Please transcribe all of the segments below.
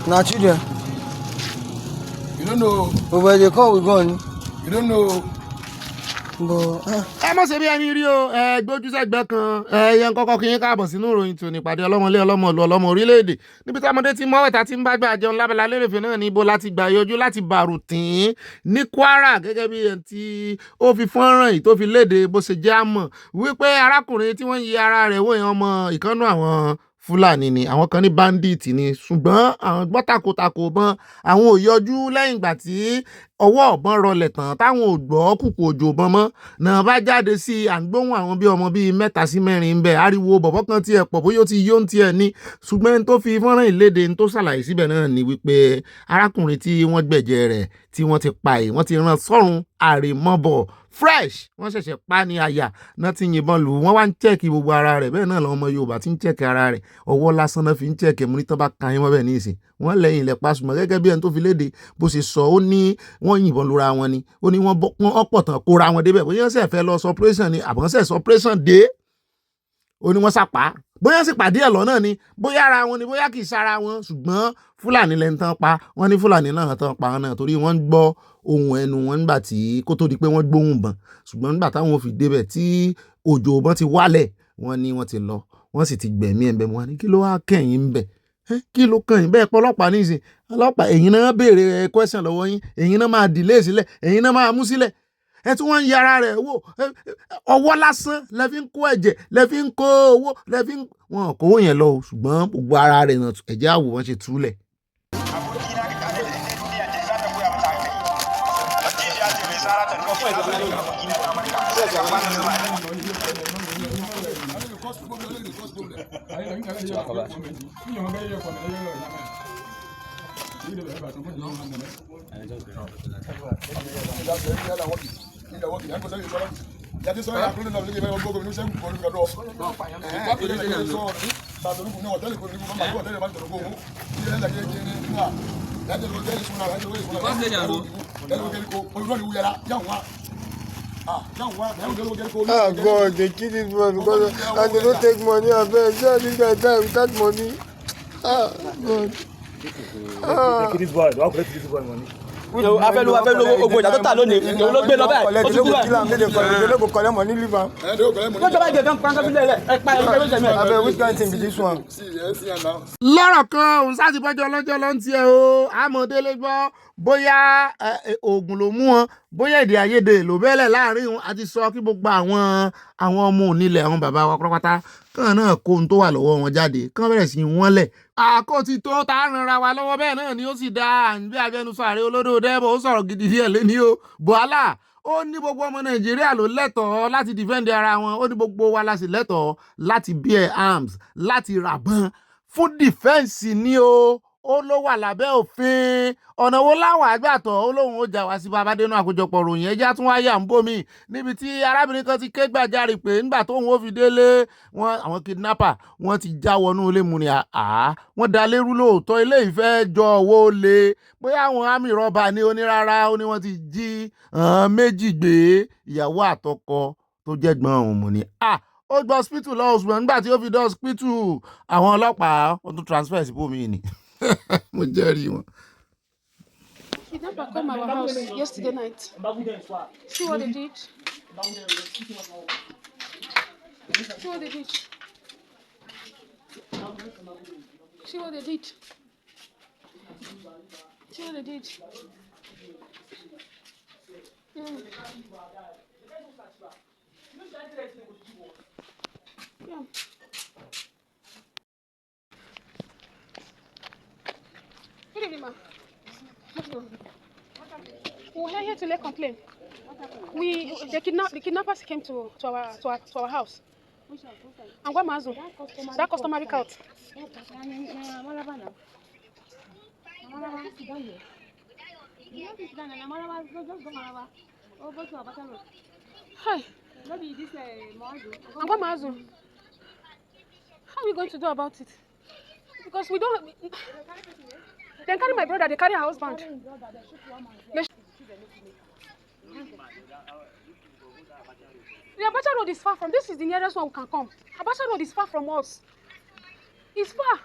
Now children. You don't know. But where they come, we gone. You don't know. Ẹ mọ̀ ṣe bí ẹni rí o, gbójú sẹ́gbẹ́ kan, yẹn kọ́kọ́ kí yín káàbọ̀ sínú ìròyìn tòní ìpàdé ọlọ́mọlé ọlọ́mọlú ọlọ́mọ orílẹ̀-èdè níbi tí ọmọdé ti mọ́wẹ́ta ti ń bá gbà jẹun lábala lérèfé náà ní ibo láti gbà yọjú láti bàrùtín ní Kwara gẹ́gẹ́ bí ẹni tí ó fi fọ́nrán yìí tó fi léde bó ṣe jẹ́ àmọ̀ wípé arákùnrin tí wọ́n yí ara rẹ̀ wò yẹn ọmọ ìkànnù àwọn Fúlàní ni àwọn kan ní bandit ni ṣùgbọ́n àwọn gbọ́ takotako bọ́n àwọn ò yọjú lẹ́yìn ìgbà tí ọwọ́ ọ̀bọ̀n rọlẹ̀ tán táwọn ò gbọ́ kùkù òjò bọ́n mọ́ náà bá jáde sí à ń gbóhùn àwọn bí ọmọ bíi 3 sí 4 ń bẹ ariwo bọ̀bọ̀ kan tiẹ̀ pọ̀ bóyá ó ti yó ń tiẹ̀ ní ṣùgbọ́n tó fi fọ́nrán ìléde tó ṣàlàyé síbẹ̀ náà ni wípé arákùnrin tí wọ́n gbẹ̀jẹ̀ rẹ̀ tí wọ́n ti pa yìí wọ́n ti rán sọ́run àrèmọ́bọ̀ fresh wọ́n ṣẹ̀ṣẹ̀ pa ní àyà náà ti yìnbọn lù wọ́n wá ń chẹ́ẹ̀kì gbogbo ara rẹ̀ bẹ́ẹ̀ náà làwọn ọmọ Yorùbá ti ń chẹ́ẹ̀kì ara rẹ̀ ọwọ́ lásán náà fi ń chẹ́ẹ̀kì mú ní tán bá kan yín mọ́ bẹ́ẹ̀ ní ìsìn wọ́n lẹ́yìn ilẹ̀ pa ṣùgbọ́n gẹ́gẹ́ bí ẹni tó fi léde bó ṣe sọ ó ní wọ́n yìnbọn lura wọn ni ó ní wọ́n ọ̀pọ̀ tán kóra wọn débẹ̀ bóyá ṣe fẹ́ lọ suppression ni àbọ̀nsẹ̀ suppression dé ó ní wọ́n sàpá bóyá sì pàdé ẹ̀ lọ́nà ni bóyá ara wọn ni bóyá kì í sára wọn ṣùgbọ́n Fúlàní lẹ́ni tán pa wọ́n ní Fúlàní náà tán pa wọn náà torí wọ́n ń gbọ́ ohun ẹnu wọn nígbà tí kó tó di pé wọ́n gbóhùn bọn ṣùgbọ́n nígbà táwọn fi débẹ̀ tí òjò bọn ti wálẹ̀ wọ́n ní wọ́n ti lọ wọ́n sì ti gbẹ̀mí ẹ̀bẹ̀ wọn ní kí ló wá kẹ́yìn ń bẹ̀ kí ló kàn yín bẹ́ẹ̀ pọ̀ ọlọ́pàá nísìn ọlọ́pàá ẹ̀yin náà béèrè question lọ́wọ́ yín ẹ̀yin náà máa delay sílẹ̀ ẹ̀yin náà máa mú sílẹ̀ ẹ tún wọ́n ń yára rẹ̀ wò ọwọ́ lásán lẹ fi ń kó ẹ̀jẹ̀ lẹ fi ń kó owó lẹ fi ń wọn kówó yẹn lọ ṣùgbọ́n gbogbo ara rẹ̀ náà ẹ̀jẹ̀ àwò wọn ṣe túlẹ̀. God, they kill this man because and they don't take money. I bet this guy die without money. God. They kill this boy. Don't collect this boy money. Afẹ́lú ogun ìjà tó tà lónìí ìjọba ló gbé lọ báyìí ó ti kú báyìí. They go collect money leave am. Wọ́n jọba ìgbẹ́ kan pàǹkà sílẹ̀ rẹ̀ ẹ̀ pa ẹ̀rọ kẹ́lẹ́ sẹ̀mẹ̀. Abeg which kind thing be this one? lọ́rọ̀ kan òun sáà ti bọ́jọ́ lọ́jọ́ ló ń tiẹ̀ o àmọ̀délé gbọ́ bóyá oògùn ló mú wọn bóyá èdè àìyedè ló bẹ́lẹ̀ láàrin wọn àti sọ kí gbogbo àwọn ọmọ onílẹ̀ àwọn bàbá wa pátápátá kàn náà kó ohun tó wà lọ́wọ́ wọn jáde kàn bẹ̀rẹ̀ sí wọ́n lẹ̀. àkótí tó tá a ranra wa lọ́wọ́ bẹ́ẹ̀ náà ni ó sì dá àǹbí abẹnusọ ààrẹ olódò dẹ́bọ̀ ó sọ̀rọ̀ gidi díẹ̀ lẹ́ni o Bwala ó ní gbogbo ọmọ Nàìjíríà ló lẹ́tọ̀ọ́ láti defend ara wọn ó ní gbogbo wa la sì lẹ́tọ̀ọ́ láti bear arms láti ràbọn fún defense ni o ó ló wà lábẹ́ òfin ọ̀nà wo láwọn àgbàtọ̀ ó lóun ó jà wá sí babadénú àkójọpọ̀ ròyìn ẹja tún wáyà ń bòmí níbi tí arábìnrin kan ti ké gbàjarè pé nígbà tóun ó fi délé wọn àwọn kidnapper wọn ti já wọnú ilé mu ni wọn da lérú lóòótọ́ ilé ìfẹ́ jọ owó le bóyá àwọn àmì rọ́bà ní onírárá ó ní wọ́n ti jí 2 gbé ìyàwó àtọkọ tó jẹ́gbọ́n òun mu ni ó gba hospital lọ ṣùgbọ́n nígbà tí ó fi dé hospital àwọn ọlọ́pàá wọ́n tún transfer sí bòmí ni mo jẹ́rìí wọn. Kidnapper come our house yesterday night. See what they did? See what they did? See what they did? See what they did? Yeah. Good evening, ma'am. We're here to lay complaint. The kidnappers came to our house. And what mazu? That customary cult. Hi. And what mazu? How are we going to do about it? Because we don't. They carry my brother, they carry her husband. The Abala Road is far from. This is the nearest one we can come. Abala Road is far from us. It's far.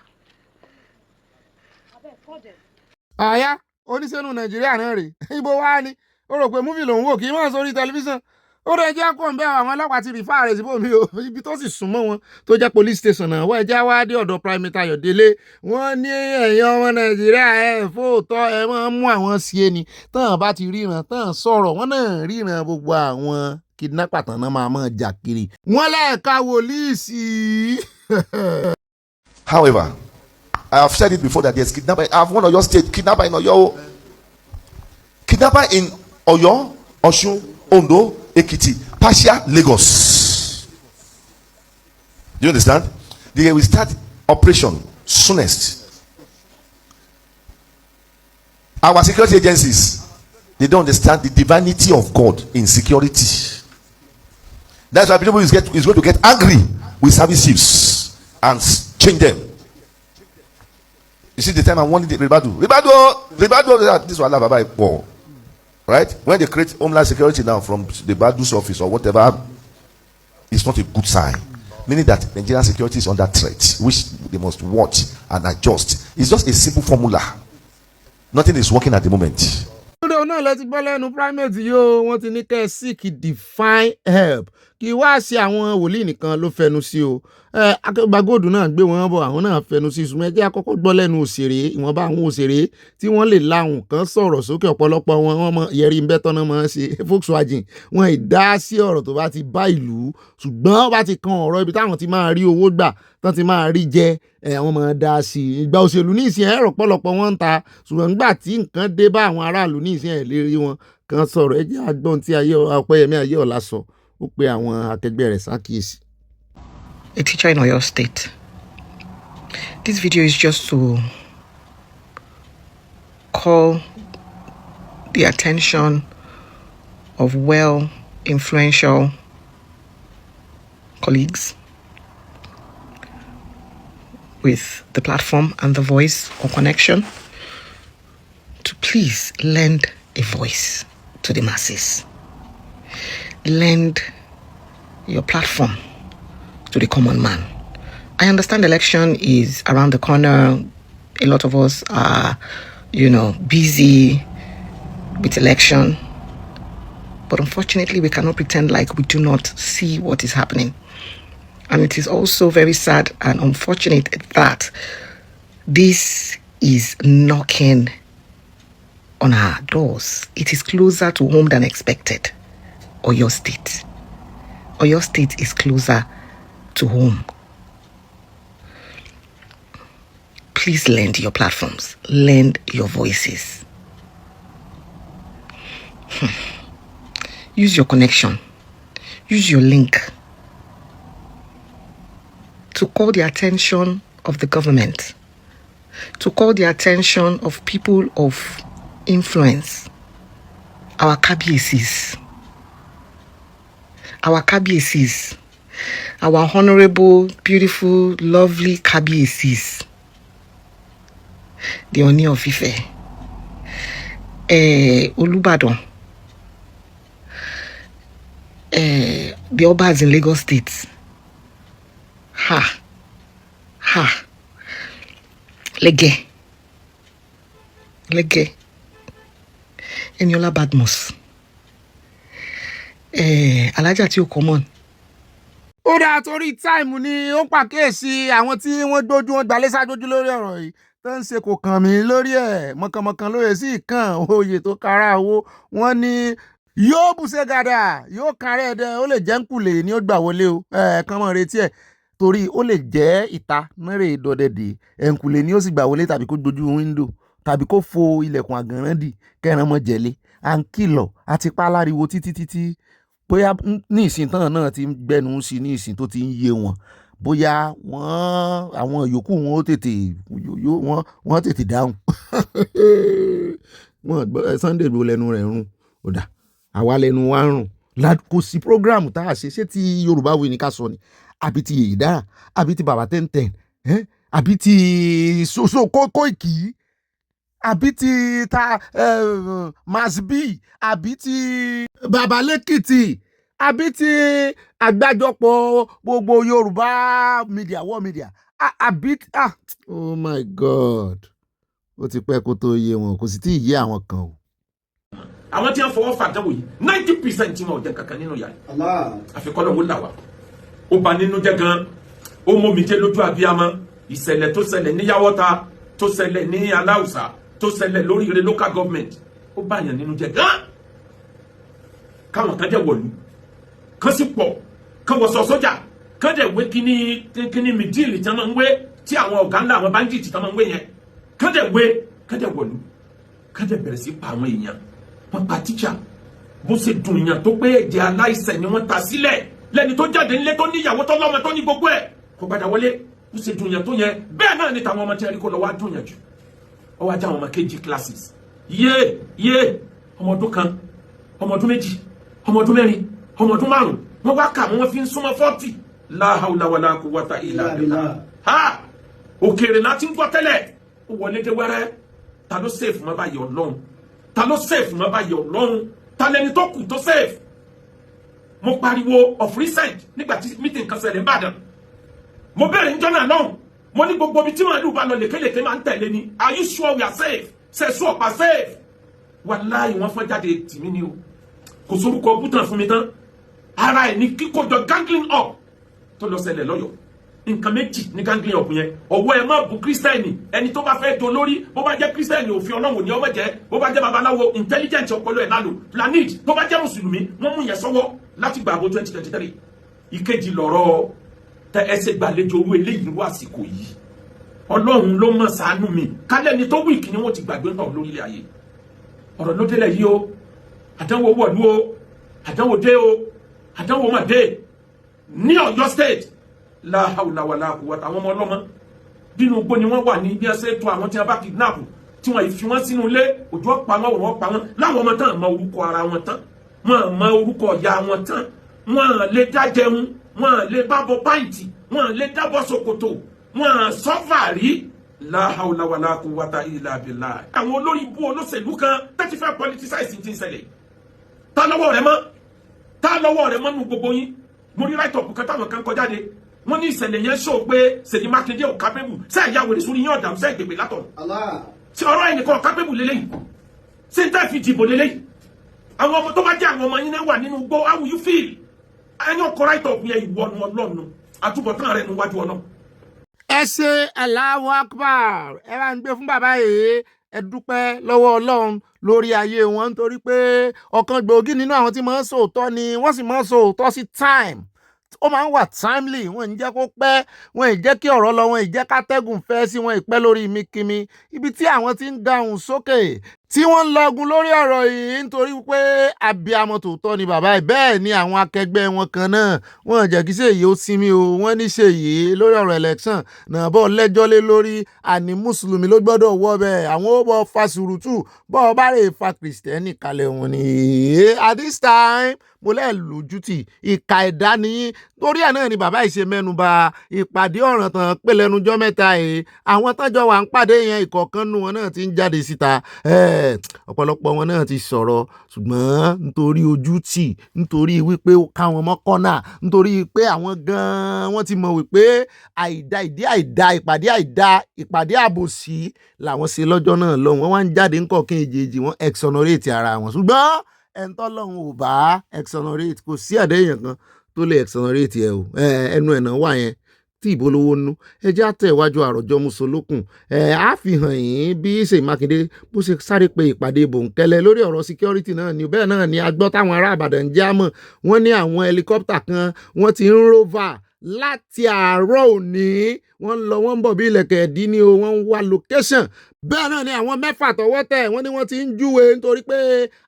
Àyà oníṣẹ́nu Nàìjíríà náà rè ibo wá ni ó rò pé múfì lòun wò kì í mọ̀ sórí tẹlifíṣàn ó rẹ̀ jẹ́ kó ń bẹ́ àwọn ọlọ́pàá ti rìfà rẹ̀ síbò mi o ibi tó sì súnmọ́ wọn tó jẹ́ police station náà wọ́n ẹja wá dé ọ̀dọ̀ Primate Ayọ̀délé wọ́n ní ẹ̀yin ọmọ Nàìjíríà fóòtọ́ ẹ máa ń mú àwọn sí ẹni tán bá ti ríran tán sọ̀rọ̀ wọ́n náà ríran gbogbo àwọn kidnapper tán náà máa jà kiri wọ́n lẹ́ẹ̀ka wòlíì sí. However, I have said it before that there's kidnapper. I have one of your state kidnapper in Oyo, kidnapper in Oyo, Osun, Ondo, Ekiti, Pasha, Lagos. Do you understand? They will start operation soonest. Our security agencies, they don't understand the divinity of God in security. That's why people is going to get angry with service chiefs and change them. You see the time I'm warning the Ribadu, this one Baba Paul. Right? When they create Homeland Security now from the Badu's office or whatever, it's not a good sign. Meaning that Nigerian security is under threat, which they must watch and adjust. It's just a simple formula. Nothing is working at the moment. náà lẹ ti gbọ́ lẹ́nu Primate yóò wọ́n ti ní kẹ́ ẹ seek divine help kí wá sí àwọn wòlíì nìkan ló fẹnu sí o Akẹ́gbàgòdù náà gbé wọn bọ̀ àwọn náà fẹnu sí ṣùgbọ́n ẹ jẹ́ àkọ́kọ́ gbọ́ lẹ́nu òṣèré ìwọ̀nba àwọn òṣèré tí wọ́n lè láhùn kan sọ̀rọ̀ sókè ọ̀pọ̀lọpọ̀ wọn mọ yẹrí ń bẹ́tọ́ náà máa ń ṣe Volkswagen wọn ì dá sí ọ̀rọ̀ tó bá ti bá ìlú ṣùgbọ́n bá ti kan ọ̀rọ̀ ibi táwọn ti máa rí owó gbà tán ti máa rí jẹ àwọn máa dá sí i ìgbà òṣèlú ní ìsìn ẹ̀rọ pọ̀lọpọ̀ wọn ń ta ṣùgbọ́n nígbà tí nǹkan dé bá àwọn aráàlú ní ìsìn ẹ̀ lè rí wọn kan sọ̀rọ̀ ẹ jẹ́ àgbọ̀n tí Ọpẹ́yẹmí Ayéọlá sọ ó pe àwọn akẹgbẹ́ rẹ̀ ṣàkíyèsí. A teacher in Oyo State. This video is just to call the attention of influential colleagues with the platform and the voice or connection to please lend a voice to the masses. Lend your platform to the common man. I understand election is around the corner. A lot of us are, busy with election. But unfortunately, we cannot pretend like we do not see what is happening. And it is also very sad and unfortunate that this is knocking on our doors. It is closer to home than expected. Oyo State. Oyo State is closer to home. Please lend your platforms. Lend your voices. Use your connection. Use your link to call the attention of the government, to call the attention of people of influence, our KBACs, our honorable, beautiful, lovely KBACs, the Oni of Ife, Olubadan, the Obas in Lagos State. Lege, Eniola Badmus, Alájà tí ó common. Ó dáa torí táìmù ni ó pàkíyèsí àwọn tí wọ́n dójú wọn gbalẹ̀ sájójú lórí ọ̀rọ̀ yìí tó ń ṣe kò kàn mí lórí ẹ̀ mọ̀kànmọ̀kàn lóye sí ìkàn oyè tó kára owó wọn ní yóò bùṣe gàdà yóò kárẹ̀ ẹ̀dẹ̀ ó lè jẹ́ ń kùlé ní ó gbà wọlé o kàn mọ́ retí ẹ̀ torí ó lè jẹ́ ìta mẹ́rẹ̀ ìdọ̀dẹ̀dẹ̀ ẹ̀ǹkùlé ni ó sì gbà wọlé tàbí kó dojú wíńdò tàbí kó fo ilẹ̀kùn àgànràndì kẹran mọ́ jẹ̀lé à ń kìlọ̀ àti páláriwo títí bóyá ní ìsìn tán náà ti ń gbẹnu sí ní ìsìn tó ti ń yé wọn bóyá àwọn yòókù wọn ó tètè dáhùn Sunday ló lẹ́nu rẹ̀ rún ọ̀dà àwa lẹ́nu wa rùn kò sí prógráàmù tá a ṣe ti Yorùbá Wuyi ní ká sọ ni àbí ti Yèyí Dára àbí ti Bàbá Tẹ́ntẹ́n àbí ti Soso Kóìkì àbí ti Masbi àbí ti Bàbá Lẹ́kìtì àbí ti àgbájọpọ̀ gbogbo Yorùbá media world media Oh my God. Ó ti pẹ́ kó tó yé wọn, kò sì tí ì yé àwọn kan o. Àwọn tí wọ́n fọwọ́ fà dánwò yìí 90% tí wọ́n jẹ́ kankan nínú yàrá. Àfikọ́ lọ́wọ́ là wá. Ó bà nínú jẹ́ gan. Ó mú mi jẹ́ lójú abiyamọ. Ìṣẹ̀lẹ̀ tó ṣẹlẹ̀ ní Yawota, tó ṣẹlẹ̀ ní Aláùsá, tó ṣẹlẹ̀ lórí ire local government. Ó bà yàn nínú jẹ́ gan. Káwọn kan jẹ́ wọ̀lú. Kan sì pọ̀. Kan wọ̀ sọ sójà. Kan jẹ́ wé kíní mìdíìlì tí wọ́n máa ń wé tí àwọn ọ̀gá ńlá àwọn bandits tí wọ́n máa ń wé yẹn. Kan jẹ́ wé, kan jẹ́ wọ̀lú. Kan jẹ́ bẹ̀rẹ̀ sí pa àwọn èèyàn. Wọ́n pa tíṣà. Bó ṣe dùn yàn tó pé ẹ̀jẹ̀ aláìṣẹ̀ ni wọ́n ta sílẹ̀. Lẹ́ni tó jáde nílé tó níyàwó tó lọ́mọ tó ní gbogbo ẹ̀. Kò padà wọlé. Bó ṣe dùn yàn tó yẹn. Bẹ́ẹ̀ náà ni tàwọn ọmọ tí a rí kó lọ wá dùn yàn jù. Ó wá já àwọn ọmọ KG classes. Ọmọ ọdún kan, ọmọ ọdún méjì, ọmọ ọdún mẹ́rin, ọmọ ọdún márùn-ún. Wọ́n wá kà wọ́n fi ń súnmọ́ 40. La hawla wala quwwata illa billah. Ha! Òkèèrè láti ń gbọ́ tẹ́lẹ̀. Ó wọlé dé wẹ́rẹ́. Ta ló sèfù mọ́ báyìí Ọlọ́run? Ta ló sèfù mọ́ báyìí Ọlọ́run? Ta lẹni tó kù tó sèfù? Mo pariwo of recent nígbà tí meeting kan ṣẹlẹ̀ Ìbàdàn. Mo bẹ̀rẹ̀ níjọ́ náà lọ́hùn. Mo ní gbogbo ibi tí màálù bá lọ lékelèké máa ń tẹ̀lé ni. Are you sure we are safe? Ṣé sure pa safe? Wàláhì wọ́n fọ́n jáde tì mí ni o. Kò sórúkọ bútàn fún mi tán. Ara ẹ̀ ní kíkójọ gangling up tó lọ ṣẹlẹ̀ lọ́yọ̀ọ́. Nǹkan méjì ní gangling up yẹn. Ọwọ́ ẹ má bu kírísítẹ́nì. Ẹni tó bá fẹ́ do lórí, bó bá jẹ́ kírísítẹ́nì òfin Ọlọ́run ni ọmọ jẹ́. Bó bá jẹ́ babaláwo intelligent ọpọlọ ẹ̀ lálò. Planid tó bá jẹ́ mùsùlùmí, wọ́n mú yẹn sọ́wọ́ láti gbàgbó 2023. Ìkejì lọ̀rọ̀ tẹ ẹsẹ̀ gbàlejò owó eléyìí wá àsìkò yìí. Ọlọ́run ló mọ̀ ṣàánú mi. Kálẹ̀ ni tó wíìkì ni wọ́n ti gbàgbé náà lórílẹ̀ ayé. Ọ̀rọ̀ ló délẹ̀ yìí o. Àdánwò wọ̀lú o. Àdánwò dé o. Àdánwò mà dé. Ní Ọ̀yọ́ state. La hawla wala quwwata. Àwọn ọmọ ọlọ́mọ. Bínú igbó ni wọ́n wà ní bí ẹsẹ̀ tó àwọn tí wọ́n bá kidnap. Tí wọ́n fi wọ́n sínú ilé. Òjò pa wọ́n wọ́n pa wọ́n. Láwọn ọmọ tán mọ orúkọ ara wọn tán. Wọ́n mọ orúkọ ìyá wọn tán. Wọ́n lè dá jẹun. Wọ́n lè bábọ̀ pàǹtì. Wọ́n lè dábọ̀ ṣòkòtò. Wọ́n sọ́fà rí. La hawla wala quwwata illa billah. Àwọn olórí ibú olóṣèlú kan 35 politicize ti ń ṣẹlẹ̀. Ta lọ́wọ́ rẹ̀ mọ́? Ta lọ́wọ́ rẹ̀ mọ́ nínú gbogbo yín? Mo rí write up kan táwọn kan kọ jáde. Wọ́n ní ìṣẹ̀lẹ̀ yẹn ṣó pé Ṣèyí Mákindé ò capable. Ṣé ìyàwó ní sórí yín ọ̀dà ṣe ìgbègbè látọ̀? Ṣé ọ̀rọ̀ ẹnìkan capable lélẹ́yìn? Ṣé ń tẹ́ fi dìbò lélẹ́yìn? Àwọn ọmọ tó bá jẹ́ àwọn ọmọ yín náà wà nínú igbó, how will you feel? Ẹni ọkọ̀ write up yẹn ìwọ nu Ọlọ́run. Àtúbọ̀tán rẹ̀ níwájú Ọlọ́run. Ẹ ṣe Allahu Akbar. Ẹ bá ń gbé fún bàbá yìí. Ẹ dúpẹ́ lọ́wọ́ Ọlọ́run lórí ayé wọn nítorí pé ọ̀kan gbòógì nínú àwọn tí máa ń sòótọ́ ni wọ́n sì máa ń sòótọ́ sí time. Ó máa ń wà timely, wọ́n ń jẹ́ kó pẹ́, wọ́n ì jẹ́ kí ọ̀rọ̀ lọ, wọ́n ì jẹ́ kátẹ́gùn fẹ́ sí wọn ìpẹ́ lórí mikimi. Ibi tí àwọn ti ń gahùn sókè tí wọ́n ń lọgun lórí ọ̀rọ̀ yìí nítorí pé abiyamọ tòótọ́ ni bàbá yìí. Bẹ́ẹ̀ ni àwọn akẹgbẹ́ wọn kan náà wọ́n jẹ́ kí Ṣèyí ó sinmi o. Wọ́n ní Ṣèyí lórí ọ̀rọ̀ election náà bọ́ lẹ́jọ́ lé lórí àní mùsùlùmí ló gbọ́dọ̀ wọ́ bẹ́ẹ̀. Àwọn ó bọ́ fa sùrùtù bọ́ ọ bá rè fa kìrìsìtẹ́nì kalẹ̀ wọn ni. At this time mo lẹ́ẹ̀ lójútì ìka ẹ̀dá nìyí. Torí ẹ̀ náà ni bàbá yìí ṣe mẹ́nuba ìpàdé ọ̀ràn tán pé lẹ́nujọ́ mẹ́ta yìí. Àwọn tọ́jọ́ wà ń pàdé yẹn ìkọ̀ọ̀kan nù wọn náà ti ń jáde síta. Ọ̀pọ̀lọpọ̀ wọn náà ti sọ̀rọ̀ ṣùgbọ́n nítorí ojú tì, nítorí wípé káwọn mọ́ kọ́nà, nítorí pé àwọn gan-an wọ́n ti mọ̀ wípé ìpàdé àbòsí làwọn ṣe lọ́jọ́ náà lọ. Wọ́n wá ń jáde ńkọ̀ọ̀kan èjèèjì wọn exonerate ara wọn. Ṣùgbọ́n ẹni tọ́lọ́run ò bá exonerate, kò sí àdéhùn kan tó lè exonerate ẹ o. Ẹnu ẹ̀nà wà yẹn tí ìbò lówó nú. Ẹ jẹ́ àtẹ̀wájú àròjọ musolókun. Á fi hàn yín bí Ṣèyí Mákindé bó ṣe sáré pe ìpàdé bòńkẹ́lẹ́ lórí ọ̀rọ̀ security náà ni. Bẹ́ẹ̀ náà ni a gbọ́ táwọn ará Ìbàdàn jẹ́ àmọ́ wọ́n ní àwọn helicopter kan wọ́n ti ń rover láti àárọ̀ òní. Wọ́n ń lọ wọ́n ń bọ̀ bí ilẹ̀kẹ̀ ẹ̀dí ni o. Wọ́n ń wá location. Bẹ́ẹ̀ náà ni àwọn 6 tọ́wọ́ tẹ̀ wọ́n ní wọ́n ti ń júwe nítorí pé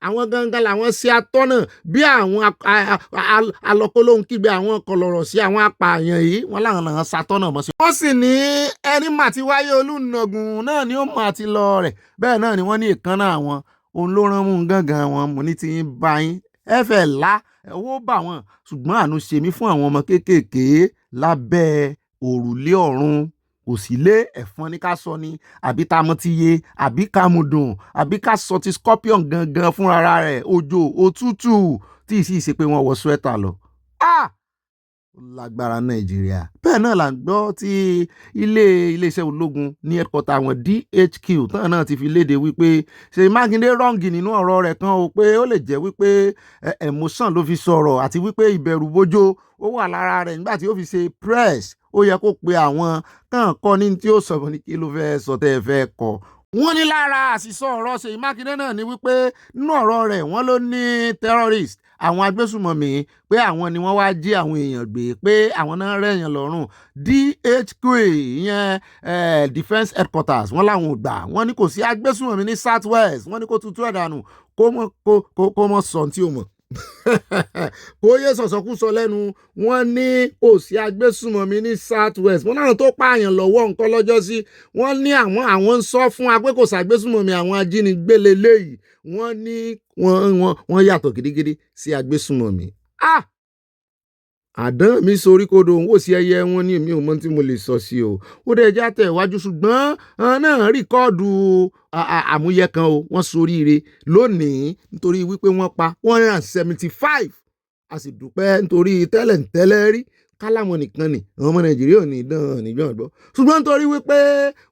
àwọn gangan làwọn ṣe atọ́nà bí àwọn alọ́kólóhùn kígbe àwọn kọlọ̀rọ̀ sí àwọn apààyàn yìí. Wọ́n láwọn náà ṣàtọ́nà mọ́ sí. Wọ́n sì ní ẹni mà ti wáyé Olúnàgùn náà ni ó mà ti lọ rẹ̀. Bẹ́ẹ̀ náà ni wọ́n ní ìkànnà àwọn òun ló rán mú gángan wọn. Mo ní ti ń bá yín ẹ fẹ́ lá owó bà wọ́n ṣùgbọ́n àánú ṣe mí fún àwọn ọmọ kéékèèké lábẹ́ òrùlé ọ̀run. Kò sí lé ẹ̀fọn ní ká sọ ni àbí tá mọ́ ti yé àbí ká mú dùn àbí ká sọ ti scorpion gangan fúnra rẹ̀ òjò òtútù tí ì sì ṣe pé wọ́n wọ sweater lọ. lágbára Nàìjíríà. Bẹ́ẹ̀ náà là ń gbọ́ tí iléeṣẹ́ ológun ní headquarter àwọn DHQ tán náà ti fi léde wípé Ṣèyí Mákindé rọ́ǹgì nínú ọ̀rọ̀ rẹ̀ kan o pé ó lè jẹ́ wípé emotion ló fi sọ̀rọ̀ àti wípé ìbẹ̀rù bójó ó wà lára rẹ̀ nígbà tí ó fi ṣe press ó yẹ kó pe àwọn kàn kọ́ ní tí ó sọ̀rọ̀ ní kí ló fẹ́ sọ tẹ́ ẹ fẹ́ kọ́. Wọ́n ní lára àṣìṣọ ọ̀rọ̀ Ṣèyí Mákindé náà ni wípé nínú ọ̀rọ̀ rẹ̀ wọ́n ló ní terrorist àwọn agbésùmọ̀mí pé àwọn ni wọ́n wá jí àwọn èèyàn gbé pé àwọn náà rẹ̀yàn lọ́rùn. DHQ ìyẹn defence headquarters wọ́n láwọn ò gbà wọ́n ní kò sí agbésùmọ̀mí ní south west wọ́n ní kó tutù ẹ̀dànù kó mọ̀ sọ tí ó mọ̀ kó yé sọ̀sọ̀kúsọ lẹ́nu. wọ́n ní kò sí agbésùmọ̀mí ní south west wọ́n náà tó pààyàn lọ́wọ́ nǹkan lọ́jọ́ sí wọ́n ní àwọn ń sọ fún wa pé kò sí agbésùmọ̀mí àwọn ajínigbé lélẹ́yìí wọ́n ní wọ́n yàtọ̀ gidigidi sí agbésùmọ̀mí. àdán mi sorí kodò ń wò sí ẹyẹ wọn ní èmi ò mọ tí mo lè sọ sí o ó dẹ̀ já tẹ̀ wájú ṣùgbọ́n náà rìkọ́ọ̀dù àmúyẹ kan o wọ́n soríire lónìí nítorí wípé wọ́n pa 175 a sì dúpẹ́ nítorí tẹ́lẹ̀ rí kálámọ̀ nìkan ni àwọn ọmọ Nàìjíríà ò ní dán nígbà gbọ́ ṣùgbọ́n nítorí wípé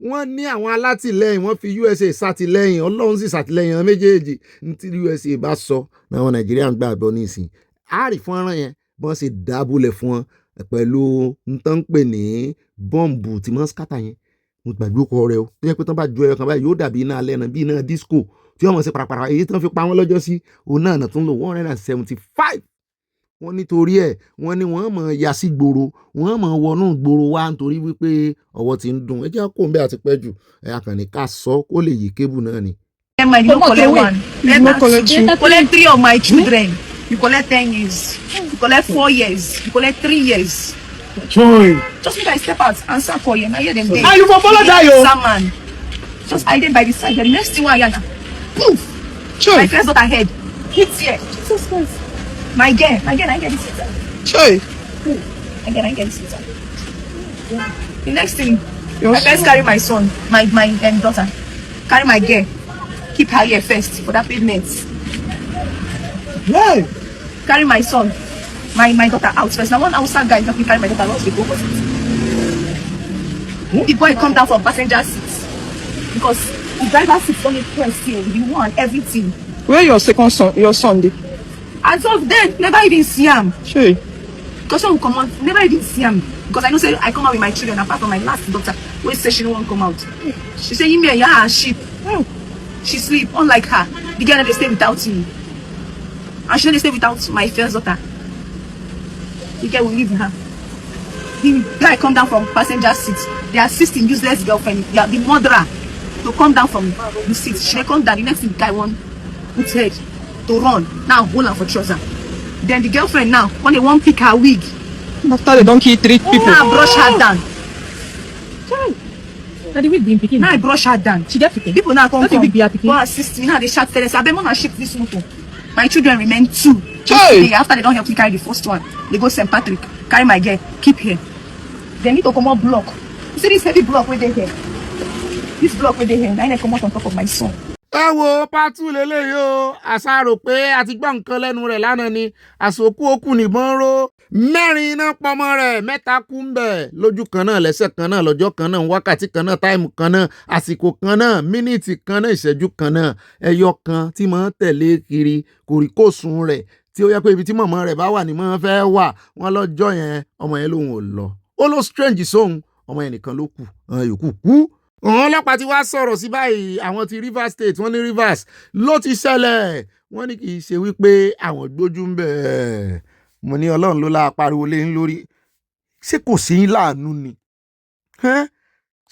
wọ́n ní àwọn alátìlẹyìn wọ́n fi USA ṣàtìlẹyìn Ọlọ́run sì ṣàtìlẹyìn àwọn méjèèjì ní tí USA bá sọ àwọn Nàìjíríà ń gbàgbọ́ nísìn àárí fọ́nrán yẹn bọ́n ṣe dábúlẹ̀ fún wọn pẹ̀lú nǹkan ń pè ní bọ́ǹbù tí wọ́n skátà yẹn mo gbàgbé ọkọ rẹ o tó yẹ pé tán bá ju ẹyọ kan báyìí yóò dàbí iná alẹ́ náà bí iná disco tí wọ́n mọ̀ sí parapara èyí tí wọ́n fi pa wọ́n lọ́jọ́ sí òun náà tún lò 175 wọ́n nítorí ẹ̀ wọ́n ní wọ́n mọ̀ ya sí gbòòrò wọ́n mọ̀ wọnú gbòòrò wa nítorí wípé ọwọ́ ti ń dùn ẹ jẹ́ kó ń bẹ́ àti pẹ́ jù ẹ̀ akànnì ká sọ kó lè yí kébù náà ni. collect 3 of my children you collect 10 years you collect 4 years you collect 3 years. Just make I step out answer for you. Now hear them there. You for follow that yo. Man. Just I did by the side. The next thing I hear, poof. My first daughter head hits here. Jesus Christ. My girl, I get this. I get this. The next thing, I first carry my son, my daughter, carry my girl, keep her here first for that pavement. Yeah. Carry my son. My daughter out first. Now one outside guy help me carry my daughter out to go for it. The boy come down from passenger seat because the driver seat only press here. The one everything. Where your second son, your son dey? As of then, never even see him. Sure. Because she will come out, never even see him. Because I know say I come out with my children apart from my last daughter. Who say she no want come out. She say you me yeah sheep. She sleep unlike her. The girl they stay without me. And she they stay without my first daughter. The girl will leave her. The guy come down from passenger seat. They assisting useless girlfriend. They are the murderer to come down from the seat. She come down. The next thing the guy want put head to run. Now hold her for trouser. Then the girlfriend now when they want pick her wig. After they don't kill 3 people. Now brush her down. Now the wig being picking. Now I brush her down. She get picking. People now come Go assist me. Now they shout tell us. I bet mama ship this motor. My children remain 2. Today, after they don't help me carry the first one, they go St. Patrick, carry my girl, keep here. They need to come out block. You see this heavy block where they here? This block where they here, I need to come out on top of my son. ẹ wo pátú lélẹ́yìí o àṣàrò pé a ti gbọ́ nǹkan lẹ́nu rẹ̀ lánàá ni àsòkú okùn nìbọn ró 4 iná pọmọ rẹ̀ 3 kú ń bẹ̀ lójú kan náà lẹ́sẹ̀ kan náà lọ́jọ́ kan náà wákàtí kan náà táìmù kan náà àsìkò kan náà mínítì kan náà ìṣẹ́jú kan náà ẹyọ kan tí mò ń tẹ̀lé kiri kòríkòsùn rẹ̀ tí ó yẹ pé ibi tí mọ̀mọ́ rẹ̀ bá wà ní mọ́ fẹ́ wà wọ́n lọ́jọ́ yẹn ọmọ yẹn lòun ò lọ ó ló strange sóhun ọmọ yẹn nìkan ló kù àwọn yòókù kú. àwọn ọlọ́pàá ti wá sọ̀rọ̀ sí báyìí àwọn ti Rivers State wọ́n ní Rivers ló ti ṣẹlẹ̀ wọ́n ní kì í ṣe wípé àwọn gbójú ń bẹ̀ mo ní Ọlọ́run ló la pariwo lé ń lórí ṣé kò sí yín láàánú ni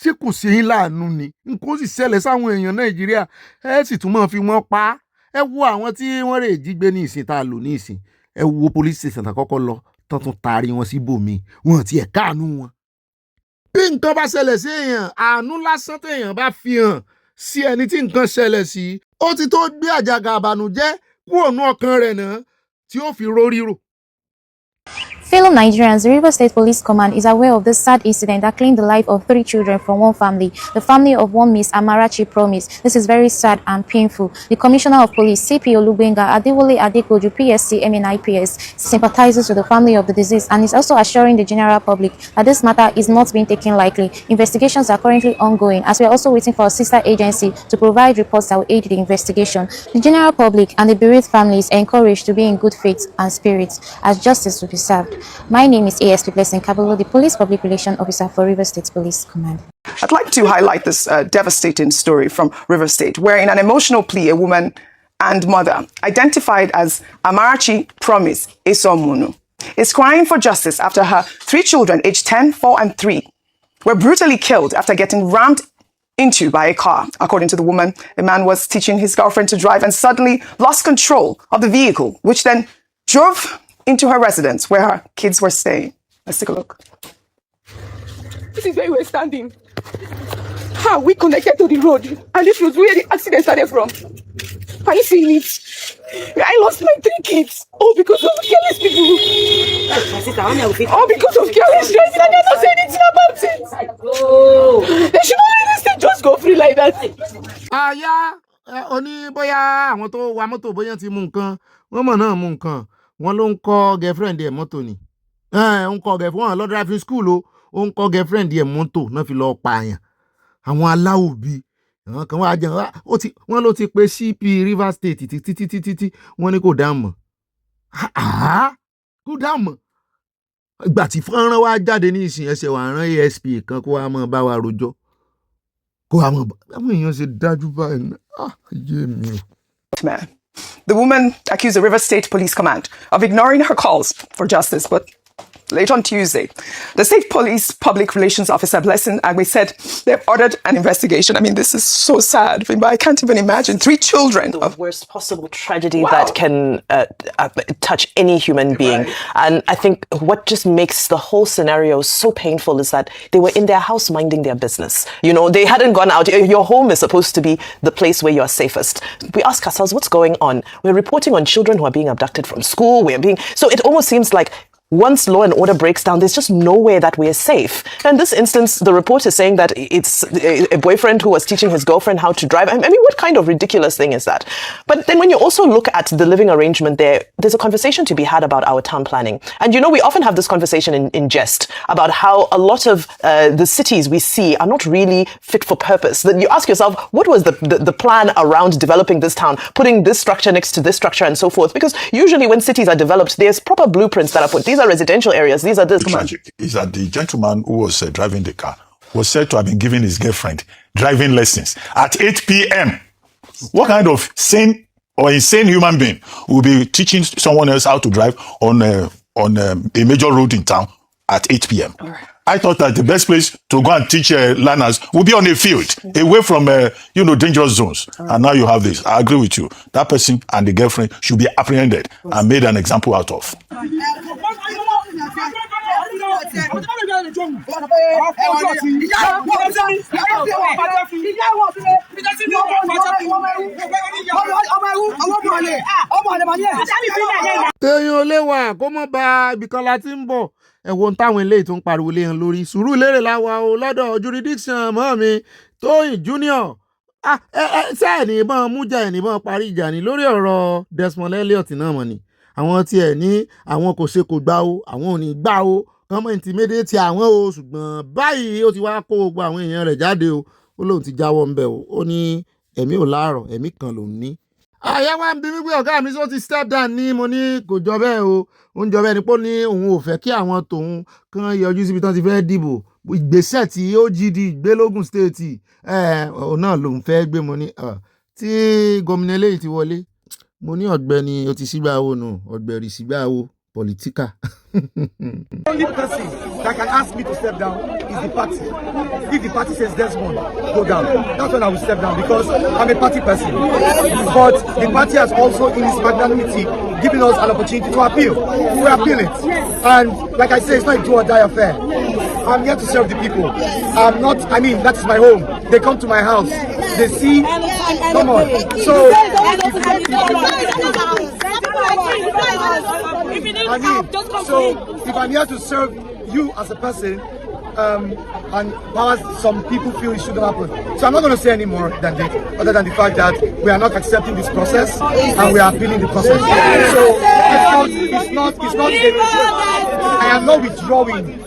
ṣé kò sí yín láàánú ni nǹkan ó sì ṣẹlẹ̀ sáwọn èèyàn Nàìjíríà ẹ sì tún máa fi wọ́n pa á ẹ wo àwọn tí wọ́n rè jí gbé ní ìsìn tá a lò ní ìsìn ẹ wo police station tá kọ́kọ́ lọ tán tún taari wọn sí bòmí wọn ti ẹ̀ káàánú wọn. bí nǹkan bá ṣẹlẹ̀ sí èèyàn àánú lásán téèyàn bá fi hàn sí ẹni tí nǹkan ṣẹlẹ̀ sí ó ti tó gbé àjàgà àbànújẹ́ kúrò nú ọkàn rẹ̀ náà tí ó fi rórí rò. Fellow Nigerians, the Rivers State Police Command is aware of this sad incident that claimed the life of 3 children from one family, the family of one Miss Amarachi Promise. This is very sad and painful. The Commissioner of Police, CP Olubenga Adewole Adekoju, PSC, MNIPS, sympathizes with the family of the deceased and is also assuring the general public that this matter is not being taken lightly. Investigations are currently ongoing, as we are also waiting for a sister agency to provide reports that will aid the investigation. The general public and the bereaved families are encouraged to be in good faith and spirit as justice will be served. My name is ASP Blessing Kabalo, the Police Public Relations Officer for Rivers State Police Command. I'd like to highlight this devastating story from Rivers State, where in an emotional plea, a woman and mother, identified as Amarachi Promise Esomunu, is crying for justice after her 3 children, aged 10, 4, and 3, were brutally killed after getting rammed into by a car. According to the woman, the man was teaching his girlfriend to drive and suddenly lost control of the vehicle, which then drove into her residence where her kids were staying. Let's take a look. This is where we're standing. How we connected to the road, and this was where the accident started from. Are you seeing it? I lost my 3 kids, all because of careless people. All because of careless driving, and they're not saying anything about it. They should not let just go free like that. Oni bóyá àwọn tó wa mọ́tò bóyá ti mú nǹkan, wọ́n mọ̀ náà mú nǹkan. Wọ́n ló ń kọ́ girlfriend ẹ̀ mọ́tò ni. Ń kọ́ girlfriend, wọ́n lọ driving school o. Ó ń kọ́ girlfriend ẹ̀ mọ́tò náà fi lọ pààyàn. Àwọn aláwòbí, àwọn kan wá jẹun, wọ́n ló ti pe CP Rivers State títí wọ́n ní kò dáhùn mọ́. Kò dáhùn mọ́. Ìgbà tí fọ́nrán wá jáde ní ìsìn ẹsẹ̀ wà rán ASP kan kó wá mọ́ bá wa rojọ́. Kó wá mọ́ àwọn èèyàn ṣe dájú báyìí. Ayé mi o. Man. The woman accused the Rivers State Police Command of ignoring her calls for justice, but late on Tuesday, the State Police Public Relations Officer, Blessing Agbe, said they've ordered an investigation. I mean, this is so sad, but I can't even imagine 3 children. The worst possible tragedy that can touch any human being. Right. And I think what just makes the whole scenario so painful is that they were in their house minding their business. You know, they hadn't gone out. Your home is supposed to be the place where you're safest. We ask ourselves, what's going on? We're reporting on children who are being abducted from school. So it almost seems like once law and order breaks down, there's just no way that we're safe. And in this instance, the report is saying that it's a boyfriend who was teaching his girlfriend how to drive. I mean, what kind of ridiculous thing is that? But then when you also look at the living arrangement there's a conversation to be had about our town planning. And you know, we often have this conversation in jest about how a lot of the cities we see are not really fit for purpose. Then you ask yourself, what was the plan around developing this town, putting this structure next to this structure and so forth? Because usually when cities are developed, there's proper blueprints that are put. These are residential areas. These are this. The tragic is that the gentleman who was driving the car was said to have been giving his girlfriend driving lessons at 8 p.m. What kind of sane or insane human being will be teaching someone else how to drive on a major road in town at 8 p.m.? Right. I thought that the best place to go and teach learners would be on a field, away from, dangerous zones. Right. And now you have this. I agree with you. That person and the girlfriend should be apprehended and made an example out of. Téèyàn lè wà kó mọ́ bá ibìkan láti ń bọ̀. Ẹ̀wọ̀n táwọn eléyìí tó ń pariwo lé hàn lórí sùúrù lérè láwa o lọ́dọ̀ jurisdiction mọ́ mi Tóyìn Junior. Ṣé ẹ̀nìbọn mújà ẹ̀nìbọn parí ìjà ni lórí ọ̀rọ̀ Desmond Elliot náà mọ̀ ni. Àwọn tí ẹ̀ ní àwọn kò ṣe kò gbà o, àwọn ò ní gbà o, kán mọ́ intimidate àwọn o, ṣùgbọ́n báyìí ó ti wá kó gbogbo àwọn èèyàn rẹ̀ jáde o. Ó lóun ti jáwọ́ ń bẹ̀ o. Ó ní ẹ̀mí ò láàrọ̀, ẹ̀mí kan lòun ní. Àyà wa ń bi mí pé ọ̀gá mi sọ ti step down ní mo ní kò jọ bẹ́ẹ̀ o. Ó ń jọ bẹ́ẹ̀ ni pé ó ní òun ò fẹ́ kí àwọn tòun kan yọjú síbi tán ti fẹ́ dìbò. Ìgbésẹ̀ tí OGD gbé lógùn state òun náà lòun fẹ́ gbé mo ní tí gómìnà eléyìí ti wọlé. Mo ní Ọ̀gbẹ́ni o ti sígbàwo nù, Ọ̀gbẹ̀rì sígbàwo politica. The only person that can ask me to step down is the party. If the party says Desmond, go down, that's when I will step down because I'm a party person. But the party has also, in its magnanimity, given us an opportunity to appeal. We appeal it. And like I say, it's not a do or die affair. I'm here to serve the people. That is my home. They come to my house. They see, come on. So, if I'm here to serve you as a person, and powers some people feel it shouldn't happen. So I'm not going to say any more than this, other than the fact that we are not accepting this process and we are appealing the process. So it's not. I am not withdrawing.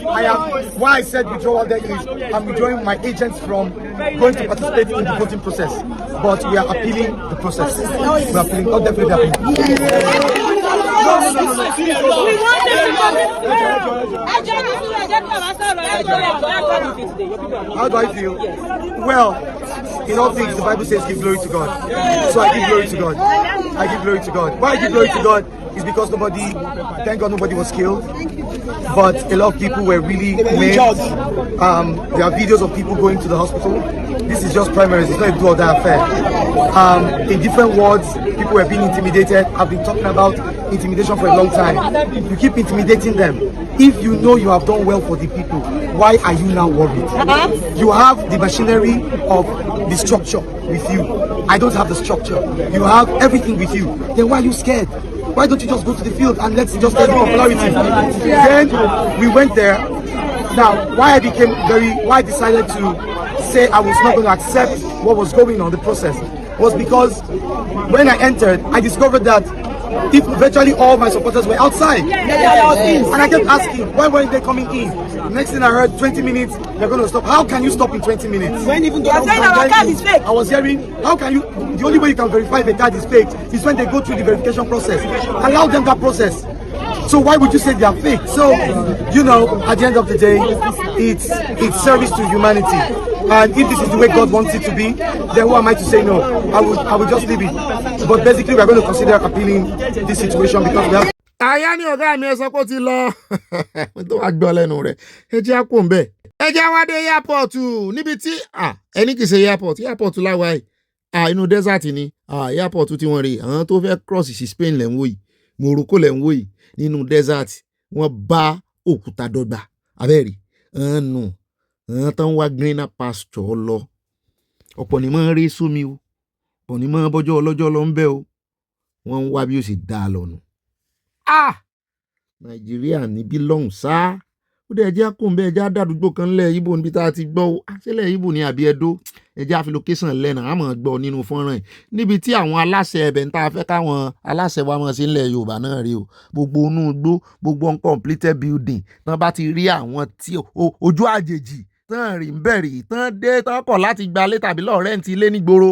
Why I said withdrawal there is I'm withdrawing my agents from going to participate in the voting process, but we are appealing the process. We are appealing, not definitely appealing. How do I feel? Well, in all things, the Bible says give glory to God. So I give glory to God. I give glory to God. Why I give glory to God is because thank God nobody was killed. But a lot of people were really maimed. There are videos of people going to the hospital. This is just primaries, it's not a do or die affair. In different wards, people were being intimidated. I've been talking about intimidation for a long time. You keep intimidating them. If you know you have done well for the people, why are you now worried? You have the machinery of the structure with you. I don't have the structure. You have everything with you. Then why are you scared? Why don't you just go to the field and let's just get the popularity? Then we went there. Now, why I decided to say I was not going to accept what was going on, the process, was because when I entered, I discovered that if virtually all my supporters were outside. And I kept asking, why weren't they coming in? Next thing I heard, 20 minutes, they're going to stop. How can you stop in 20 minutes? When even our card is fake. I was hearing, how can you, the only way you can verify if a card is fake is when they go through the verification process. Allow them that process. So why would you say they are fake? So, you know, at the end of the day, it's service to humanity. And if this is the way God wants it to be, then who am I to say no? I will just leave it. But basically, we are going to consider appealing this situation because we have. Àyà ni ọ̀gá mi ẹ sọ kó ti lọ tó wàá gbọ́ lẹ́nu rẹ̀ ẹ jẹ́ àpò ń bẹ̀. Ẹ jẹ́ wá dé airport níbi tí ẹni kì í ṣe airport láwa yìí inú desert ni airport tí wọ́n rè àwọn tó fẹ́ cross sí Spain lẹ́ ń wò yìí Morocco lẹ́ ń wò yìí nínú desert wọ́n bá òkúta dọ́gba abẹ́rẹ́ nù tán wá greener pasture lọ ọ̀pọ̀ ni máa ń rí sómi o ọ̀pọ̀ ni máa ń bọ́jọ́ ọlọ́jọ́ lọ ń bẹ́ o wọ́n ń wá bí ó sì dá lọ nù. Nàìjíríà níbí lọ́hùn sá ó dẹ̀ ẹjẹ́ àkóńbẹ́ ẹjẹ́ àdàdúgbò kan lẹ̀ Ìbò níbi tá a ti gbọ́ àṣẹlẹ̀ Ìbò ní àbí Ẹdó ẹjẹ́ àfi location lẹ́nà àmọ́ gbọ́ nínú fọ́nrán yìí níbi tí àwọn aláṣẹ ẹbẹ̀ ń tá a fẹ́ káwọn aláṣẹ wa mọ̀ sí ilẹ̀ Yorùbá náà rí o gbogbo inú igbó gbogbo uncompleted building tán bá ti rí àwọn tí ojú àjèjì tán rí ń bẹ̀rẹ̀ tán dé tán kọ̀ láti gbalé tàbí lọ́ọ̀ rẹ́ǹtì ilé nígboro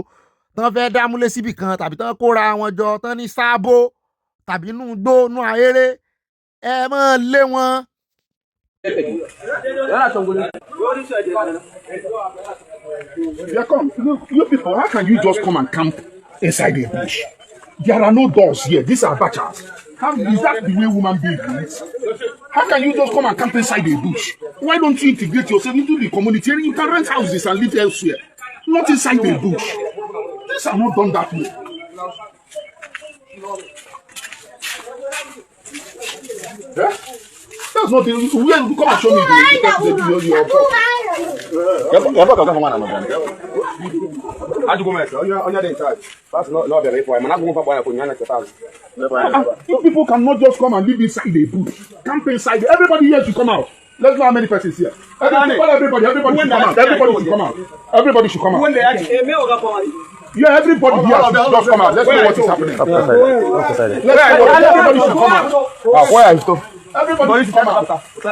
tán fẹ́ dámúlé síbì kan tàbí tán kóra wọn jọ tán ní sáàbò tàbí inú igbó inú ahéré ẹ máa lé wọn. Yeah, come. Look, you people, how can you just come and camp inside the bush? There are no doors here. These are bachas. How is that the way woman being lives? How can you just come and camp inside the bush? Why don't you integrate yourself into the community? You can rent houses and live elsewhere, not inside the bush. These are not done that way. Yeah? That's not the way. Come and show me You people cannot just come and live inside the bush. Camp inside. Everybody here should come out. Let's know how many persons here. Everybody should come out. Everybody should come out. Everybody should come out. Yeah, everybody here should just come out. Let's know what is happening. Everybody should come out. Where are you? Everybody should come out.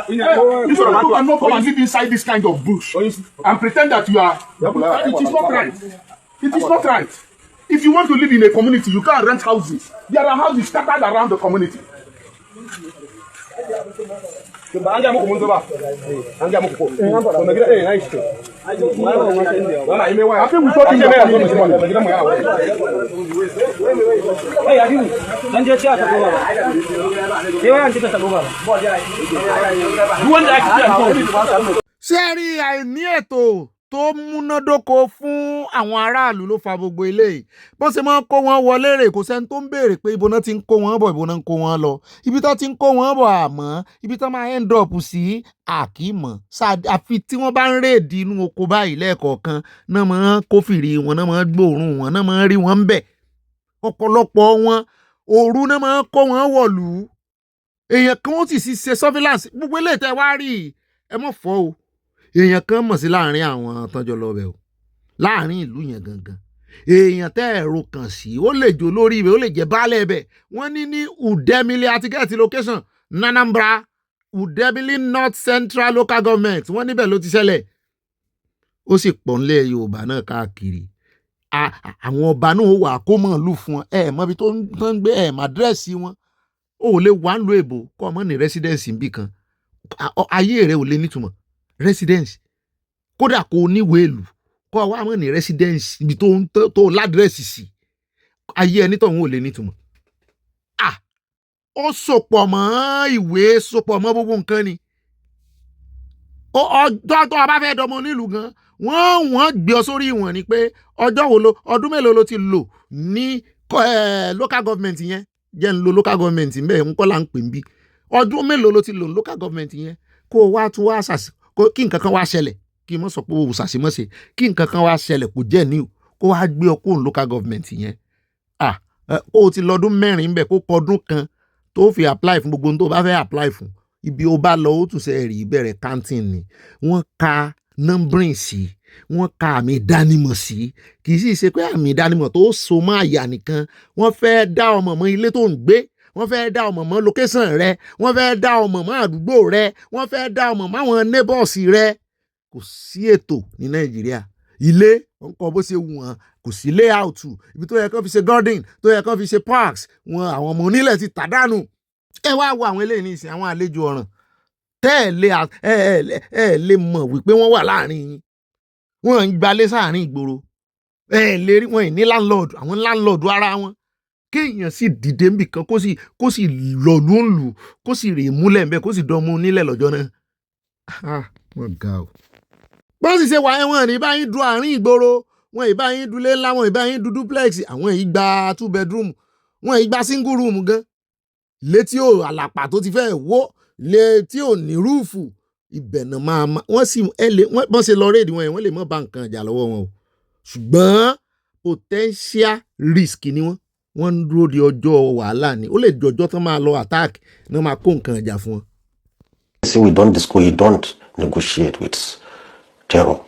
You cannot come and live inside this kind of bush and pretend that you are. It is not right. It is not right. If you want to live in a community, you can't rent houses. There are houses scattered around the community. I think we thought you Sẹ́rí àìní ètò tó múnádóko fún àwọn aráàlú ló fa gbogbo eléyìí bó ṣe máa ń kó wọn wọlé rè kò sẹ́ni tó ń béèrè pé ibo náà ti ń kó wọn bọ̀ ibo náà ń kó wọn lọ ibi tó ti ń kó wọn bọ̀ àmọ́ ibi tó máa end up sí àkímọ̀ àfi tí wọ́n bá ń rèédì inú oko báyìí lẹ́ẹ̀kọ̀ọ̀kan náà máa ń kófìrí wọn náà máa ń gbóòórùn wọn náà máa ń rí wọn ń bẹ̀ ọ̀pọ̀lọpọ̀ wọn òru náà máa ń kó wọn wọ̀lú èèyàn kan ó sì ṣe surveillance gbogbo eléyìí tẹ́ wá rí ẹ mọ̀ fọ́ o èèyàn kan mọ̀ sí láàrin àwọn tọ́jọ́ lọ́bẹ̀ o láàrin ìlú yẹn gangan èèyàn tẹ́ ẹ̀rọ kàn sí ó lè jò lórí ibẹ̀ ó lè jẹ́ baálé ibẹ̀ wọ́n ní Udemili àti location Nanambra Udemili North Central Local Government wọ́n níbẹ̀ ló ti ṣẹlẹ̀ ó sì pọ̀ nílẹ̀ Yorùbá náà káàkiri àwọn ọba náà wà kó mọ̀ lù fún ẹ mọ́bi tó ń gbé ẹ̀ mọ́ àdírẹ́sì wọn ó lè wà ń lo èbò kọ́ ọmọ ní rẹ́sídẹ́ǹsì níbì kan ayé rẹ̀ ò lè nítumọ̀ rẹ́sídẹ́ǹsì kódà kó níwèé ìlú kọ́ wa mọ̀ ní rẹ́sídẹ́ǹsì ibi tó ládírẹ́sì sí ayé ẹni tó ń wò lè nítumọ̀ ó sopọ̀ mọ́ ìwé sopọ̀ mọ́ gbogbo nǹkan ni ọjọ́ tó o bá fẹ́ dọmọ nílùú gan wọ́n gbé ọ sórí ìwọ̀n ni pé ọdún mélòó ló ti lò ní local government yẹn jẹ́ ń lo local government mbẹ́ ń kọ́ là ń pè ń bí ọdún mélòó ló ti lò ní local government yẹn kó o wá tún wá kí nǹkan kan wá ṣẹlẹ̀ kí n mọ̀ sọ pé o ṣàṣìmọ́ṣe kí nǹkan kan wá ṣẹlẹ̀ kò jẹ́ ní o kó wá gbé ọ kó local government yẹn o ti lọ́dún mẹ́rin mbẹ́ kó kọdún kan tó fi apply fún gbogbo ohun tó bá fẹ́ apply fún ibi ó bá lọ ó tún ṣe rí bẹ̀rẹ̀ counting ni wọ́n ka numbering sí wọ́n ka àmì ìdánimọ̀ sí kì í sì ṣe pé àmì ìdánimọ̀ tó so mọ́ àyà nìkan wọ́n fẹ́ dá ọmọ mọ́ ilé tó ń gbé wọ́n fẹ́ dá ọmọ mọ́ location rẹ wọ́n fẹ́ dá ọmọ mọ́ àdúgbò rẹ wọ́n fẹ́ dá ọmọ mọ́ àwọn neighbors rẹ kò sí ètò ní Nàìjíríà ilé wọn kọ bó ṣe wù wọn kò sí layout ibi tó yẹ kán fi ṣe garden tó yẹ kán fi ṣe parks wọn àwọn ọmọ onílẹ̀ ti tàdánù ẹ wá wo àwọn eléyìí ní ìsìn àwọn àlejò ọ̀ràn tẹ́ ẹ lè mọ̀ wípé wọ́n wà láàrin yín wọ́n ń gbalé sáàrin ìgboro ẹ lè rí wọn ní landlord àwọn landlord ara wọn kéèyàn sì dìde níbì kan kó sì lọ̀lú òǹlù kó sì rè múlẹ̀ ńbẹ kó sì dánmú nílẹ̀ lọ́jọ́ náà wọ́n ga o. bó sì ṣe wà ẹ̀wọ̀n ní báyìí du àárín ìgboro wọn ì báyìí dulé ńlá wọn ì báyìí du duplex àwọn ì gba 2 bedroom wọn ì gba single room gan létí ò àlàpà tó ti fẹ́ wó létí ò ní rúùfù ibẹ̀ náà máa wọ́n sì wọ́n ṣe lọ rédí wọn yẹn wọ́n lè mọ́ bá nǹkan ìjà lọ́wọ́ wọn o ṣùgbọ́n potential risk ni wọ́n ń dúró de ọjọ́ wàhálà ni ó lè jọjọ́ tán máa lọ attack náà máa kó nǹkan ìjà fún wọn. Say we don't negotiate with terror.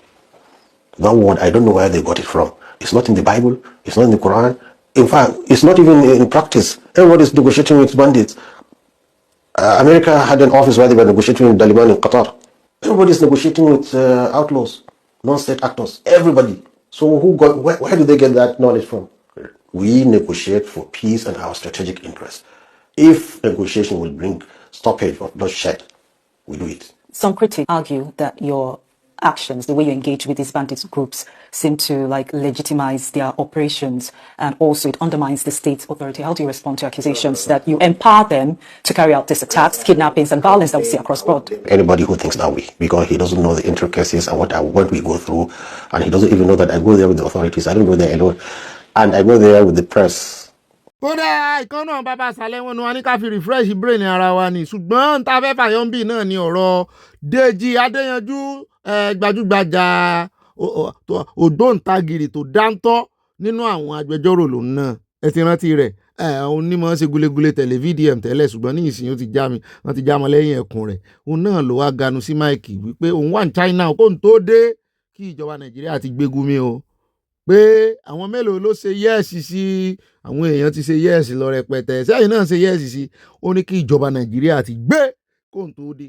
That word, I don't know where they got it from. It's not in the Bible. It's not in the Quran. In fact, it's not even in practice. Everybody is negotiating with bandits. America had an office where they were negotiating with Taliban in Qatar. Everybody is negotiating with outlaws, non-state actors. Everybody. So where do they get that knowledge from? We negotiate for peace and our strategic interests. If negotiation will bring stoppage of bloodshed, we do it. Some critics argue that your actions, the way you engage with these bandit groups, seem to legitimize their operations, and also it undermines the state authority. How do you respond to accusations that you empower them to carry out these attacks, kidnappings, and violence that we see across board? Anybody who thinks that way, because he doesn't know the intricacies and what we go through, and he doesn't even know that I go there with the authorities. I don't go there alone, and I go there with the press. kódà ìkan náà bàbá àṣàlẹ̀ wọn ni wọn ní ká fi refresh brain ara wa ni ṣùgbọ́n tá a fẹ́ fàyọ́ bí náà ni ọ̀rọ̀ Dèjì Adéyanjú gbajúgbajà ògbóǹtagìrì tó dáńtọ́ nínú àwọn agbẹjọ́rò lòun náà ẹ ti rántí rẹ̀ òun ní mọ̀ ṣe gulegule tẹ̀lé VDM tẹ́lẹ̀ ṣùgbọ́n ní ìsìn wọ́n ti já mọ́ lẹ́yìn ẹkùn rẹ̀ òun náà ló wá ganu sí máìkì wípé òun wà ní China kóun tó dé kí ìjọba Nàìjíríà ti gbégun mi o pé àwọn mélòó ló ṣe yẹ́ẹ̀sì sí àwọn èèyàn ti ṣe yẹ́ẹ̀sì lọ rẹpẹtẹ sẹ́yìn náà ṣe yẹ́ẹ̀sì sí ó ní kí ìjọba Nàìjíríà ti gbé kóun tó dé.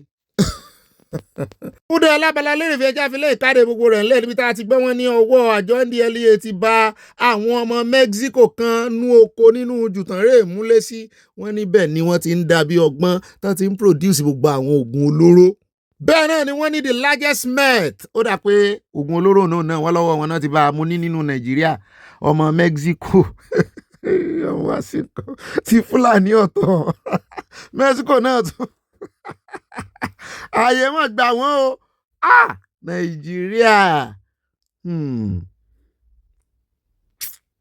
Kúdà Abala Lerefe ẹja fi lè káde gbogbo rẹ̀ ńlẹ̀ níbi tá a ti gbọ́ wọn ní ọwọ́ àjọ NDLEA ti bá àwọn ọmọ Mexico kan nú oko nínú jùtànrè múlẹ̀ sí wọn níbẹ̀ ni wọ́n ti ń dàbí ọgbọ́n tán ti ń produce gbogbo àwọn oògùn olóró. Bẹ́ẹ̀ náà ni wọ́n ní the largest meth ó dà pé oògùn olóró náà wọ́n lọ́wọ́ wọn náà ti bá a mú ní nínú Nàìjíríà ọmọ Mexico ọmọ àsìkò ti Fúlàní ọ̀tọ̀ Mexico náà tún ààyè mọ̀ gbà wọ́n o Nàìjíríà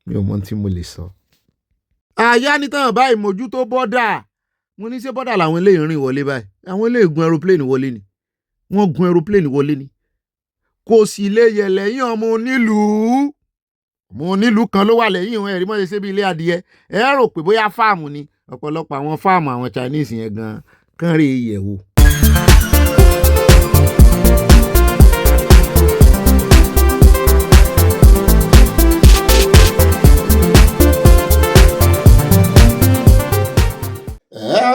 mi ò mọ tí mo lè sọ. àyà ní tàn báyìí mójútó bọ́dà mo ní ṣé bọ́dà làwọn eléyìí rìn wọlé báyìí àwọn eléyìí gun aeroplane wọlé ni wọ́n gun aeroplane wọlé ni kò sì lè yẹ̀ lẹ́yìn ọmọ onílùú mo nílùú kan ló wà lẹ́yìn ìwọ̀n ẹ̀rí mọ́ ṣe bí ilé adìẹ ẹ rò pé bóyá fáàmù ni ọ̀pọ̀lọpọ̀ àwọn fáàmù àwọn Chinese yẹn gan kán rí iyẹ̀wò.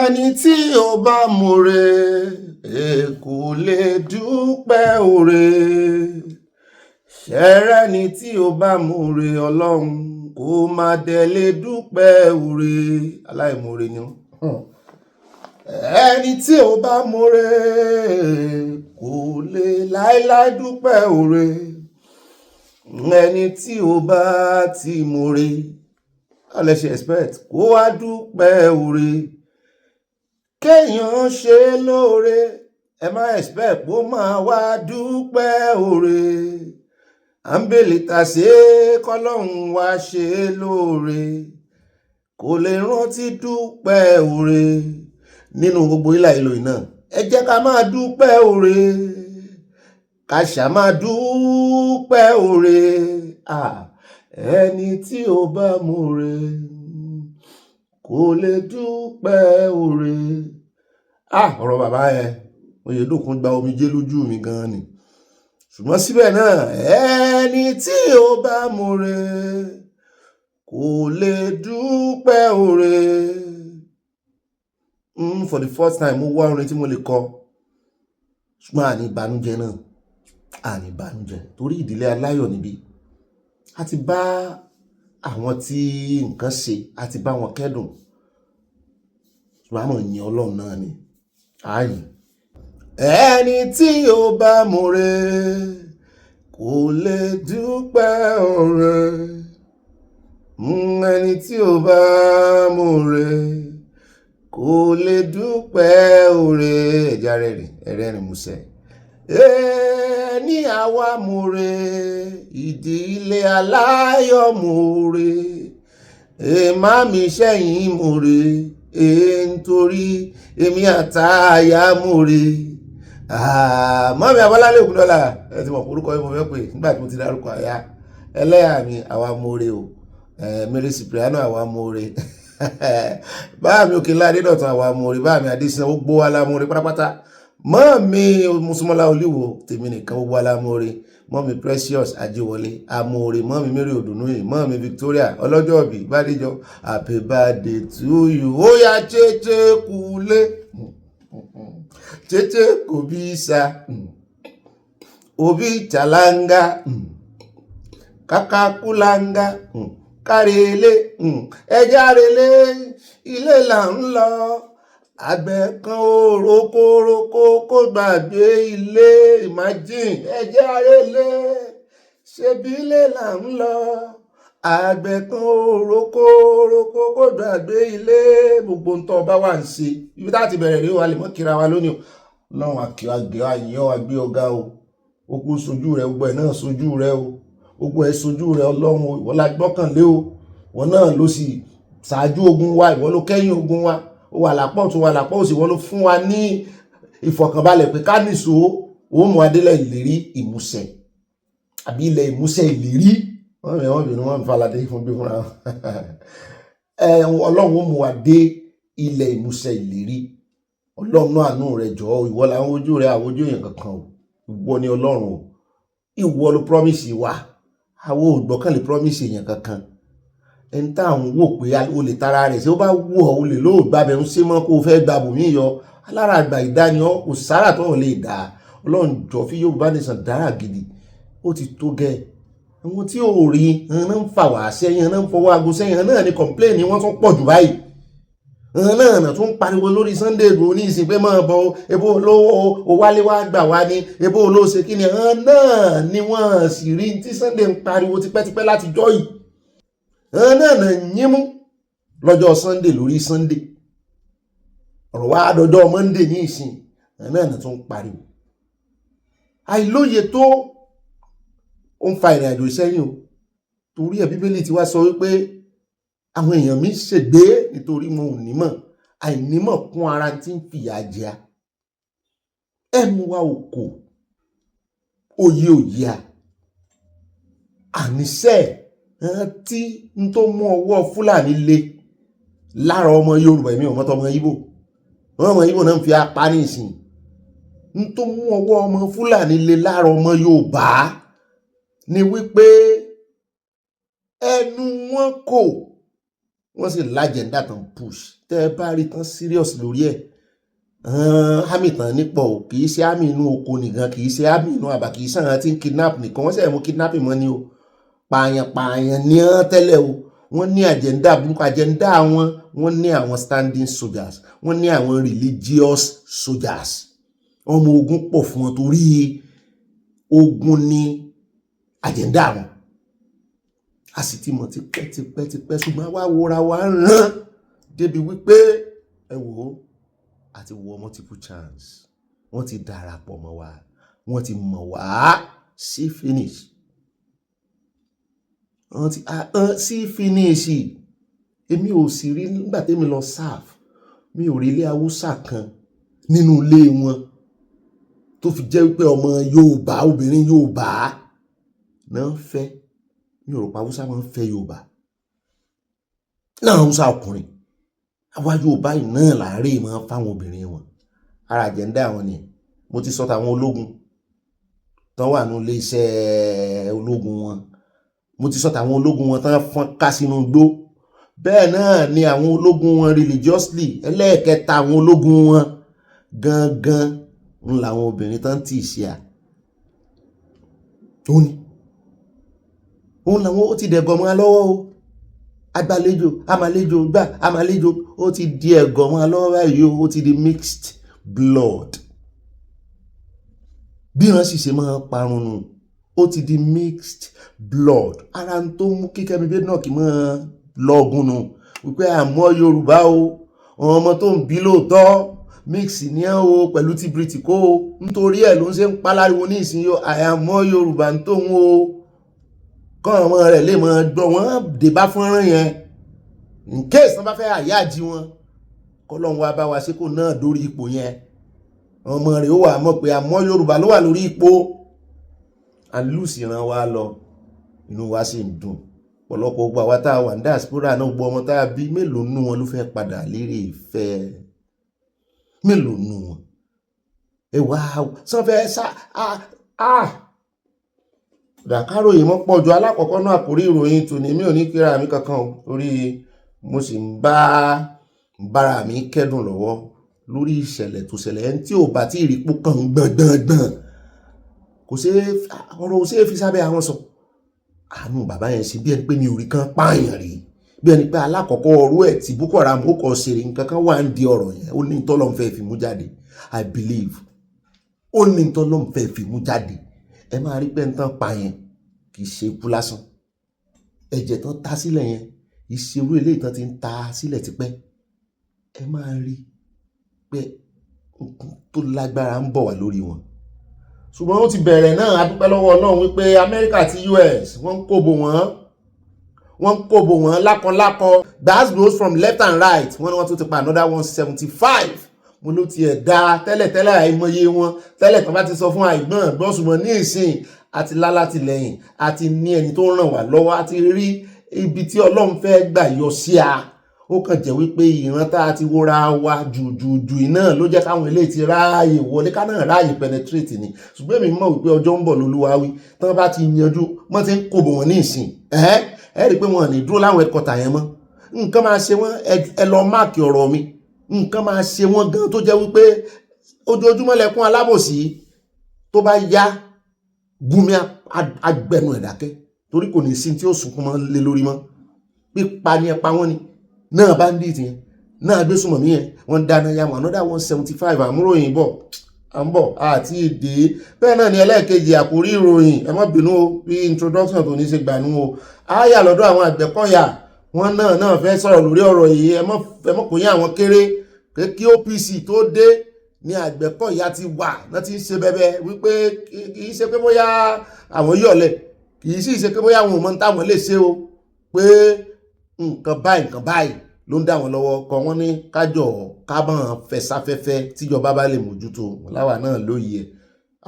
ẹni tí ó bá múre kò lè dúpẹ́ oore ṣẹ́rẹ́ ni tí ó bá múre ọlọ́run kó má dẹ̀ lè dúpẹ́ oore aláìmoore ni ẹni tí ó bá múre kò lè láéláé dúpẹ́ oore ẹni tí ó bá ti múre alẹ́ ṣe expect kó wá dúpẹ́ oore kéèyàn ṣe lóore ẹ má expect kó máa wá dúpẹ́ oore à ń bèlè tà ṣe kọ́lọ́hún wá ṣe lóore kò lè rántí dúpẹ́ oore nínú gbogbo ìlà ìlò iná ẹ jẹ́ ká máa dúpẹ́ oore ká ṣá máa dúpẹ́ oore ẹni tí ó bá múre kò lè dúpẹ́ oore. Ọ̀rọ̀ bàbá yẹn Oyèdòkun gba omijé lójú mi gan ni ṣùgbọ́n síbẹ̀ náà ẹni tí ó bá múre kò lè dúpẹ́ oore. For the first time mo wá orin tí mo lè kọ ṣùgbọ́n àní ìbànújẹ́ náà àní ìbànújẹ́ torí ìdílé aláyọ̀ níbí a ti bá àwọn tí nǹkan ṣe a ti bá wọn kẹ́dùn ṣùgbọ́n àmọ̀ yìn Ọlọ́run náà ni ààyè ẹni tí ó bá múre kò lè dúpẹ́ oore ẹni tí ó bá múre kò lè dúpẹ́ oore ẹ̀já ẹ̀rẹ́rìn músẹ́ ní àwa múre ìdílé aláyọ̀ múre màmí sẹ́yìn múre nítorí èmi àtàyà múre mọ́mí Abala Lerefe ẹ ti mọ̀ orúkọ yìí mo fẹ́ pè nígbà tí mo ti dárúkọ àyà ẹlẹ́yà mi àwa múre o Mary Cipriano àwa múre báàmí Òkèlá Adédọ̀tun àwa múre báàmí Adésínà ó gbó wa lámúre pátápátá mọ́mí Mùsùlùmọ́lá Olúwo tèmi nìkan ó gbó wa lámúre mọ́mí Precious Ajíwọlé amúre mọ́mí Mary Odùnúyì mọ́mí Victoria ọlọ́jọ́bí Bádéjọ happy birthday to you ó yá chéché kúlé chéché kò bí sa òbí chalanga kakakulanga kárẹ́lé ẹjárẹ́lé ilé là ń lọ àgbẹ̀ kan ó rokoroko kó gbàgbé ilé imagine ẹjárẹ́lé ṣebí ilé là ń lọ àgbẹ̀ kan ó rokoroko kó gbàgbé ilé gbogbo ń tọ́ bá wà ń ṣe ibi tá ti bẹ̀rẹ̀ rí wa lè mọ́ kíra wa lónìí Ọlọ́run àgbẹ̀ àyìn ọ́ àgbẹ̀ ọ̀gá o ó kú sojú rẹ̀ gbogbo ẹ̀ náà sojú rẹ̀ o gbogbo ẹ̀ sojú rẹ̀ Ọlọ́run ìwọ la gbọ́kànlé o wọn náà ló sì ṣáájú ogun wa ìwọ ló kẹ́yìn ogun wa ó wà lápá ọ̀tún wà lápá òsì ìwọ ló fún wa ní ìfọ̀kànbalẹ̀ pé ká nìṣó ó mú adélẹ̀ ìlérí ìmúṣẹ àbí ilẹ̀ ìmúṣẹ ìlérí wọ́n bínú wọ́n falade fún bí fúnra Ọlọ́run ó mú wa dé ilẹ̀ ìmúṣẹ ìlérí Ọlọ́run àánú rẹ̀ jọ̀ọ́ ìwọ làwọn ojú rẹ̀ àwọn ojú èèyàn kankan o ìwọ ni Ọlọ́run o ìwọ ló promise wa àwọn ò gbọ́kànlé promise èèyàn kankan ẹni táwọn wò pé o lè tara rẹ̀ ṣé ó bá wù ọ́ o lè lóò gbàbẹ̀ ń ṣe mọ́ kó o fẹ́ gba bòmí yọ alára àgbà ìdániọ́ kò sára tó ò lè dà Ọlọ́run jọ fi Yorùbá nation dára gidi ó ti tó gẹ́ àwọn tí ò rí ẹ̀hán ń fà wá sẹ́yìn ẹ̀hán ń fọwọ́ aago sẹ́yìn ẹ̀hán náà ni complain wọ́n tún pọ̀ jù báyìí ẹ̀hán náà tún pariwo lórí Sunday Igboho ní ìsìn pé máa bọ ebo olówó o wálé wá gbà wá ní ebo olówó ṣe kí ni ẹ̀hán náà ni wọ́n sì rí tí Sunday ń pariwo tipẹ́tipẹ́ láti jọ́ yìí ẹ̀hán náà yín mú lọ́jọ́ Sunday lórí Sunday ọ̀rọ̀ wá dọjọ́ Monday ní ìsìn ẹ̀hán náà tún pariwo àìlóye tó ó ń fa ìrìn àjò sẹ́yìn o torí ẹ̀ Bíbélì ti wá sọ wípé àwọn èèyàn mi ṣègbé nítorí mo ò nímọ̀ àìnímọ̀ kún ara tí ń fìyà jẹ ẹnu wa ò kò òye òye àníṣe tí n tó mú ọwọ́ Fúlàní le lára ọmọ Yorùbá èmi ò mọ̀ tọmọ Ìgbò ọmọ Ìgbò náà ń fi apá ní ìsìn n tó mú ọwọ́ ọmọ Fúlàní le lára ọmọ Yorùbá ni wípé ẹnu wọn kò wọ́n sì lájẹ̀ndà tán push tẹ́ ẹ bá rí tán serious lórí ẹ̀ àmì tán nípò kì í ṣe àmì inú oko nìkan kì í ṣe àmì inú àbá kì í ṣe àwọn tí ń kidnap nìkan wọ́n sì mú kidnapping mọ́ ni o pààyàn ní ọ́n tẹ́lẹ̀ o wọ́n ní àjẹ́ndà burúkú àjẹ́ndà wọ́n ní àwọn standing soldiers wọ́n ní àwọn religious soldiers ọmọ ogun pọ̀ fún wọn torí ogun ní àjẹ́ndà wọn a sì ti mọ̀ tipẹ́ ṣùgbọ́n wá wọra wa ń rán débi wípé ẹ wò ó àti wọ multiple chance wọ́n ti darapọ̀ mọ́ wa wọ́n ti mọ̀ wá sí finish wọ́n ti sí finish èmi ò sì rí nígbà tẹ́mi lọ serve mi ò rí ilé Haúsá kan nínú ilé wọn tó fi jẹ́ wípé ọmọ Yorùbá obìnrin Yorùbá náà fẹ́ mi ò rò pa Haúsá máa ń fẹ́ Yorùbá náà Haúsá ọkùnrin àwa Yorùbá yìí náà láàárẹ̀ máa ń fáwọn obìnrin wọn ara àjẹ́ndà wọn ni mo ti sọ tàwọn ológun tán wà ní ilé iṣẹ́ ológun wọn mo ti sọ tàwọn ológun wọn tán fọ́n ká sínú igbó bẹ́ẹ̀ náà ni àwọn ológun wọn religiously ẹlẹ́ẹ̀kẹta àwọn ológun wọn gangan ń làwọn obìnrin tán tì í ṣe à òun làwọn ó ti dẹ̀gọ̀ mọ́ lọ́wọ́ o agbàlejò amàlejò gbà amàlejò ó ti di ẹ̀gọ̀ mọ́ lọ́wọ́ báyìí ó ti di mixed blood bí wọ́n sì ṣe máa parun nù ó ti di mixed blood ara ń tó mú kíkẹ́ mi bẹ́ẹ̀ náà kì í máa lọ́gùn nù wípé àmọ́ Yorùbá o ọmọ tó ń bí lóòótọ́ mix ní ẹ́ o pẹ̀lú ti British o nítorí ẹ̀ ló ń ṣe ń paláriwo ní ìsinyìí àmọ́ Yorùbá ń tóun o kọ́ ọmọ rẹ̀ lè mọ gbọ́ wọn dé bá fọ́nrán yẹn in case wọ́n bá fẹ́ àyájí wọn kọ́lọ́hún wa bá wa ṣe kó náà dórí ipò yẹn ọmọ rẹ̀ ó wà mọ̀ pé àmọ́ Yorùbá ló wà lórí ipò àlùsì ràn wá lọ inú wa sì ń dùn pọ̀lọpọ̀ gbà wá tá a wà ní diaspora náà gbọ́ ọmọ tá a bí mélòó nú wọn ló fẹ́ padà lérè ìfẹ́ mélòó nú wọn ẹ wá sọfẹ́ sá dàkáròyè mọ́ pọ̀ ju alákọ̀ọ́kọ́ náà àkórí ìròyìn tòní mi ò ní kíra mi kankan o torí mo sì ń bára mi kẹ́dùn lọ́wọ́ lórí ìṣẹ̀lẹ̀ tó ṣẹlẹ̀ ẹni tí ò bá tí ì rí pó kàn gbọ̀ngbọ̀ngbọ̀n kò ṣe ọ̀rọ̀ ò ṣe é fi sábẹ́ àwọn sọ àánú bàbá yẹn ṣe bí ẹni pé mi ò rí kan pààyàn rí bí ẹni pé alákọ̀ọ́kọ́ ọ̀rọ̀ ẹ̀ tí Boko Haram ó kọ́ ṣeré nǹkan kan wà ń di ọ̀rọ̀ yẹn ó ní tọ́lọ́ fẹ́ fi mú jáde I believe ó ní tọ́lọ́ fẹ́ fi mú jáde ẹ máa rí pé ń tán pa yẹn kì í ṣe ikú lásán ẹ̀jẹ̀ tán ta sílẹ̀ yẹn ìṣerú eléyìí tán ti ń ta sílẹ̀ tipẹ́ ẹ máa rí pé nǹkan tó lágbára ń bọ̀ wá lórí wọn ṣùgbọ́n ó ti bẹ̀rẹ̀ náà adúpẹ́ lọ́wọ́ náà wípé Amẹ́ríkà àti US wọ́n ń kóbo wọn lákọlákọ gbàgbós from left and right wọ́n ní wọ́n tún ti pa another 175 mo ló tiẹ̀ dá tẹ́lẹ̀tẹ́lẹ̀ àìmọye wọn tẹ́lẹ̀ kan bá ti sọ fún àìgbọ́n gbọ́sùmọ̀ ní ìsìn àti lálátìlẹ́yìn àti ní ẹni tó ràn wá lọ́wọ́ àti rí ibi tí Ọlọ́run fẹ́ gbà yọ sí a ó kàn jẹ́ wípé ìran tá a ti wóra wa jùjùjù iná ló jẹ́ káwọn eléyìí ti ráàyè wọlé ká náà ráàyè penetrate ni ṣùgbọ́n èmi mọ̀ wípé ọjọ́ ń bọ̀ lólúwa wí tán bá ti yanjú wọ́n ti ń kóbò wọn ní ìsìn ẹ rí i pé wọn ò ní dúró láwọn ẹ̀kọ́tà yẹn mọ́ nǹkan máa ṣe wọ́n ẹ lọ máàkì ọ̀rọ̀ mi nǹkan máa ṣe wọ́n gan tó jẹ́ wípé ojoojúmọ́ lẹ́kún alábòsí tó bá yá Gumi agbẹnu ẹ̀dákẹ́ torí kò ní sí tí ó sunkún mọ́ lé lórí mọ́ pípa ni ẹpa wọn ni náà bandit yẹn náà gbé súnmọ̀ mí yẹn wọ́n dáná ya wọn another 175 àmúròyìn bọ̀ à ń bọ̀ àti èdè bẹ́ẹ̀ náà ni ẹlẹ́ẹ̀kejì àkórí ìròyìn ẹ má bínú o bí introduction tó ní ṣe gbànú o àyà lọ́dọ̀ àwọn Àgbẹ̀kọ̀yà wọn náà fẹ́ sọ̀rọ̀ lórí ọ̀rọ̀ yìí ẹ mọ̀ kò yín àwọn kéré pé kí OPC tó dé ní Àgbẹ̀kọ̀yà ti wà náà ti ń ṣe bẹ́bẹ́ wípé kì í ṣe pé bóyá àwọn yọ̀lẹ̀ kì í sì ṣe pé bóyá àwọn ò mọ táwọn lè ṣe o pé nǹkan báyìí ló ń dá wọn lọ́wọ́ kọ wọ́n ní kájọ kábọ̀n fẹsáfẹ́fẹ́ tíjọba bá lè mójútó láwa náà lóye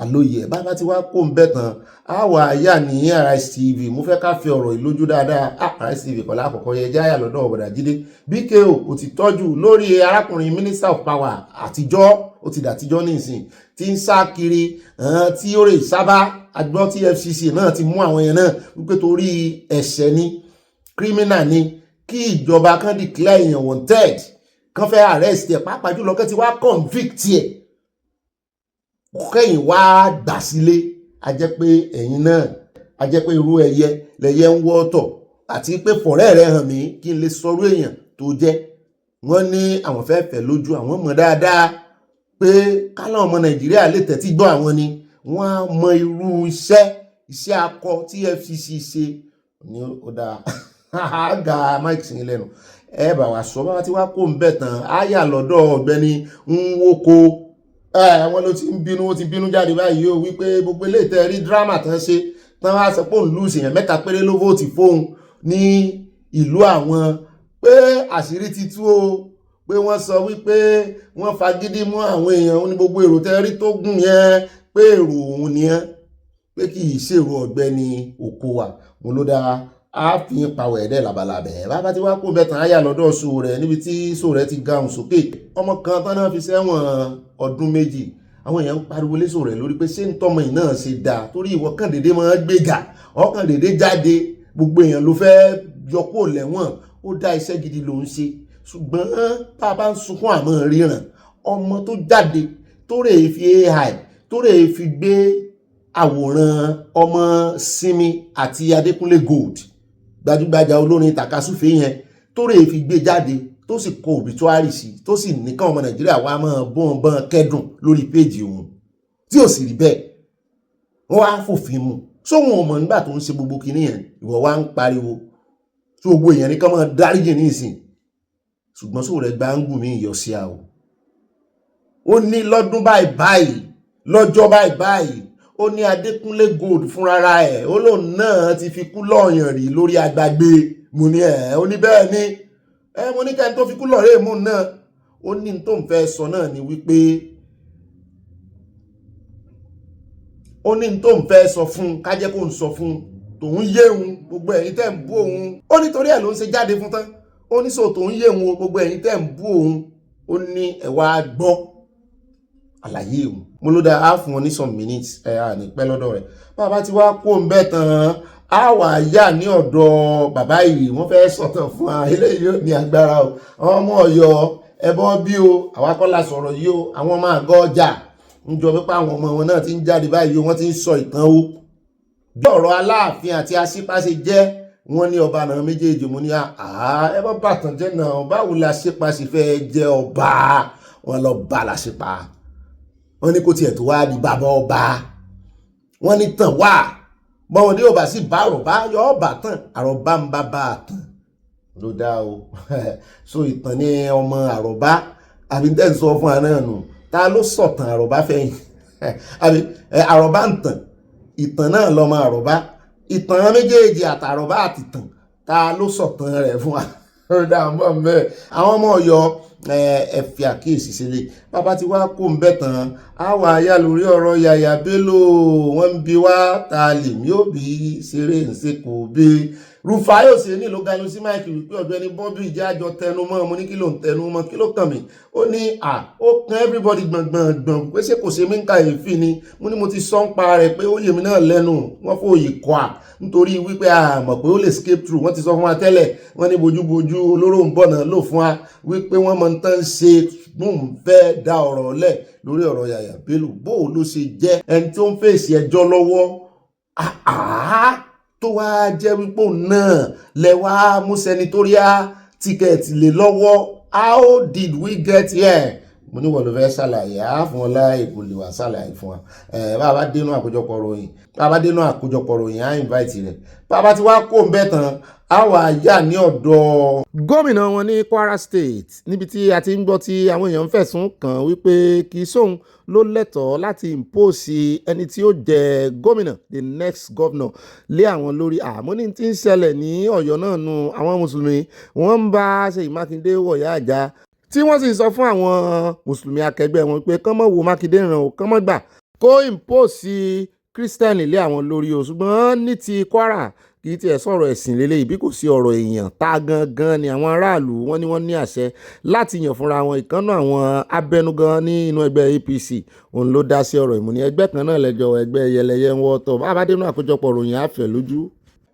àlóye bàbá tí wàá kó ń bẹ̀ tán á wà yà ní Arise TV mo fẹ́ ká fi ọ̀rọ̀ ìlójú dáadáa Arise TV kọ̀lá àkọ́kọ́ yẹ jáyà lọ́dọ̀ ọ̀bọ̀dà Jídé BKO ó ti tọ́jú lórí arákùnrin Minister of Power àtijọ́ ó ti dàtijọ́ nísìn tí ń sá kiri tí ó rè sábà àgbọ̀ tí FCC náà ti mú àwọn yẹn náà wípé torí ẹ̀ṣẹ̀ ni criminal ni kí ìjọba kan declare èèyàn wanted kan fẹ́ arrest ẹ̀ pàápàá jùlọ kẹ́ ti wá convict ẹ̀ kẹ́yìn wá gbà sílé a jẹ́ pé ẹ̀yin náà a jẹ́ pé irú ẹyẹ lẹyẹ ń wọ́ ọ̀tọ̀ àti pé fọ̀rẹ́ rẹ̀ hàn mí kí n lè sọrú èèyàn tó jẹ́ wọ́n ní àwọn fẹ́ fẹ́ lójú àwọn mọ̀ dáadáa pé kálọ̀ ọmọ Nàìjíríà lè tẹ́tí gbọ́ àwọn ni wọ́n á mọ irú iṣẹ́ akọ tí FCC ṣe ní ó dáa ga mike sí lẹ́nu ẹ bá wa sọ bá ti wá kó ń bẹ̀ tán á yà lọ́dọ̀ Ọ̀gbẹ́ni Nwoko wọn ló ti ń bínú ó ti bínú jáde báyìí ó wípé gbogbo ilé ìtẹ́ rí dírámà tán ṣe tán wá sọ pé òun lùsì èèyàn 3 péré ló vóòtì fóun ní ìlú àwọn pé àṣírí ti tú o pé wọ́n sọ wípé wọ́n fagídí mú àwọn èèyàn ní gbogbo èrò tẹ́ rí tó gùn yẹn pé èrò òun nìyẹn pé kì í ṣèrò Ọ̀gbẹ́ni Okowa mo ló dáa a fi ń pàwọ̀ ẹ̀dẹ́ labalábẹ̀ bàbá tí wá kó bẹ́tàn áyà lọ́dọ̀ sóò rẹ̀ níbi tí sóò rẹ̀ ti gahùn sókè ọmọ kan tán náà fi sẹ́wọ̀n ọdún 2 àwọn èèyàn ń pariwo lé sóò rẹ̀ lórí pé ṣé ń tọ́mọ yìí náà ṣe dáa torí ìwọ kàn dédé máa gbéga ọkàn dédé jáde gbogbo èèyàn ló fẹ́ yọkó lẹ́wọ̀n ó dá iṣẹ́ gidi ló ń ṣe ṣùgbọ́n bá a bá ń sunkún àmọ́ ríran ọmọ tó jáde tó rè fi AI tó rè fi gbé àwòrán ọmọ Simi àti Adékúnlé Gold gbajúgbajà olórin tàkasúfèé yẹn tó rè fi gbé jáde tó sì kọ obituary sí tó sì ní káwọn ọmọ Nàìjíríà wá máa bọ́n kẹ́dùn lórí péjì òun tí ò sì rí bẹ́ẹ̀ wọ́n wá fòfin mu sóhun ọmọ nígbà tó ń ṣe gbogbo kinní yẹn ìwọ wá ń pariwo tí gbogbo èèyàn ní ká máa dáríjì ní ìsìn ṣùgbọ́n sóò rẹ̀ gbá ń gùn mí ìyọ sí àwọ̀ ó ní lọ́dún báyìí lọ́jọ́ báyìí ó ní Adékúnlé Gold fúnrara ẹ̀ ó lóun náà ti fi kú lọ́ọ̀yàn rí lórí agbágbé mo ní ó ní bẹ́ẹ̀ ni mo ní kẹ́ni tó fi kú lọ́ọ̀rẹ́ mú náà ó ní tó ń fẹ́ sọ náà ni wípé ó ní tó ń fẹ́ sọ fún kájẹ́ kó ń sọ fún tòun yé òun gbogbo ẹ̀yin tẹ́ ń bú òun ó nítorí ẹ̀ ló ń ṣe jáde fún tán ó ní sọ tòun yé òun gbogbo ẹ̀yin tẹ́ ń bú òun ó ní ẹ wá gbọ́ àlàyé òun mo ló dáa á fún wọn ní some minutes ní pẹ́ lọ́dọ̀ rẹ̀ bàbá tí wàá kó ń bẹ̀ tán á wà yà ní ọ̀dọ̀ bàbá yìí wọ́n fẹ́ sọ̀tàn fún wa eléyìí ní agbára o àwọn ọmọ Ọ̀yọ́ ẹbọ bí o àwa kọ́ la sọ̀rọ̀ yìí o àwọn ọmọ àgọ́ ọjà ń jọ pé àwọn ọmọ wọn náà ti ń jáde báyìí wọ́n ti ń sọ ìtàn o bí ọ̀rọ̀ Aláàfin àti Aṣípa ṣe jẹ́ wọ́n ní ọba náà méjèèjì mo ní ẹbọ bàtàn jẹ́ náà báwo la Aṣípa ṣe fẹ́ jẹ́ ọba wọn lọ bá l'Aṣípa wọ́n ní kó tiẹ̀ tó wá di bàbá ọba wọ́n ní tàn wá bọ́wọ́dé ọba sì bá àròbá yọ ọba tán àròbá ń bá bá a tàn ló dá o so ìtàn ní ọmọ àròbá àbí tẹ́ ń sọ fún wa náà nù ta ló sọ̀tàn àròbá fẹ́yìn àbí àròbá ń tàn ìtàn náà lọ́mọ àròbá ìtàn méjèèjì àtàròbá àtìtàn ta ló sọ̀tàn rẹ̀ fún wa ó dá ń bọ̀ mẹ́ àwọn ọmọ Ọ̀yọ́ ẹ fi àkíyèsí sílẹ̀ bàbá tí wàá kó ń bẹ̀ tán á wà á yá lórí ọ̀rọ̀ Yàyà Bello wọ́n ń bi wá ta lèmi ò bí ṣeré ǹṣe kò bí Rufai Oseni ló ganu sí máìkì wípé Ọ̀gbẹ́ni Bobby ìjẹ́ àjọ tẹnu mọ́ mo ní kí ló ń tẹnu mọ́ kí ló kàn mí ó ní ó kan everybody gbọ̀ngbọ̀ngbọ̀n pé ṣé kò ṣe mí ń ka èéfì ni mo ní mo ti sọ ń pa rẹ̀ pé ó yè mí náà lẹ́nu wọ́n fòye kọ́ nítorí wípé a mọ̀ pé ó lè escape through wọ́n ti sọ fún wa tẹ́lẹ̀ wọ́n ní bójúbójú olóró ń bọ̀ náà lò fún wa wípé wọ́n mọ̀ ń tán ṣe mò ń fẹ́ da ọ̀rọ̀ lẹ̀ lórí ọ̀rọ̀ Yàyà Bello bó ló ṣe jẹ́ ẹni tó ń fèsì ẹjọ́ lọ́wọ́ tó wá jẹ́ wípé náà lẹ wá mú senatorial ticket lé lọ́wọ́ how did we get here mo ní wọ́n ló fẹ́ ṣàlàyé fún ọlá èkó lè wá ṣàlàyé fún wa bàbá dénú àkójọpọ̀ ròyìn á invite rẹ̀ bàbá tí wàá kó ń bẹ̀ tán á wà yà ní ọ̀dọ̀ gómìnà wọn ní Kwara State níbi tí a ti ń gbọ́ tí àwọn èèyàn ń fẹ̀sùn kàn wípé kì í sóhun ló lẹ́tọ̀ọ́ láti impose ẹni tí ó jẹ gómìnà the next governor lé àwọn lórí àmọ́ ní tí ń ṣẹlẹ̀ ní Ọ̀yọ́ náà nu àwọn mùsùlùmí wọ́n ń bá Ṣèyí Mákindé wọ̀yá àjà tí wọ́n sì sọ fún àwọn mùsùlùmí akẹgbẹ́ wọn pé kán mọ́ wo Mákindé ràn ó kán mọ́ gbà kó impose Christian lé àwọn lórí o, ṣùgbọ́n ní ti Kwara kì í tiẹ̀ sọ̀rọ̀ ẹ̀sìn lélẹ́yìí bí kò sí ọ̀rọ̀ èèyàn tá gangan ni àwọn aráàlú wọ́n ní wọ́n ní àṣẹ láti yàn fúnra wọn. Ìkànnà àwọn abẹnugan ní inú ẹgbẹ́ APC òun ló dá sí ọ̀rọ̀ ìmúni ẹgbẹ́ kan náà lẹ́jọ́ ẹgbẹ́ yẹlẹyẹ ń wọ́tọ̀ bá bá dénú àkójọpọ̀ ròyìn àfẹ́ lójú.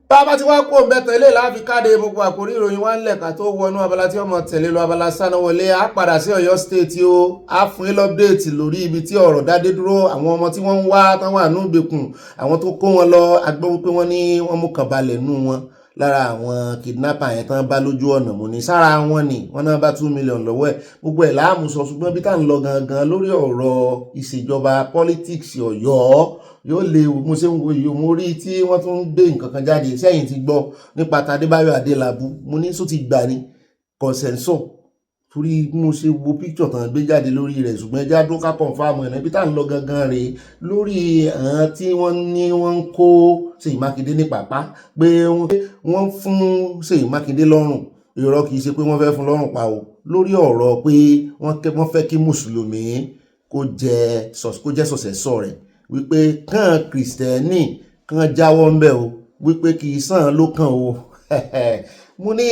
Bàbá tí wá kó bẹ́tẹ̀ ilé láàfi káde gbogbo àkórí ìròyìn wá ń lẹ̀ka tó wọnú abala tí ọmọ tẹ̀lé lọ Abala Sanawole á padà sí Ọ̀yọ́ state o á fún yín lọ́pdéètì lórí ibi tí ọ̀rọ̀ dádé dúró àwọn ọmọ tí wọ́n ń wá tán wà ní ìgbèkùn àwọn tó kó wọn lọ agbọ́ wípé wọ́n ní wọ́n mú kàn balẹ̀ nú wọn lára àwọn kidnapper yẹn tán bá lójú ọ̀nà mú ní sára wọn ni wọ́n náà bá 2 million lọ́wọ́ ẹ̀ gbogbo ẹ̀ láàmú sọ ṣùgbọ́n bí tá ń lọ gangan lórí ọ̀rọ̀ ìṣèjọba politics Ọ̀yọ́ yóò lè mo ṣe ń wo iye mo rí tí wọ́n tún ń gbé nǹkan kan jáde sẹ́yìn ti gbọ́ nípa Tadébáyọ̀ Adélabú mo ní sọ ti gbà ní consensus torí mo ṣe wo picture tán gbé jáde lórí rẹ̀ ṣùgbọ́n ẹja dún ká confirm ẹ̀ níbi tá ń lọ gangan rèé lórí àwọn tí wọ́n ní wọ́n ń kó Ṣèyí Mákindé ní pàpá pé wọ́n fún Ṣèyí Mákindé lọ́rùn irọ́ kìí ṣe pé wọ́n fẹ́ fún lọ́rùn pa o lórí ọ̀rọ̀ pé wọ́n fẹ́ kí mùsùlùmí kó jẹ́ sọ̀sẹ̀sọ̀ rẹ̀ wípé kàn kìrìsìtẹ́nì kàn jáwọ́ ń bẹ̀ o wípé kì í sàn ló kàn o mo ní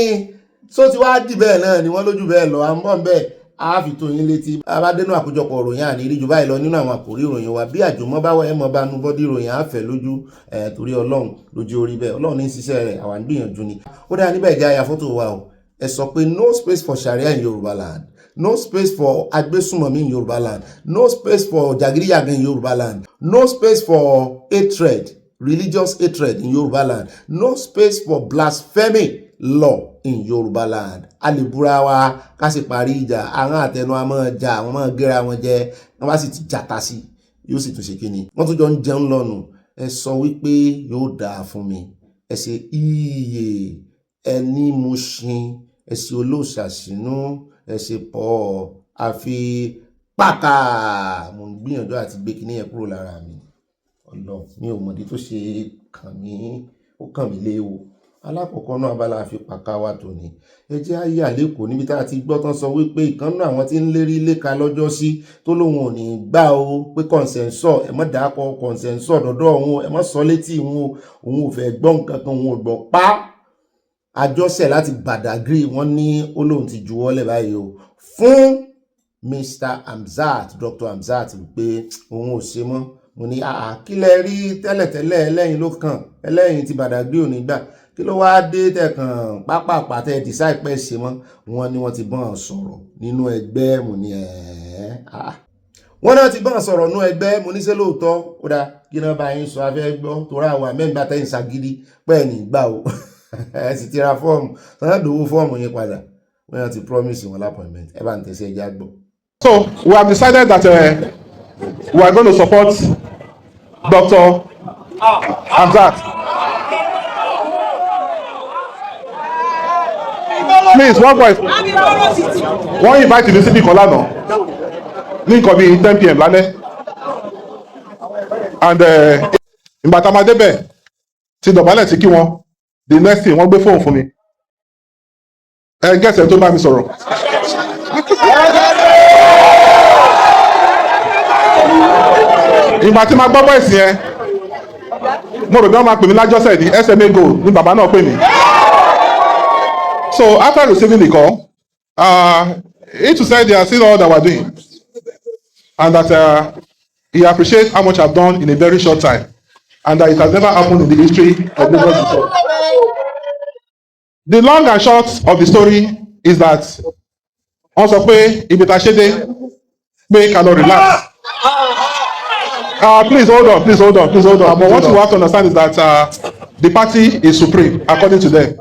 só ti wá dì bẹ́ẹ̀ náà ni wọ́n lójú bẹ́ẹ̀ lọ à ń bọ̀ bẹ́ẹ̀ á fi tó yín létí abádẹ́nu àkójọpọ̀ ìròyìn àní rí jù báyìí lọ nínú àwọn àkórí ìròyìn wa bí àjòmọ́ bá wọ ẹ̀mọ́ bá nu bọ́dí ìròyìn àfẹ́ lójú torí Ọlọ́run lójú orí bẹ́ẹ̀ Ọlọ́run ní ṣiṣẹ́ rẹ̀ àwa ń gbìyànjú ni ó dáa níbẹ̀ jẹ́ àyà fótó wa o ẹ sọ pé no space for Sharia in Yorùbá land, no space for agbésùmọ̀mí in Yorùbá land, no space for jàgídíjàgan in Yorùbá land, no space for hatred, religious hatred in Yorùbá land, no space for blasphemy law in Yorùbá land. A lè búra wa ká sì parí ìjà àwọn àtẹnu a máa jà àwọn máa gẹ́ra wọn jẹ wọ́n bá sì ti jàta sí yóò sì tún ṣe kíni wọ́n tún jọ ń jẹun lọ́nu ẹ sọ wípé yóò dáa fún mi ẹ ṣe iye ẹni mo ṣin ẹ ṣe olóòṣàṣínú ẹ ṣe pọ̀ àfi pàkà mo ń gbìyànjú àti gbé kíní yẹn kúrò lára mi Ọlọ́run mi ò mọ̀dí tó ṣe kàn mí ó kàn mí léwu. Alákọ̀ọ́kọ́ náà abala àfi pàkà wa tòní ẹ jẹ́ ayé àlékòó níbi tá a ti gbọ́ tán sọ wípé ìkànnà àwọn tí ń lérí léka lọ́jọ́ sí tó lóun ò ní gbà o pé consensus ẹ mọ́ dàákọ̀ consensus dọ́dọ̀ òun ẹ mọ́ sọ létí òun ò fẹ́ gbọ́ nǹkan kan òun ò gbọ́ pa àjọṣe láti Badagry wọ́n ní ó lóun ti juwọ́lẹ̀ báyìí o fún Mr. Hamzat Dr. Hamzat pé òun ò ṣe mọ́ mo ní kí lẹ rí tẹ́lẹ̀tẹ́lẹ̀ ẹlẹ́yin ló kàn ẹlẹ́yin ti Badagry ò ní gbà kí ló wáá dé tẹ̀kàn pápápá tẹ́ decide pẹ́ ṣe mọ́ wọn ni wọ́n ti bọ́n sọ̀rọ̀ nínú ẹgbẹ́ mo ní wọ́n náà ti bọ́n sọ̀rọ̀ nínú ẹgbẹ́ mo ní ṣé lóòótọ́ ó dáa kí náà bá yín sọ afẹ́ gbọ́ torí àwọn àmẹ́gbà tẹ́yìn ṣagídí pẹ́ẹ́ ní gbà o ẹ sì ti ra fọ́ọ̀mù sọ́nà dòwó fọ́ọ̀mù yín padà wọ́n náà ti promise wọn appointment ẹ bá ń tẹ̀sí ẹja gbọ́. So we have decided that we are going to support Dr. Hamzat. Please, one voice. Wọ́n invite mi síbi kan lánàá ní nǹkan bíi 10 p.m. lálẹ́ and ìgbà tá a máa débẹ̀ ti dọ̀bálẹ̀ sí kí wọ́n the next thing wọ́n gbé fóònù fún mi gẹ̀ẹ́sẹ̀ tó bá mi sọ̀rọ̀. Ìgbà tí máa gbọ́ bọ́ìsì yẹn mo rò bí wọ́n máa pè mí lájọ́sẹ̀ ní SMA goal ní bàbá náà pè mí. So after receiving the call, he to say they are seeing all that we're doing, and that he appreciates how much I've done in a very short time, and that it has never happened in the history of Lagos before. The long and short of the story is that wọ́n sọ pé ibi tá a ṣe dé pé ká lọ relax. Please hold on, please hold on, please hold on. But what you have to understand is that the party is supreme according to them.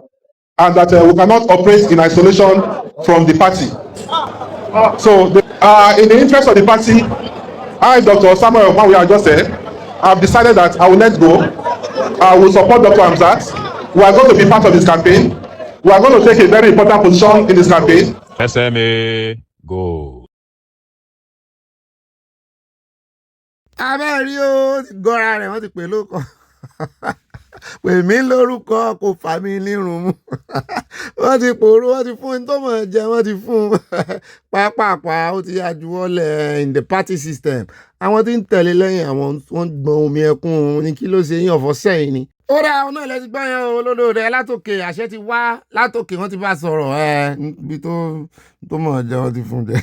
And that we cannot operate in isolation from the party. So, in the interest of the party, I, Dr. Samuel, what we have just said, I've decided that I will let go. I will support Dr. Hamzat. We are going to be part of this campaign. We are going to take a very important position in this campaign. SMA, go. Abẹ́rí ó ti gọ́ra rẹ̀ wọ́n ti pè lóko. pè mí lórúkọ kò fà mí nírun mú wọ́n ti pòrò wọ́n ti fún tó mọ̀ jẹ wọ́n ti fún pápápá ó ti àjùwọ́lẹ̀ in the party system àwọn tí ń tẹ̀lé lẹ́yìn àwọn wọ́n gbọ́n omi ẹkún ní kí ló ṣe yín ọ̀fọ̀ sẹ́yìn ni. ó dá àwọn náà lẹ́sìn gbọ́n yẹn olódò rẹ̀ látòkè àṣẹ ti wá látòkè wọ́n ti bá sọ̀rọ̀ níbi tó mọ̀ jẹ́ wọ́n ti fún jẹ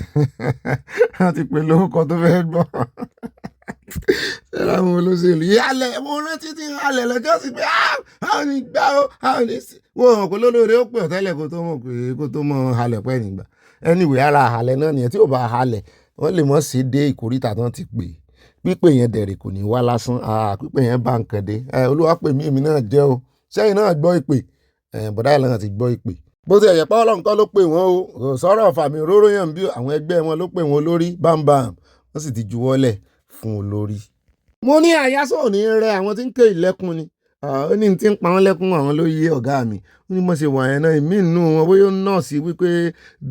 wọ́n ti pè lórúkọ tó fẹ́ gbọ́ ṣẹlẹ̀ àwọn olóṣèlú yálẹ̀ mo rántí tí halẹ̀ lọ́jọ́ sí pé àwọn ní gbá ó àwọn ní sí wọ́n hàn pé lólórí ó pè ọ̀tẹ́lẹ̀ kó tó mọ̀ pé kó tó mọ̀ halẹ̀ pẹ́ nígbà anyway ara halẹ̀ náà nìyẹn tí ò bá halẹ̀ wọ́n lè mọ̀ sí dé ìkórìtà tán ti pè pípé yẹn dẹ̀rẹ̀ kò ní wá lásán pípé yẹn bá nǹkan dé olúwa pè mí èmi náà jẹ́ o sẹ́yìn náà gbọ́ ìpè bọ̀dá yẹn náà ti gbọ́ ìpè bó ti ẹ̀yẹ̀ pé ọlọ́run kọ́ ló pè wọ́n o kò sọ̀rọ̀ fàmì òróró yàn bí àwọn ẹgbẹ́ wọn ló pè wọ́n lórí bámbàm wọ́n sì ti juwọ́lẹ̀ fún olórí. mo ní àyásọ̀ ní rẹ àwọn tí ń ké ìlẹ́kùn ni ó ní tí ń pa wọ́n lẹ́kùn àwọn ló yé ọ̀gá mi ó ní mo ṣe wà yẹn náà ìmí inú wọn bóyá nọ́ọ̀sì wípé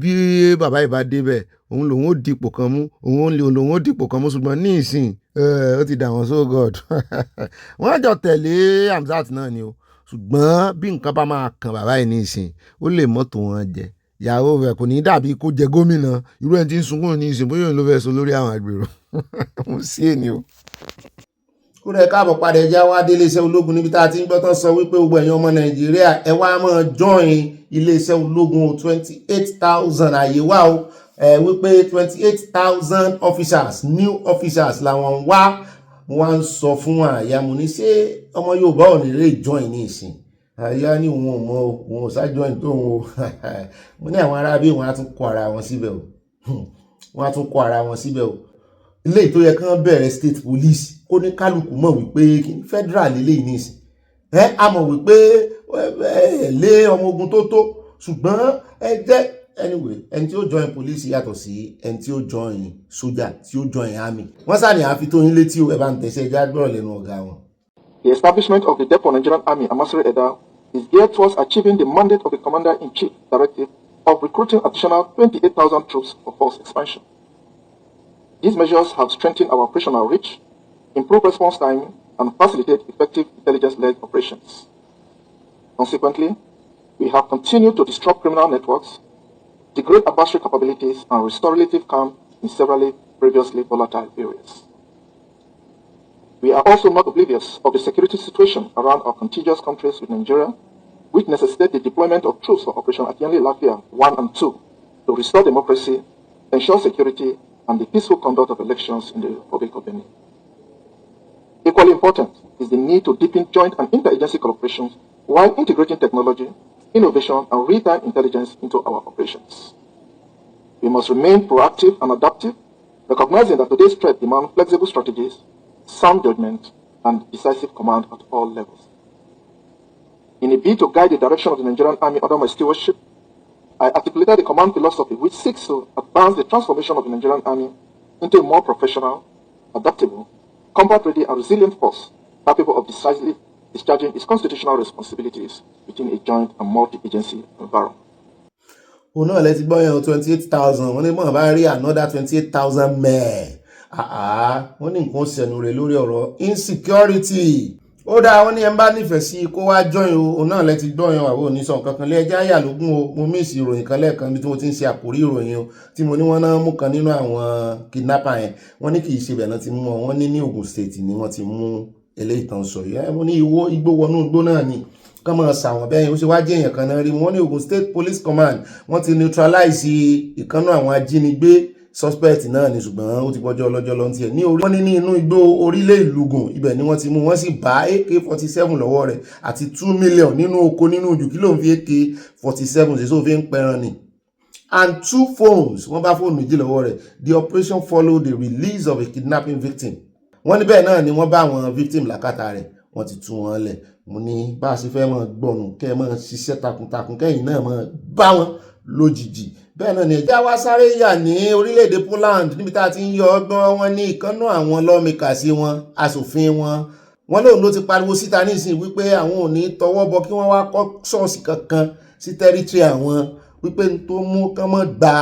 bí bàbá ìbá débẹ̀ òun lòun ó dipò kan mú lòun ó dipò kan mú ṣùgbọ́n ní ìsìn ó ti dà wọ́n so god wọ́n jọ tẹ̀lé Hamzat náà ni o ṣùgbọ́n bí nǹkan bá máa kàn bàbá yìí ní ìsìn ó lè mọ́tò wọn jẹ ìyàwó rẹ̀ kò ní dàbí kó jẹ gómìnà irú ẹni tí ń sunkún ní ìsìn bóyá òun ló fẹ́ sọ lórí àwọn àgbèrò mo sí èni o. ó rẹ̀ káàbọ̀ padà ẹja wá dé iléeṣẹ́ ológun níbi tá a ti ń gbọ́ tán sọ wípé gbogbo ẹ̀yin ọmọ Nàìjíríà ẹ wá máa join iléeṣẹ́ ológun 28,000 àyè wá o wípé 28,000 officers new officers làwọn ń wá mo wá ń sọ fún àyà mo ní ṣé ọmọ Yorùbá ò ní lè join ní ìsìn àyà ní òun ò mọ òun ò sá join tó òun o mo ní àwọn arábí wọn á tún kó ara wọn síbẹ̀ o wọn á tún kó ara wọn síbẹ̀ o ilé tó yẹ kán bẹ̀rẹ̀ state police kó ní kálukú mọ̀ wípé federal lélẹ́yìn ní ìsìn a mọ̀ wípé lé ọmọ ogun tó tó ṣùgbọ́n jẹ́ anyway ẹni tí ó join police yàtọ̀ sí ẹni tí ó join sójà tí ó join army wọ́n sáà ní àfi tó yín létí o ẹ̀ bá ń tẹ̀sẹ̀ já gbọ́rọ̀ lẹ́nu ọ̀gá wọn. The establishment of the Depot Nigerian Army, Amasri Eda, is geared towards achieving the mandate of the Commander-in-Chief Directive of recruiting additional 28,000 troops for force expansion. These measures have strengthened our operational reach, improved response time, and facilitate effective intelligence-led operations. Consequently, we have continued to disrupt criminal networks, degrade adversary capabilities, and restore relative calm in several previously volatile areas. We are also not oblivious of the security situation around our contiguous countries with Nigeria, which necessitate the deployment of troops for Operation Atienle Lafia 1 and 2 to restore democracy, ensure security, and the peaceful conduct of elections in the Republic of Benin. Equally important is the need to deepen joint and interagency cooperation while integrating technology, innovation, and real-time intelligence into our operations. We must remain proactive and adaptive, recognizing that today's threat demands flexible strategies, sound judgment, and decisive command at all levels. In a bid to guide the direction of the Nigerian Army under my stewardship, I articulated a command philosophy which seeks to advance the transformation of the Nigerian Army into a more professional, adaptable, combat-ready, and resilient force capable of decisively discharging its constitutional responsibilities within a joint and multi-agency environment. òun náà lẹ ti gbọ́ yẹn 28,000 wọ́n ní mọ̀ bá rí another 28,000 mẹ́ẹ̀ wọ́n ní nǹkan ṣẹ̀nu rẹ̀ lórí ọ̀rọ̀ insecurity ó dáa wọ́n ní ẹ bá nífẹ̀ẹ́ sí kó wá join o òun náà lẹ ti gbọ́ yẹn àwọn oníṣàn kankan lé ẹjẹ́ àyà lógún o mo miss ìròyìn kan lẹ́ẹ̀kan bí tí mo ti ń ṣe àkórí ìròyìn o tí mo ní wọ́n náà mú kan nínú àwọn kidnapper yẹn wọ́n ní kì í ṣe bẹ̀ náà ti mú wọn wọ́n ní Ogun State ni wọ́n ti mú eléyìí tán sọ yìí mo ní igbó wọnú igbó náà ni kán máa ṣàwọn bẹ́ẹ̀ ó ṣe wá jẹ́ èèyàn kan náà rí wọ́n ní Ogun State Police Command wọ́n ti neutralize ìkànnà àwọn ajínigbé suspect náà ni ṣùgbọ́n ó ti gbọ́jọ́ ọlọ́jọ́ lọ́n tiẹ̀ ní orí wọ́n ní inú igbó orílẹ̀ ìlúgùn ibẹ̀ ni wọ́n ti mú wọ́n sì bá AK-47 lọ́wọ́ rẹ̀ àti 2 million nínú oko nínú ojú kí ló ń fi AK-47 ṣe sófin ń pẹran ni and 2 phones wọ́n bá fóònù méjì lọ́wọ́ rẹ̀. The operation followed the release of a kidnapping victim. Wọ́n ní bẹ́ẹ̀ náà ni wọ́n bá àwọn victim lákàtà rẹ̀ wọ́n ti tú wọn lẹ̀. Mo ní bá a ṣe fẹ́ mọ́ gbọ́nù kẹ́ ẹ mọ́ ṣiṣẹ́ takuntakun kẹ́yìn náà mọ́ bá wọn lójijì. Bẹ́ẹ̀ náà ni ẹ̀já wá sáré yà ní orílẹ̀-èdè Poland níbi tá a ti ń yọ ọgbọ́n wọn ní ìkànnà àwọn lawmakers wọn aṣòfin wọn lóun ló ti pariwo síta nísìnyí wípé àwọn ò ní tọwọ́ bọ kí wọ́n wá kọ́ ṣọ́ọ̀ṣì kankan sí tẹ́rítírì àwọn wípé n tó mú kán mọ́ gba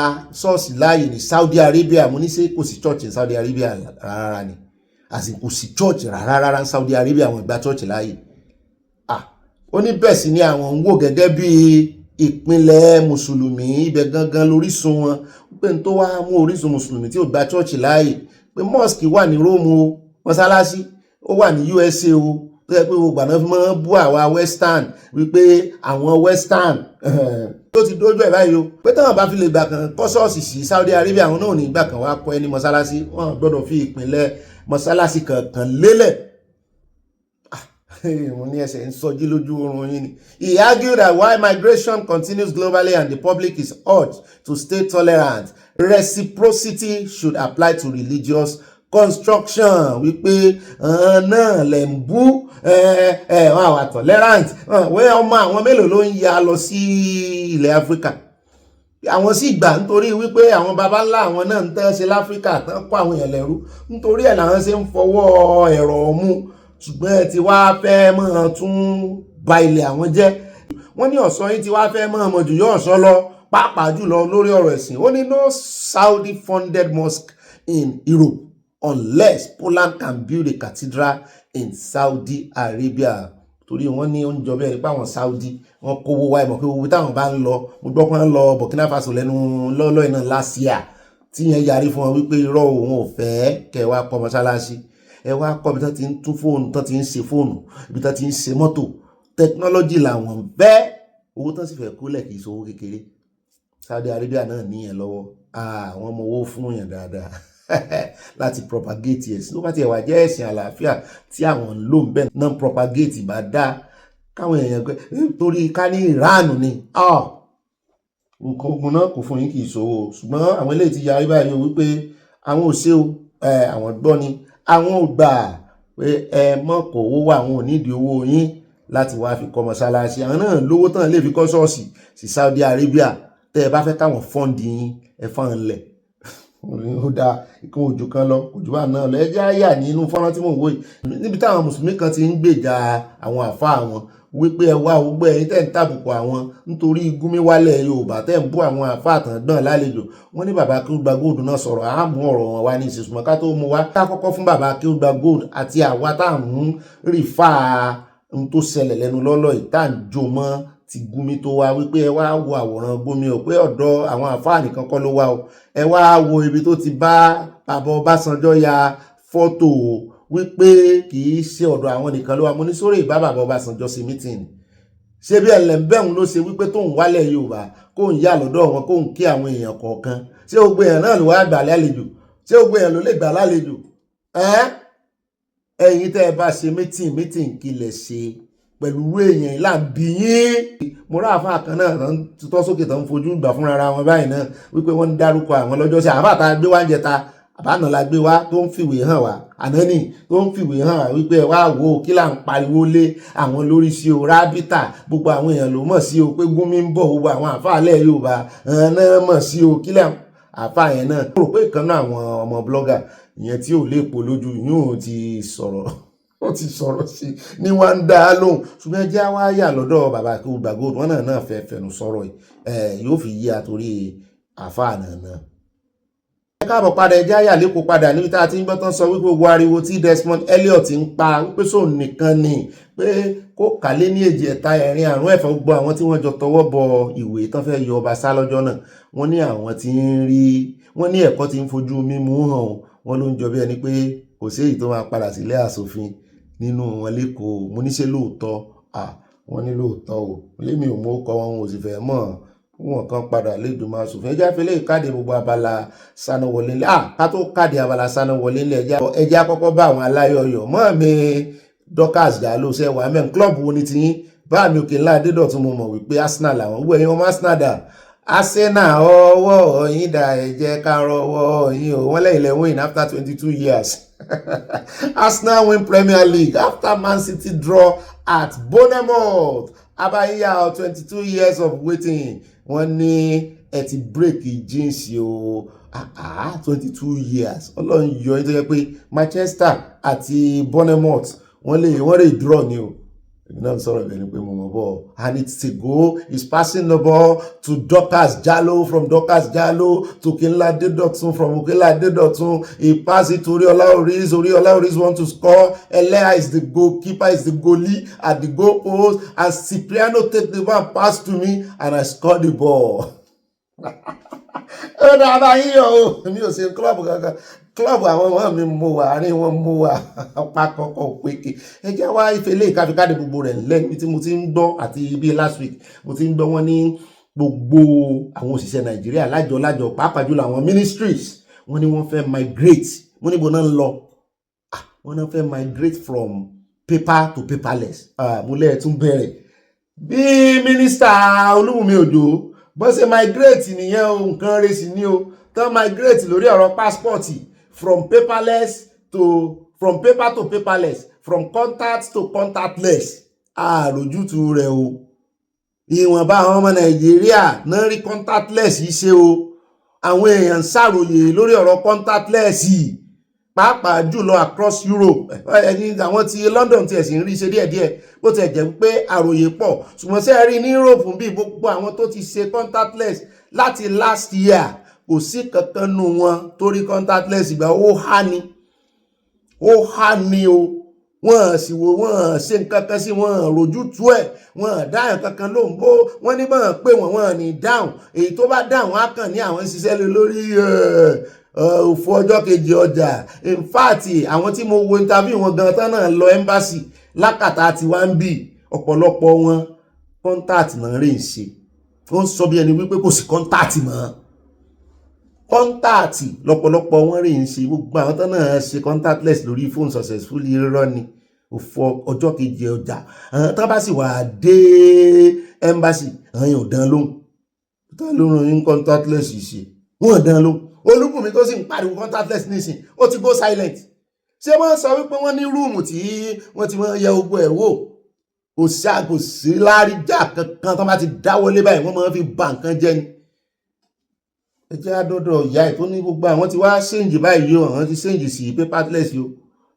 ṣọ́ọ̀ṣì láàyè ní Saudi Arabia. Mo ní ṣé kò sí church ní Saudi Arabia rárá ni àsìkò sí church rárá ní Saudi Arabia àwọn ìgbà church láàyè ó ní bẹ́ẹ̀ sì ni àwọn ń wò gẹ́gẹ́ bí ìpínlẹ̀ mùsùlùmí ibẹ̀ gangan lórísun wọn pé n tó wá mú orísun mùsùlùmí tí ò gba chọ́ọ̀chì láàyè pé mosque wà ní Rome o mọ́sálásí ó wà ní USA o tó yẹ pé gbogbo àná fi máa ń bú àwa western wípé àwọn western tó ti dójú ẹ̀ báyìí o pé táwọn bá fi lè gbà kan kọ́ ṣọ́ọ̀ṣì sí Saudi Arabia àwọn náà ò ní gbà kan wá kọ́ ẹni mọ́sálásí wọn gbọ́dọ̀ fi ìpínlẹ̀ mọ́sálásí kankan lélẹ̀. Mo ní ẹsẹ̀ ń sọjí lójú oorun yín ni. He argued that while migration continues globally and the public is urged to stay tolerant, reciprocity should apply to religious construction. Wípé náà lè ń bú wọn àwà tolerant wẹ́ ọmọ àwọn mélòó ló ń ya lọ sí ilẹ̀ Áfíríkà. Àwọn sì gbà nítorí wípé àwọn baba ńlá àwọn náà ń tẹ́ ṣe láfíríkà tán kó àwọn èèyàn lẹ́rú nítorí ẹ̀ làwọn ṣe ń fọwọ́ ẹ̀rọ mú ṣùgbọ́n ẹ ti wá fẹ́ mọ́ tún ba ilẹ̀ àwọn jẹ́. Wọ́n ní ọ̀sán yìí ti wá fẹ́ mọ́ ọmọ jù yóò sọ lọ pàápàá jùlọ lórí ọ̀rọ̀ ẹ̀sìn. Ó ní no Saudi funded mosque in Europe unless Poland can build a cathedral in Saudi Arabia. Torí wọ́n ní oúnjẹ bẹ́ẹ̀ nípa àwọn Saudi wọ́n kówó wá ìmọ̀ pé owó táwọn bá ń lọ mo gbọ́ pé wọ́n lọ Burkina Faso lẹ́nu lọ́lọ́ iná last year tí yẹn yarí fún wọn wípé irọ́ òun ò fẹ́ kẹ́ wá kọ́ mọ́ṣáláṣí ẹ wá kọ́ ibi tó ti ń tún fóònù tó ti ń ṣe fóònù ibi tó ti ń ṣe mọ́tò tẹkinọ́lọ́jì làwọn bẹ́ẹ̀ owó tó sì fẹ́ kólẹ̀ kì í ṣowó kékeré. Saudi Arabia náà níyẹn lọ́wọ́ àwọn ọmọ owó fún yẹn dáadáa láti propagate ẹ̀sìn tó bá tiẹ̀ wá jẹ́ ẹ̀sìn àlàáfíà tí àwọn ń lò ń bẹ̀ náà propagate bá dá káwọn èèyàn pé nítorí ká ní Iran ni nǹkan ogun náà kò fún yín kì í ṣòwò ṣùgbọ́n àwọn eléyìí ti yarí báyìí wípé àwọn ò ṣe o àwọn gbọ́ ni àwọn ò gbà pé ẹ mọ̀ kó owó wà àwọn ò nídìí owó yín láti wá fi kọ́ mọ́ṣáláṣí àwọn náà lówó tán lè fi kọ́ ṣọ́ọ̀ṣì sí Saudi Arabia tẹ́ ẹ bá fẹ́ káwọn fọ́ǹdì yín ẹ fọ́n lẹ̀ ó dá ikú ojú kan lọ ojú wa náà lọ ẹjẹ́ àyà nínú fọ́nrán tí mò ń wò yìí níbi táwọn mùsùlùmí kan ti ń gbèjà àwọn àfáà wọn wípé ẹ wá gbogbo ẹ̀yin tẹ́ ń tàbùkù àwọn nítorí gúnmí wálẹ̀ Yorùbá tẹ́ ń bú àwọn àfáà tán gbọ́n lálejò wọ́n ní bàbá Akeugba Gold náà sọ̀rọ̀ àmú ọ̀rọ̀ wọn wá ní ìṣesùmọ́ ká tó mú wá ká kọ́kọ́ fún bàbá Akeugba Gold àti àwa tá à ń rìfà ohun tó ṣẹlẹ̀ lẹ́nu lọ́lọ́ yìí tá à ń jò mọ́ ti gúnmí tó wá wípé ẹ wá wo àwòrán Gúnmi o pé ọ̀dọ̀ àwọn àfáà nìkan kọ́ ló wá o ẹ wá wo ibi tó ti bá bàbá Ọbásanjọ́ ya fọ́tò wípé kì í ṣe ọ̀dọ̀ àwọn nìkan ló wá mo ní sórí ìbá bàbá Ọbásanjọ́ sí mítìn ṣé bí ẹlẹ́mbẹ̀hún ló ṣe wípé tóun wálẹ̀ Yorùbá kóun yà lọ́dọ̀ wọn kóun kí àwọn èèyàn kọ̀ọ̀kan ṣé gbogbo èèyàn náà ló wá gbà lálejò ṣé gbogbo èèyàn ló lè gbà lálejò ẹ̀yin tẹ́ ẹ bá ṣe mítìn kí lẹ ṣe pẹ̀lú èèyàn ìlà bí yín. Mo rá àfáà kan náà tán tutọ́ sókè tán fojú gbà fúnra ara wọn báyìí náà wípé wọ́n ń dárúkọ àwọn lọ́jọ́ sí àbá tá a gbé wá ń jẹta àbánà la gbé wá tó ń fìwé hàn wá ànání tó ń fìwé hàn wá wípé wá wò ó kí là ń pariwo lé àwọn lórí sí o rábítà gbogbo àwọn èèyàn ló mọ̀ sí o pé Gúnmi ń bọ̀ gbogbo àwọn àfáà lẹ̀ Yorùbá náà mọ̀ sí o kí là ń àfáà yẹn náà. Mo rò pé ìkan náà àwọn ọmọ blogger ìyẹn tí ò lè pò lójú yóò ti sọ̀rọ̀ ó ti sọ̀rọ̀ sí ní wá ń dá lóhùn ṣùgbọ́n ẹ jẹ́ wá yà lọ́dọ̀ bàbá Akeugba Gold wọn náà fẹ́ fẹnu sọ̀rọ̀ yìí yóò fi yí àtòrí àfáà náà. Ẹ káàbọ̀ padà ẹ jẹ́ àyà lẹ́kọ̀ọ́ padà níbi tá a ti ń gbọ́ tán sọ wípé gbogbo ariwo tí Desmond Elliot ń pa wípé sóun nìkan ni pé kó kálé ní èjì ẹ̀ta ẹ̀rin àrùn ẹ̀fọ́ gbogbo àwọn tí wọ́n jọ tọwọ́ bọ ìwé tán fẹ́ yọ ọba sá lọ́jọ́ náà wọ́n ní àwọn tí ń rí wọ́n ní ẹ̀kọ́ tí ń fojú mímú hàn wọ́n ló ń jọ bí ẹni pé kò sí èyí tó máa padà sílé aṣòfin nínú wọn lẹ́kọ̀ọ́ mo ní ṣe lóòótọ́ wọ́n ní lóòótọ́ o lémi ò mú ọkọ wọn ò sì fẹ́ mọ̀ wọn kan padà lẹ́dùnmọ́ aṣòfin ẹjá fẹ́lẹ́ ìkáde gbogbo Abala Sanawole ńlẹ̀ ká tó káde Abala Sanawole ńlẹ̀ ẹjá kọ́kọ́ bá àwọn aláyọ̀yọ̀ mọ́ mi Dorcas Jalo ṣe wà mẹ́rin club wo ni ti yín bá mi òkè ńlá Adédọ̀tún mo mọ̀ wípé Arsenal làwọn gbọ́ ẹ̀yin ọmọ Arsenal dà Arsenal ọwọ́ yín dà ẹ jẹ́ ká rọwọ́ yín o wọ́n lẹ́yìn lẹ́ win after 22 years. Arsenal win Premier League after Man City draw at Bournemouth. Abaya 22 years of waiting. Wọ́n ní ẹ ti break jíǹsì o 22 years. Ọlọ́run yọ ẹ́ tó yẹ pé Manchester àti Bournemouth wọ́n lè draw ni o. And it's a go. He's passing the ball to Dorcas Jallo, from Dorcas Jallo to Kinlade Dotun, from Kinlade Dotun. He passed it to Oriola Oriz. Oriola Oriz want to score. Elea is the goalkeeper, is the goalie at the goal post. And Cipriano take the ball and pass to me, and I scored the ball. Mi ò ṣe club kankan, club àwọn ọmọ mi mú wa, àárín wọn mú wa, ọ̀pá kọ̀ọ̀kan péke. Ẹ jẹ́ wá ìfẹ́lẹ́ ìkáfikáde gbogbo rẹ̀ lẹ́yìn tí mo ti ń gbọ́, àti bí last week mo ti ń gbọ́ wọn ní gbogbo àwọn òṣìṣẹ́ Nàìjíríà lájọ pàápàá jùlọ àwọn ministries, wọ́n ní wọ́n fẹ́ migrate, wọ́n níbo náà ń lọ, wọ́n náà fẹ́ migrate from paper to paperless. Mo lẹ́ẹ̀ tún bẹ̀rẹ̀ bí mínísítà Olúbùnmi Òjó bó ṣe migrate nìyẹn o, nǹkan rẹ̀ sì ni o, tán migrate lórí ọ̀rọ̀ passport from paper to paperless, from contact to contactless. Àròjútu rẹ̀ o, ìwọ̀nba àwọn ọmọ Nàìjíríà náà rí contactless yìí ṣe o. Àwọn èèyàn ṣàròyé lórí ọ̀rọ̀ contactless yìí pàápàá jùlọ across Europe. Ẹni àwọn ti London ti ẹ̀sìn rí ṣe díẹ̀díẹ̀, bó ti jẹ́ pé àròyé pọ̀, ṣùgbọ́n ṣé ẹ rí ní Europe bí gbogbo àwọn tó ti ṣe contactless láti last year, kò sí kankan nù wọn torí contactless ìgbà ó há ni o. Wọ́n sì wò, wọ́n ṣe nǹkan kan sí, wọ́n rojútu ẹ̀, wọ́n dáhùn kankan lóhùn bó wọ́n ní bọ́n pé wọ́n ní dáhùn, èyí tó bá dáhùn á kàn ní àwọn ṣiṣẹ́ lé lórí òfò ọjọ́ kejì ọjà. In fact, àwọn tí mo wo interview wọn gan tán náà lọ embassy lákàtà tí wá ń bì, ọ̀pọ̀lọpọ̀ wọn contact náà rè ń ṣe. Wọ́n sọ bí ẹni wípé kò sí contact mọ́. Contact lọ́pọ̀lọpọ̀ wọn rè ń ṣe. Gbogbo àwọn tán náà ṣe contactless lórí phone successfully rọ́ ni òfò ọjọ́ kejì ọjà. Àwọn tán bá sì wà dé embassy, àwọn yóò dán lóhùn. Tán ló ràn yín contactless yìí ṣe, wọ́n dán lóhùn. Olúbùnmi tó sì ń pariwo contactless nísìn, ó ti go silent. Ṣé wọ́n sọ wípé wọ́n ní rúùmù tí wọ́n ti máa yẹ gbogbo ẹ̀ wò? Kò sí láríjà kankan tó bá ti dáwọ́lé báyìí, wọ́n máa fi bà nǹkan jẹ́ ni. Ẹ jẹ́ àdọ́dọ̀ ìyá ẹ̀ tó ní gbogbo àwọn ti wá ṣéǹjì báyìí o, àwọn ti ṣéǹjì sí paperless o.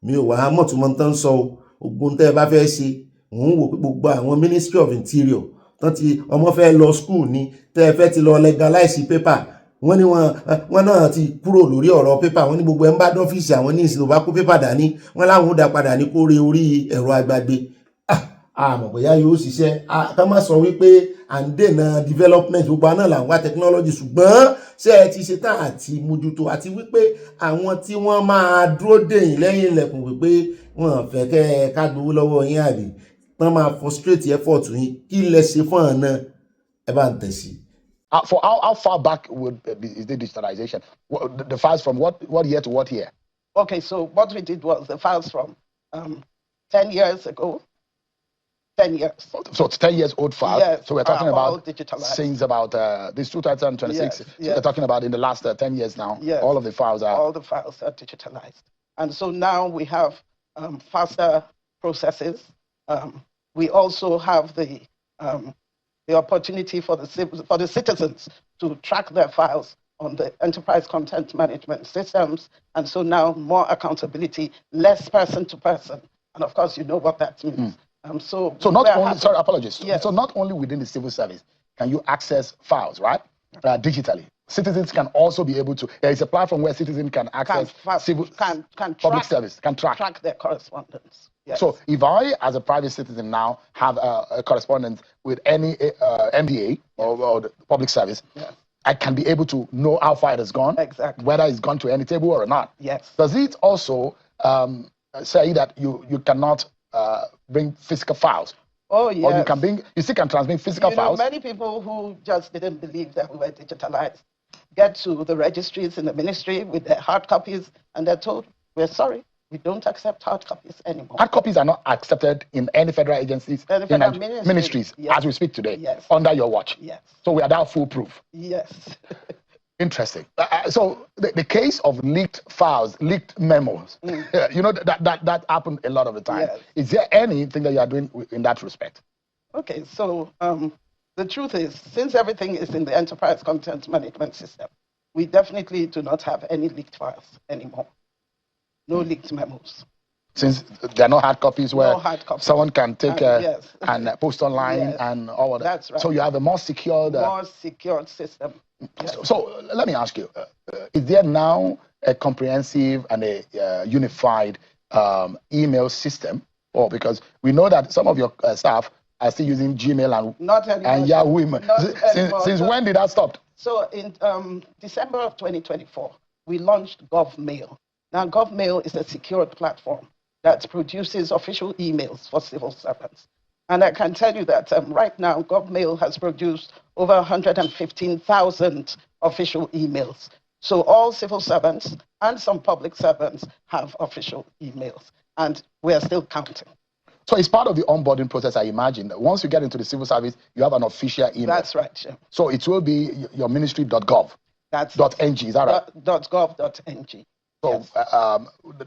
Mi ò wá mọ̀túnmọ̀ tán sọ o. Ogun tẹ́ ẹ bá fẹ́ ṣe, òun wò pé gbogbo àwọn Ministry of Interior tán ti ọmọ fẹ́ lọ school ni, tẹ́ ẹ fẹ́ ti lọ legalize paper. Wọ́n ní wọ́n náà ti kúrò lórí ọ̀rọ̀ pépà. Wọ́n ní gbogbo ẹ̀ ń bá dọ́fíìsì àwọn ní ìsìn ló bá kó pépà dání, wọ́n láwọn ó dá padà ní kórè orí ẹ̀rọ agbágbé. Àmọ́ bóyá yóò ṣiṣẹ́. Ká má sọ wípé à ń dènà development, gbogbo náà là ń wá technology, ṣùgbọ́n ṣé ẹ ti ṣe tán àti mójútó, àti wípé àwọn tí wọ́n máa dúró dèyìn lẹ́yìn ilẹ̀kùn wípé wọ́n fẹ́ kẹ́ ká gbowó lọ́wọ́ yín àbí wọ́n máa frustrate effort yín, kí lẹ ṣe fún ọ̀nà ẹ bá ń tẹ̀sí. For how far back is the digitalization? The files from what year to what year? Okay, so what we did was the files from 10 years ago. 10 years. So it's 10 years old file. Yes, so we're talking about digitalized. about this 2026. Yes, So yes. we're talking about in the last 10 years now. Yes. All of the files are. All the files are digitalized. And so now we have faster processes. We also have the opportunity for the citizens to track their files on the enterprise content management systems. And so now more accountability, less person to person. And of course, you know what that means. So not only, sorry, apologies. Yes. So not only within the civil service can you access files, right? Digitally. Citizens can also be able to, there is a platform where citizens can access public service, can track their correspondence. Yes. So if I, as a private citizen now, have a correspondence with any MDA or the public service, yes, I can be able to know how far it has gone, exactly, whether it's gone to any table or not. Yes. Does it also say that you cannot bring physical files? Oh, yes. Or you still can transmit physical files? Many people who just didn't believe that we were digitalized get to the registries in the ministry with their hard copies, and they're told, we're sorry, we don't accept hard copies anymore. Hard copies are not accepted in any federal agencies, ministries, yes, as we speak today, yes, under your watch. Yes. So we are now foolproof. Yes. Interesting. So the case of leaked files, leaked memos, you know, that happened a lot of the time. Yes. Is there anything that you are doing in that respect? Okay, so the truth is, since everything is in the enterprise content management system, we definitely do not have any leaked files anymore. No leaked memos. since they're not hard copies where hard copies. someone can take Yes. and post online Yes. and all of that. That's right. So you have a more secured... more secured system. Yes. So let me ask you, is there now a comprehensive and a unified email system? Or because we know that some of your staff are still using Gmail and Yahoo email. Since when did that stop? So in December of 2024, we launched GovMail. Now, GovMail is a secured platform that produces official emails for civil servants. And I can tell you that right now, GovMail has produced over 115,000 official emails. So all civil servants and some public servants have official emails. And we're still counting. So it's part of the onboarding process, I imagine. Once you get into the civil service, you have an official email. That's right, yeah. So it will be your ministry.gov. That's .ng, is that right? .gov.ng. So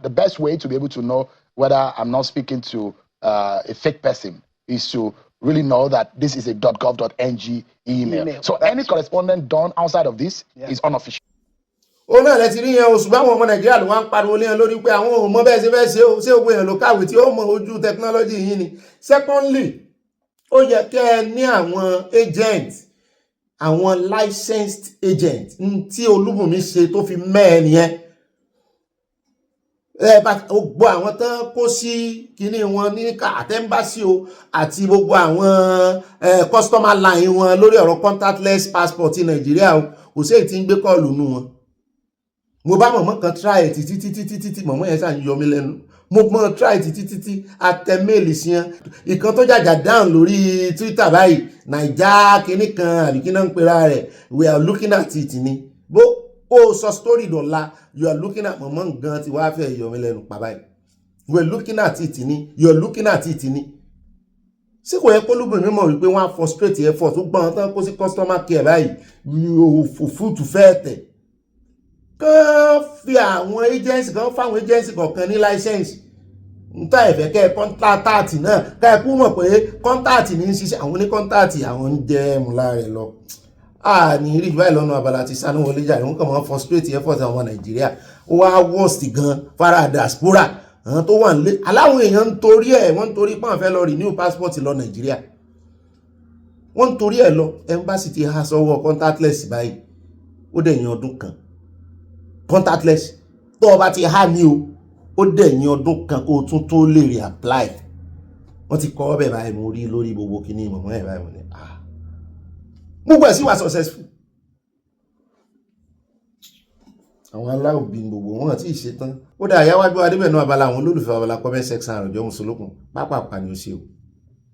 the best way to be able to know whether I'm not speaking to a fake person is to really know that this is a .gov.ng email. So any correspondence done outside of this is unofficial. ó náà lẹ́tí rí yẹn oṣù báwọn ọmọ nàìjíríà ló wá ń pariwo léyàn lórí pé àwọn ò mọ bẹ́ẹ̀ ṣe fẹ́ ṣe ó ṣé ògbó èèyàn ló kàwé tí ó mọ ojú technology yìí ni. Secondly, ó yẹ kẹ́ ẹ ní àwọn agent, àwọn licensed agent tí Olúbùnmi ṣe tó fi mẹ́ẹ̀ nìyẹn. Gbogbo àwọn tán kó sí kíní wọn ní àtẹ́mbásí o àti gbogbo àwọn customer line wọn lórí ọ̀rọ̀ contactless passport ti Nàìjíríà o kò sí èyí tí ń gbé kọ́ọ̀lù nù wọn. Mo bá mọ̀mọ́ kan try títí mọ̀mọ́ yẹn ṣàn yọ mí lẹ́nu. Mo mọ̀ try títí àtẹ̀mẹ́lì sí yẹn. Ìkan tó jàjà down lórí Twitter báyìí Naija kíní kan àbí kí náà ń pera rẹ̀ we are looking at it ni. Bó o sọ story dọ̀la you are looking at mọ̀mọ́ gan ti wá fẹ́ yọ mí lẹ́nu pa báyìí. We are looking at it ni you are looking at it ni. Ṣé kò yẹ kó Olúbùnmi mọ̀ wípé wọ́n á frustrate effort tó gbọ́n tán kó sí customer care báyìí òfútù fẹ́ tẹ̀. Kán fi àwọn agency kan fáwọn agency kọ̀ọ̀kan ní license nta ẹ̀fẹ̀ kẹ́ contact náà ká ẹ kú mọ̀ pé contact ní ṣiṣẹ́ àwọn ní contact àwọn ń jẹ́ múlá rẹ̀ lọ. Ní rí báyìí lọ́nà Abala ti Sanawole jàre wọ́n kàn máa frustrate effort àwọn Nàìjíríà ó wá worst gan fara diaspora àwọn tó wà nílé aláwọn èèyàn ń torí ẹ̀ wọ́n ń torí pọ́n fẹ́ lọ renew passport lọ Nàìjíríà wọ́n ń torí ẹ̀ lọ embassy ti há sọ́wọ́ contactless báyìí ó dẹ̀yìn ọdún kan contactless tó o bá ti há ní o ó dẹ̀yìn ọdún kan kó o tún tó lè reapply wọ́n ti kọ́ ọ́bẹ̀ báyìí mo rí lórí gbogbo kíní mọ̀mọ́ ẹ̀ báyìí mo ní gbogbo ẹ̀ sì wà successful àwọn aláòbí gbogbo wọn àti ìṣetán ó dá àyáwájú adébẹ̀nú Abala àwọn olólùfẹ́ Abala comment section àròjọ mùsùlùkùn pápápá ni ó ṣe o.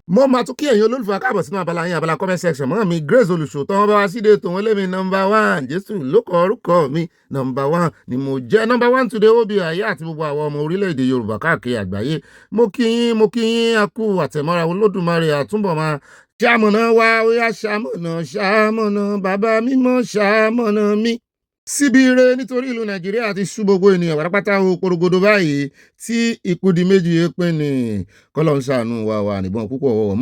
Mo máa tún kí ẹ̀yin olólùfẹ́ káàbọ̀ sínú Abala yín Abala comment section mọ́ mi Grace olùṣòótọ́ wọn bá wá síde tòun lémi #1 Jésù ló kọ orúkọ mi #1 ni mo jẹ́ #1 today ó bí ayé àti gbogbo àwọn ọmọ orílẹ̀-èdè Yorùbá káàkiri àgbáyé mo kí yín a kú àtẹ̀mọ́ra Olódùmarè àtúbọ̀ máa ṣàmọ̀nà wa ó yá ṣàmọ̀nà bàbá mímọ́ ṣàmọ̀nà mi síbi ire nítorí ìlú Nàìjíríà ti sú gbogbo ènìyàn pátápátá o porogodo báyìí tí ikú di méjì pín ní kọ́lọ́n ṣàánú wa níbọn púpọ̀ wọ̀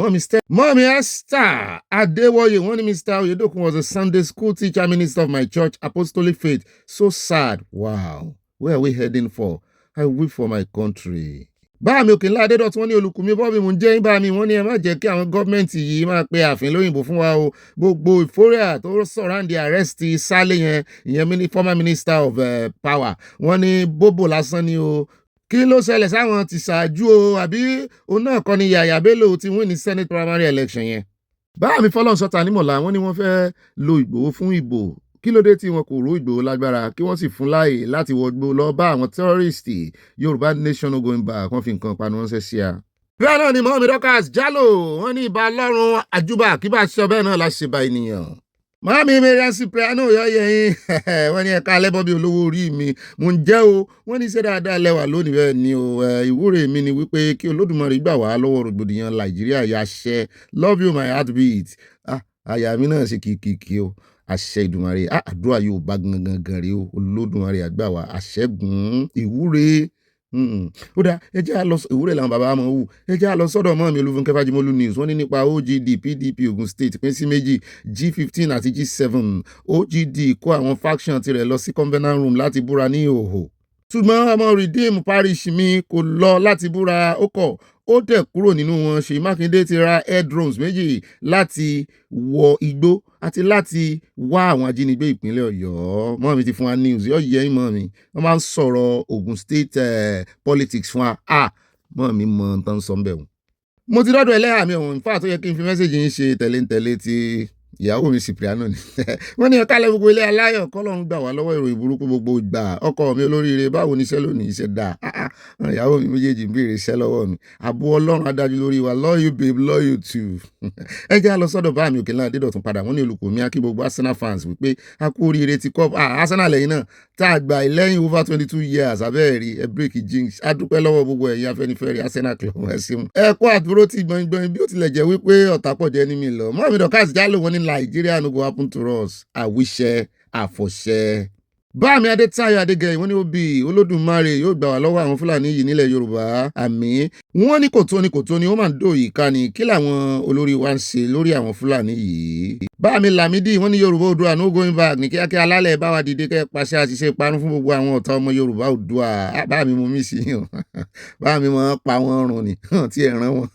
mọ́mí Esther Adéwọ̀yè wọ́n ní Mr. Oyedokun was a Sunday school teacher minister of my church Apostolic Faith so sad wow where are we heading for I weep for my country. Báàmì Òkènlá Adédọ̀tún wọ́n ní olùkùnmí bọ́ọ̀bì mú jẹ́ báàmì wọ́n ní ẹ má jẹ́ kí àwọn gọ́ọ̀mẹ̀ntì yìí máa pe ààfin lóyìnbó fún wa o gbogbo ìfóríà tó surround the arrest Sálé yẹn ìyẹn former minister of power wọ́n ní bóbò lásán ni o kí ló ṣẹlẹ̀ sáwọn ti ṣáájú o àbí òun náà kọ́ ni Yàyà Bello ti win ní Senate primary election yẹn. Báàmì Fọlọ́runṣọ́ nímọ̀lá wọ́n ní wọ́n fẹ́ lo Ìgbòho fún ìbò kí ló dé tí wọn kò ró Ìgbòho lágbára kí wọ́n sì fún láàyè láti wọgbó lọ bá àwọn tẹ́rọ́rìstì Yorùbá nation no going back wọ́n fi nǹkan panu ránṣẹ́ sí a. Bẹ́ẹ̀ náà ni Mọ́mí Dorcas Jálò wọ́n ní ìbà Ọlọ́run àjúbà kí bá ṣe bẹ́ẹ̀ náà la ṣe bá ènìyàn. Mọ́mí Mariam Cipriano yọ̀ọ́yẹ̀ yín wọ́n ní ẹ̀ka alẹ́ bọ́bí olówó orí mi mò ń jẹ́ o wọ́n ní ṣé dáadáa lẹ́wà lónìí bẹ́ẹ̀ ni o ìwúre mi ni wípé kí Olódùmarè gbà wá lọ́wọ́ rògbòdìyàn Nàìjíríà yà ṣẹ́ love you my heartbeat àyà mi náà ṣe kìkìkì o àṣẹ Ìdùmarè àdúrà yóò bá gangan rí o Olódùmarè àgbà wa àṣẹ́gun ìwúre ó dá ẹ jẹ́ á lọ ìwúre làwọn bàbá máa wù ẹ jẹ́ á lọ sọ́dọ̀ mọ́ mi Olúfúnkẹ́ Fájimólú news wọ́n ní nípa OGD PDP Ogun State pín sí méjì G15 àti G7 OGD kó àwọn faction tirẹ̀ lọ sí convenant room láti búra ní ìhòòhò ṣùgbọ́n ọmọ Redeem Parish mi kò lọ láti búra ó kọ̀ ó dẹ̀ kúrò nínú wọn. Ṣèyí Mákindé ti ra air drones méjì láti wọ igbó àti láti wá àwọn ajínigbé ìpínlẹ̀ Ọ̀yọ́. Mọ́ mi ti fún wa news yóò yẹ mọ́ mi wọ́n máa ń sọ̀rọ̀ Ogun State politics fún wa mọ́ mi mọ tán sọ ń bẹ̀ wọ́n. Mo ti dọ́dọ̀ ẹlẹ́yà mi ọ̀hún nípa tó yẹ kí n fi mẹ́sẹ̀jì yín ṣe tẹ̀léńtẹ̀lé ti ìyàwó mi Cypriano ni wọ́n ní ẹ̀ka lẹ́ gbogbo ilé aláyọ̀ kọ́lọ́run gbà wá lọ́wọ́ ìròyìn burúkú gbogbo ìgbà. Ọkọ mi olóríire báwo níṣẹ́ lónìí iṣẹ́ dáa ìyàwó mi méjèèjì ń béèrè iṣẹ́ lọ́wọ́ mi. Ààbò Ọlọ́run adájú lórí wa. Love you babe, love you too. Ẹ jẹ́ á lọ sọ́dọ̀ bá mi Òkèlá Adédọ̀tún padà wọ́n ní olùkọ́ mi á kí gbogbo Arsenal fans wípé a kú oríire ti cup Arsenal lẹ́yìn náà tá a gbà lẹ́yìn over 22 years abẹ́ẹ̀rí ẹ break jinx. A dúpẹ́ lọ́wọ́ gbogbo ẹ̀yin Afẹ́nifẹ́re Arsenal club ẹ ṣeun. Ẹ kú àdúró ti gbọ̀ngbọ̀n bí ó tilẹ̀ jẹ́ wípé ọ̀tá pọ̀ jẹ́ ní mi lọ. Mọ́ mi dọ̀kásì jálò wọn ní Nigeria no go happen to us. Àwíṣẹ́ àfọ̀ṣẹ́. Báàmí Adétáyọ̀ Adégẹyìn wọ́n ní òbí Olódùmarè yóò gbà wá lọ́wọ́ àwọn Fúlàní yìí nílẹ̀ Yorùbá àmín. Wọ́n ní kò tó ni ó máa ń dò yìí ká ni kí làwọn olórí wa ń ṣe lórí àwọn Fúlàní yìí. Báàmí Lámídì wọ́n ní Yorùbá Oòduà no going back ní kíákíá alálẹ̀ bá wa dìde kẹ́ pàṣẹ àṣìṣe ìparun fún gbogbo àwọn ọ̀tá ọmọ Yorùbá Oòduà. Báàmí mo mí sí yàn báàmí mo pa wọ́n run ni tí ẹ̀ ràn wọ́n.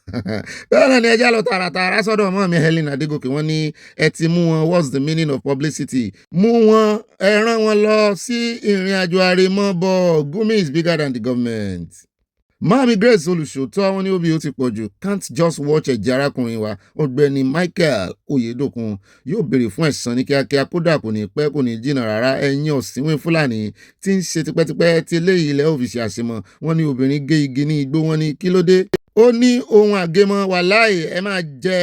Bẹ́ẹ̀ náà ni ẹjẹ́ lọ tààràtààrà sọ́dọ̀ ọmọ mi Helen Adégòkè wọ́n ní ẹ ti mú wọn what's the meaning of publicity? Mú wọn ẹ rán wọn lọ sí ìrìn àjò àrèmọ́bọ̀. Gumi is bigger than the government. Mami Grace olùṣòótọ́ wọn ní òbí ó ti pọ̀ jù can't just watch ẹ̀jẹ̀ arákùnrin wa Ọ̀gbẹ́ni Michael Oyedokun yóò béèrè fún ẹ̀san ní kíákíá kódà kò ní pẹ́ kò ní jìnnà rárá. Ẹ̀yin ọ̀sìnwín Fúlàní tí ń ṣe tipẹ́tipẹ́ tí eléyìí ilẹ̀ òfìsì àṣemọ́ wọn ní obìnrin gé igi ní igbó wọn ní kí ló dé. Ó ní ohun àgẹmọ wàláì ẹ máa jẹ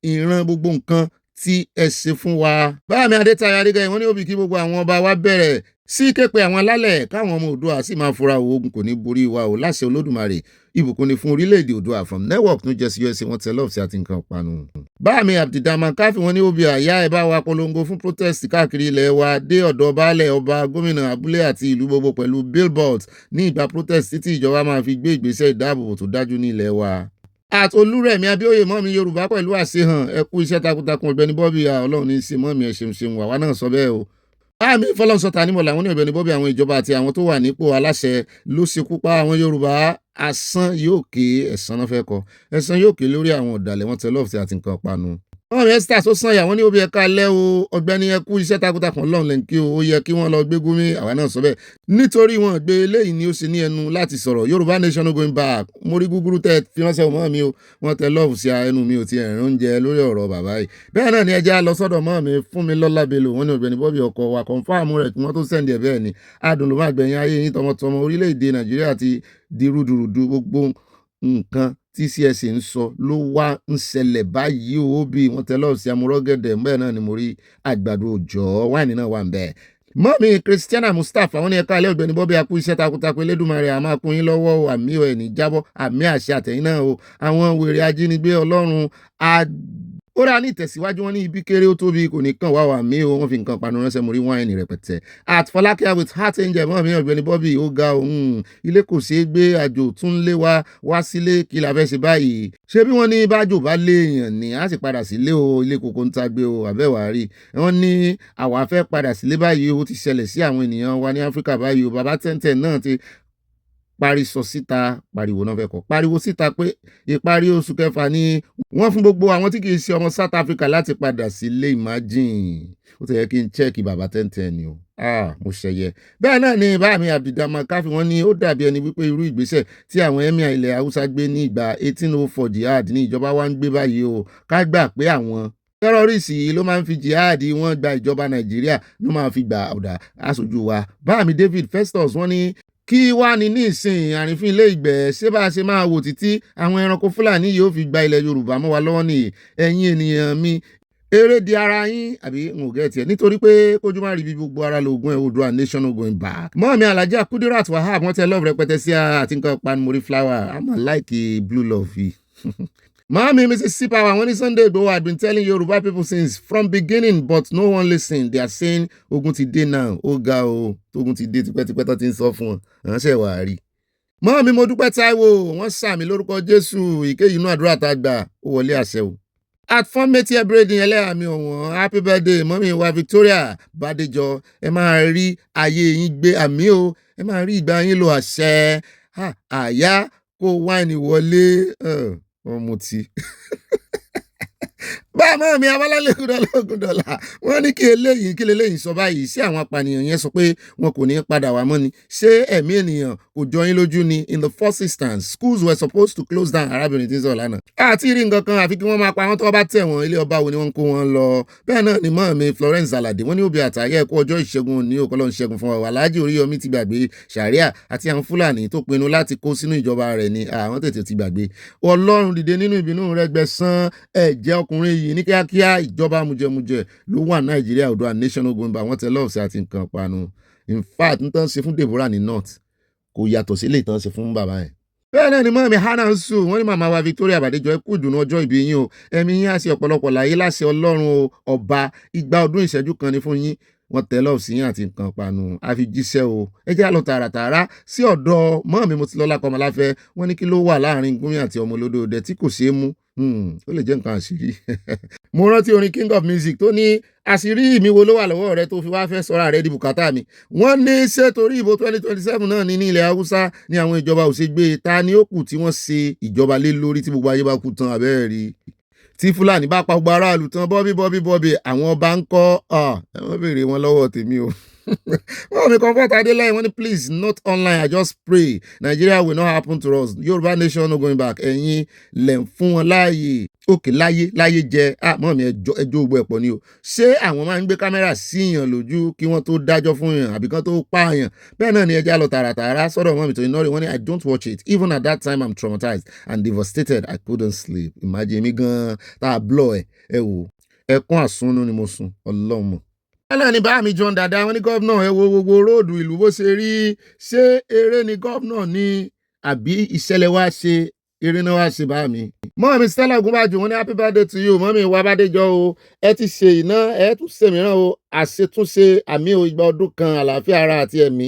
ìran gbogbo nǹkan tí ẹ ṣe fún wa. Báàmí Adétáyọ̀ Adégẹyìn wọ́n ní òbí kí gbogbo àwọn ọba wa bẹ̀rẹ̀ sí képe àwọn alálẹ̀ káwọn ọmọ Oòduà sì máa fura ogun kò ní borí wa o láṣẹ Olódùmarè. Ìbùkún ni fún orílẹ̀-èdè Oòduà from network New Jersey USA wọ́n tẹ lọ́ọ̀fù sí àti nǹkan panu. Báàmí Abdulrahman Káfí wọ́n ní òbí àyà ẹ̀ bá wa polongo fún protest káàkiri ilẹ̀ wa dé ọ̀dọ̀ baálẹ̀ ọba gómìnà abúlé àti ìlú gbogbo pẹ̀lú billboards ní ìgbà protest títí ìjọba máa fi gbé ìgbésẹ̀ ìdáàbòbò tó dájú ní ilẹ̀ wa. Olúrẹ̀mí Abíóyè mọ́mi Yorùbá pẹ̀lú àṣehàn ẹ kú iṣẹ́ takuntakun Ọ̀gbẹ́ni Bobby Ọlọ́run ní í ṣe mọ́mi ẹ ṣeun wàwa náà sọ bẹ́ẹ̀ o. Báàmí Fọlọ́nsọ̀tà nímọ̀ làwọn ní Ọ̀gbẹ́ni Bobby àwọn ìjọba àti àwọn tó wà nípò aláṣẹ ló ṣekú pa àwọn Yorùbá. Asán yóò ké ẹ̀san náà fẹ́ kọ ẹ̀san yóò ké lórí àwọn ọ̀dàlẹ̀ wọn tẹ lọ́ọ̀fù àti nǹkan panu. Wọ́n rẹ̀ Esther tó sàn yà wọ́n ní òbí ẹ̀ka alẹ́ o Ọ̀gbẹ́ni ẹ kú iṣẹ́ takuntakun Ọlọ́run lẹ́yìn kí ó yẹ kí wọ́n lọ gbé Gumi àwa náà sọ bẹ́ẹ̀ nítorí wọn gbé eléyìí ni ó ṣe ní ẹnu láti sọ̀rọ̀ Yorùbá nation no going back. Mo rí gúgúrú tẹ fi ránṣẹ́ ọmọ mi o wọ́n tẹ lọ́ọ̀fù sí ẹnu mi ò ti ẹ̀rín oúnjẹ lórí ọ̀rọ̀ bàbá yìí. Bẹ́ẹ̀ náà ni ẹja lọ sọ́dọ̀ mọ́ mi Fúnmilọ́lá Bello wọ́n ní Ọ̀gbẹ́ni Bobby ọkọ̀ wa kọ̀ǹfàmù rẹ̀ kí wọ́n tó sẹ́ndì ẹ̀ bẹ́ẹ̀ ni adùn ló máa gbẹ̀yìn ayé yín tọmọtọmọ orílẹ̀-èdè Nàìjíríà ti di rúdurùdu gbogbo nǹkan tí CSA ń sọ ló wá ń ṣẹlẹ̀ báyìí o bí wọ́n tẹ lọ́ọ̀sì amúrọ́gẹ̀dẹ̀ bẹ́ẹ̀ náà ni mo rí àgbàdo òjò wáìnì náà wà ń bẹ́ẹ̀. Mọ́mí Christiana Mustapha wọ́n ní ẹ̀ka alẹ́ Ọ̀gbẹ́ni Bobby akú iṣẹ́ takuntakun Elédùmarè a máa kún yín lọ́wọ́ o àmì ẹ̀ ní jábọ́ àmì àṣẹ àtẹ̀yìn náà o àwọn wèrè ajínigbé Ọlọ́run ó rà ní ìtẹ̀síwájú wọn ní ibi kéré ó tóbi kò ní kàn wá wà mí o wọ́n fi nǹkan panu ránṣẹ́ mo rí wáìnì rẹpẹtẹ Fọlákẹ́ with heart angel mọ́ mi Ọ̀gbẹ́ni Bobby ó ga òun ilé kò ṣeé gbé àjò tún lé wá sílé kí la fẹ́ ṣe báyìí ṣé bí wọ́n ní bájò bá lé èèyàn ní á sì padà sílé o ilé kòkó ń ta gbé o àbẹ́wàá rí wọ́n ní àwa fẹ́ padà sílé báyìí ó ti ṣẹlẹ̀ sí àwọn ènìyàn wa ní Áfíríkà báyìí o bàbá tẹ́ntẹ́n náà ti sọ síta pariwo náà fẹ́ kọ́ pariwo síta pé ìparí oṣù kẹfà ni wọ́n fún gbogbo àwọn tí kìí ṣe ọmọ South Africa láti padà sílé imagine ó ti yẹ kí n chẹ́ẹ̀kì bàbá tẹ́ntẹ́n ni o mo ṣẹyẹ. Bẹ́ẹ̀ náà ni Báàmí Abdulrahman Káfí wọ́n ní ó dàbí ẹni wípé irú ìgbésẹ̀ tí àwọn emir ilẹ̀ Haúsá gbé ní ìgbà 1804 jihad ní ìjọba wa ń gbé báyìí o ká gbà pé àwọn tẹ́rọ́rìsì yìí ló máa ń fi jihad wọn gba ìjọba Nàìjíríà ló máa fi gba ọ̀dà aṣojú wa. Báàmí David Festus wọ́n ní kí wá ní ìsìn àrífín ilé ìgbẹ́ ṣé bá a ṣe máa wò títí àwọn ẹranko Fúlàní yìí ó fi gba ilẹ̀ Yorùbá mọ́ wa lọ́wọ́ nìyí ẹ̀yin ènìyàn mi eré di ara yín àbí n ò gẹ́ tiẹ̀ nítorí pé kójú má rí bí gbogbo ara lóògùn ẹ̀ Oòduà nation no going back. Mọ́ọ̀mí Alhaja Kudirat Wahab wọ́n tẹ love rẹpẹtẹ sí àti nǹkan panmori flower I'm like blue love yìí. Mami Mrs. Power wọ́n ní Sunday Igboho had been telling Yoruba people since from beginning but no one listened. They are saying ogun ti dé now ó ga o ogun ti dé tipẹ́tipẹ́ tó ti ń sọ fún wọn ránṣẹ́ wà á rí. Mọ́mí Modúpẹ́ Táíwò wọ́n sàmì lórúkọ Jésù ìkéyìí inú àdúrà tá a gbà ó wọlé àṣẹ o. at fọ́nmẹ́tì ẹ̀bẹ̀rẹ̀dì ẹlẹ́yàmí ọ̀wọ́n happy birthday mọ́mí wa Victoria Bádéjọ ẹ máa rí ayé yín gbé àmì o ẹ máa rí ìgbà yín lo àṣẹ àyà kó wáìnì wọlé ọmọ tí. báàmọ́ mi Abala Lẹ́kúndọ́lá wọ́n ní kí eléyìí sọ báyìí sí àwọn apànìyàn yẹn sọ pé wọn kò ní padà wá mọ́ ni ṣé ẹ̀mí ènìyàn kò jọ yín lójú ni. In the first instance schools were supposed to close down arábìnrin tí ń sọ lánàá. àti rí nǹkan kan àfi kí wọ́n máa pa wọ́n tó bá tẹ̀ wọ́n ilé ọba wo ni wọ́n ń kó wọn lọ. bẹ́ẹ̀ náà ni mọ́ mi Florence Alade wọ́n ní òbí àtàyẹ ẹ̀kọ́ ọjọ́ ìṣẹ́gun ní òkọ́lọ́ ń ṣẹ́gun fún wa. Alhaji Oríyọmí ti gbàgbé Sharia àti àwọn Fúlàní tó pinnu láti kó sínú ìjọba rẹ̀ ni àwọn tètè ti gbàgbé. Ọlọ́run dìde nínú ìbínú rẹ̀ gbẹ̀san ẹ̀jẹ̀ ọkùnrin yìí ní kíákíá. Ìjọba mujẹmujẹ ló wà Nàìjíríà ọ̀dọ̀ national going by wọ́n tẹ lọ́ọ̀sì àti nǹkan panu. In fact n tán ṣe fún Deborah ní north kò yàtọ̀ sí ilé ìtàn ṣe fún bàbá yẹn. bẹ́ẹ̀ náà ni mọ́mí Hannah ń sùn wọ́n ní màmá wa Victoria Bàdéjọ ẹ kú ìdùnnú ọjọ́ ìbí yín o ẹ̀mí yín á ṣe ọ̀pọ̀lọpọ̀ láyé láṣẹ Ọlọ́run o ọba igba ọdún ìṣẹ́jú kan ní fún yín wọ́n tẹ lọ́ọ̀sì yín àti nǹkan panu àfi jíṣẹ́ o ẹ jẹ́ àlọ́ tààràtààrà sí ọ̀dọ̀ mọ́mí Motilọ́lá Kọ́mọláfẹ́ wọ́n ní kí ló wà láàrin Gúnmi àti ọmọ olódòdẹ tí kò ṣeé mú ó lè jẹ́ nǹkan àṣírí. mo rántí orin King of Music tó ní àṣírí mi wo ló wà lọ́wọ́ rẹ tó fi wá fẹ́ sọ́ra rẹ di bùkátà mi. wọ́n ní ṣé torí ìbò 2027 náà ní ilẹ̀ Haúsá ní àwọn ìjọba ò ṣe gbé ta ni ó kù tí wọ́n ṣe ìjọba lé lórí tí gbogbo ayé bá kú tán abẹ́rẹ́ rí. tí Fúlàní bá pa gbogbo aráàlú tán bọ́bí àwọn ọba ń kọ́ ẹ wọ́n béèrè wọn lọ́wọ́ tèmi o. wọ́n mi comfort Adéláyé wọ́n ní please not online I just pray Nigeria will not happen to us Yorùbá nation no going back ẹ̀yin lẹ̀ ń fún wọn láàyè òkè láyé jẹ mọ́ mi ẹjọ́ gbogbo ẹ̀pọ̀ ni o. ṣé àwọn máa ń gbé kámẹ́rà sí yàn lójú kí wọ́n tó dájọ́ fún yàn àbí kán tó pààyàn. bẹ́ẹ̀ náà ni ẹja lọ tààràtààrà sọ́dọ̀ mọ́ mi tó iná rí wọ́n ní I don't watch it even at that time I'm traumatized and devastated I couldn't sleep. imagine mi gan tá a blọ ẹ wò ẹkún àsúnú ni mo sùn ọlọ́mọ. ẹlẹ́ni bá mi John Dada wọn ní gọ́vnà ẹ wo gbogbo róòdù ìlú bó ṣe rí ṣé eré ni gọ́vnà ní àbí ìṣẹ̀lẹ̀ wá ṣe eré náà wá ṣe bá mi. mọ́ mi Stella Ogunbaju wọn ní happy birthday to you mọ́ mi wá Bádéjọ o ẹ ti ṣe iná ẹ tún ṣe mìíràn o àṣetúnṣe àmì ìgbà ọdún kan àlàáfíà ara àti ẹ̀mí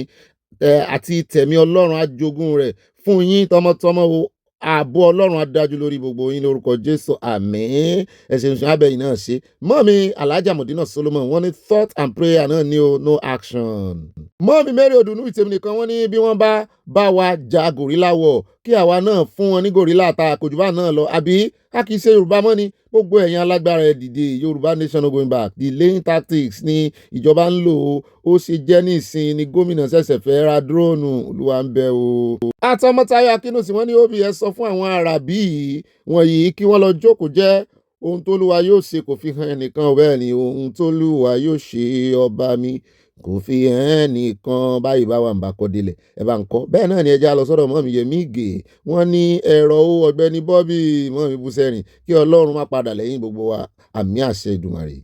àti tẹ̀mí Ọlọ́run àjogún rẹ̀ fún yín tọmọtọmọ o ààbò Ọlọ́run á dájú lórí gbogbo yín lórúkọ Jésù àmín ẹ̀sìn ìṣàn abẹ́yìn náà ṣe. mọ́mí Alhaja Modina Solomon wọ́n ní thought and prayer náà ní o no action. mọ́mí Mary Odùnú ìtẹ̀mí nìkan wọ́n ní bí wọ́n bá wa ja gòrílà wọ̀ kí àwa náà fún wọn ní gòrílà ta àkójúbà náà lọ àbí a kì í ṣe Yorùbá mọ́ ni gbogbo ẹ̀yin alágbára ẹ̀ dìde Yorùbá nation no going back delaying tactics ni ìjọba ń lò ó ṣe jẹ́ ní ìsìn ni gómìnà ṣẹ̀ṣẹ̀ fẹ́ ra dúróònù Olúwa ń bẹ o. àtọmọtayọ Akínúsì wọ́n ní OBS sọ fún àwọn Àràbí wọ̀nyí kí wọ́n lọ jókòó jẹ́ ohun t'Olúwa yóò ṣe kò fi hàn ẹnìkan bẹ́ẹ̀ ni ohun t'Olúwa yóò ṣe ọba mi kò fi hàn ẹnìkan báyìí bá wà ń bá kọ́ délẹ̀ ẹ bá ń kọ́. bẹ́ẹ̀ náà ni ẹja lọ sọ́dọ̀ mọ́mí Yẹmí Ìgè wọ́n ní ẹ̀rọ Ọ̀gbẹ́ni Bobby mọ́mí Búsẹ́rìn kí Ọlọ́run má padà lẹ́yìn gbogbo wa àmì àṣẹ Ìdùmarè.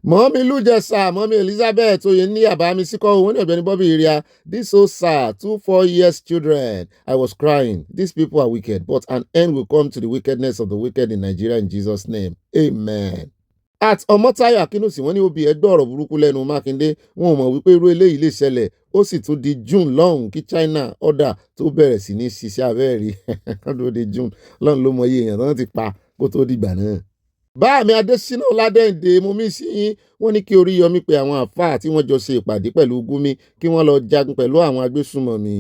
mọ́mí Lújẹsà mọ́mí Elizabeth oyè ní àbámi síkọ́ owó ní Ọ̀gbẹ́ni Bobby area this so sad 2-4 years children I was crying these people are wicked but an end will come to the wickedness of the wicked in Nigeria in Jesus name amen. at Ọmọ́táyọ̀ Akínúsì wọ́n ní obì ẹgbẹ́ ọ̀rọ̀ burúkú lẹ́nu Mákindé wọn ò mọ̀ wípé irú eléyìí lè ṣẹlẹ̀ ó sì tún di June lọ́hùn kí China ọ̀dà tó bẹ̀rẹ̀ sí ní ṣiṣẹ́ abẹ́rẹ́ kọ́ńtò di June lọ́hùn ló mọ iye èèyàn tó ti pa kó tó dìgbà náà. báàmì Adésínà Ọládẹ́ǹdè mo mí sí yín wọ́n ní kí Oríyọmí pé àwọn àfáà tí wọ́n jọ ṣe ìpàdé pẹ̀lú Gúnmi kí wọ́n lọ jagun pẹ̀lú àwọn agbésùmọ̀mí.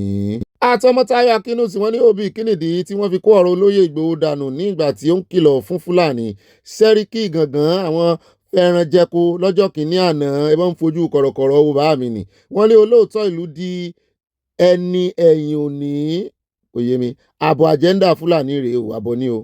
àtọmọtayọ Akínúsì wọ́n ní òbí kínìdí tí wọ́n fi kó ọ̀rọ̀ olóyè Ìgbòho dànù ní ìgbà tí ó ń kìlọ̀ fún Fúlàní Sẹ́ríkì gangan àwọn fẹ́ràn jẹko lọ́jọ́ kìíní àná ẹ bá ń fojú kọ̀rọ̀kọ̀rọ̀ owó bá mi nì. wọ́n lé olóòótọ́ ìlú di ẹni ẹ̀yìn òní kò yé mi àbọ̀ àjẹ́ndà Fúlàní rèé o àbọ̀ ni o.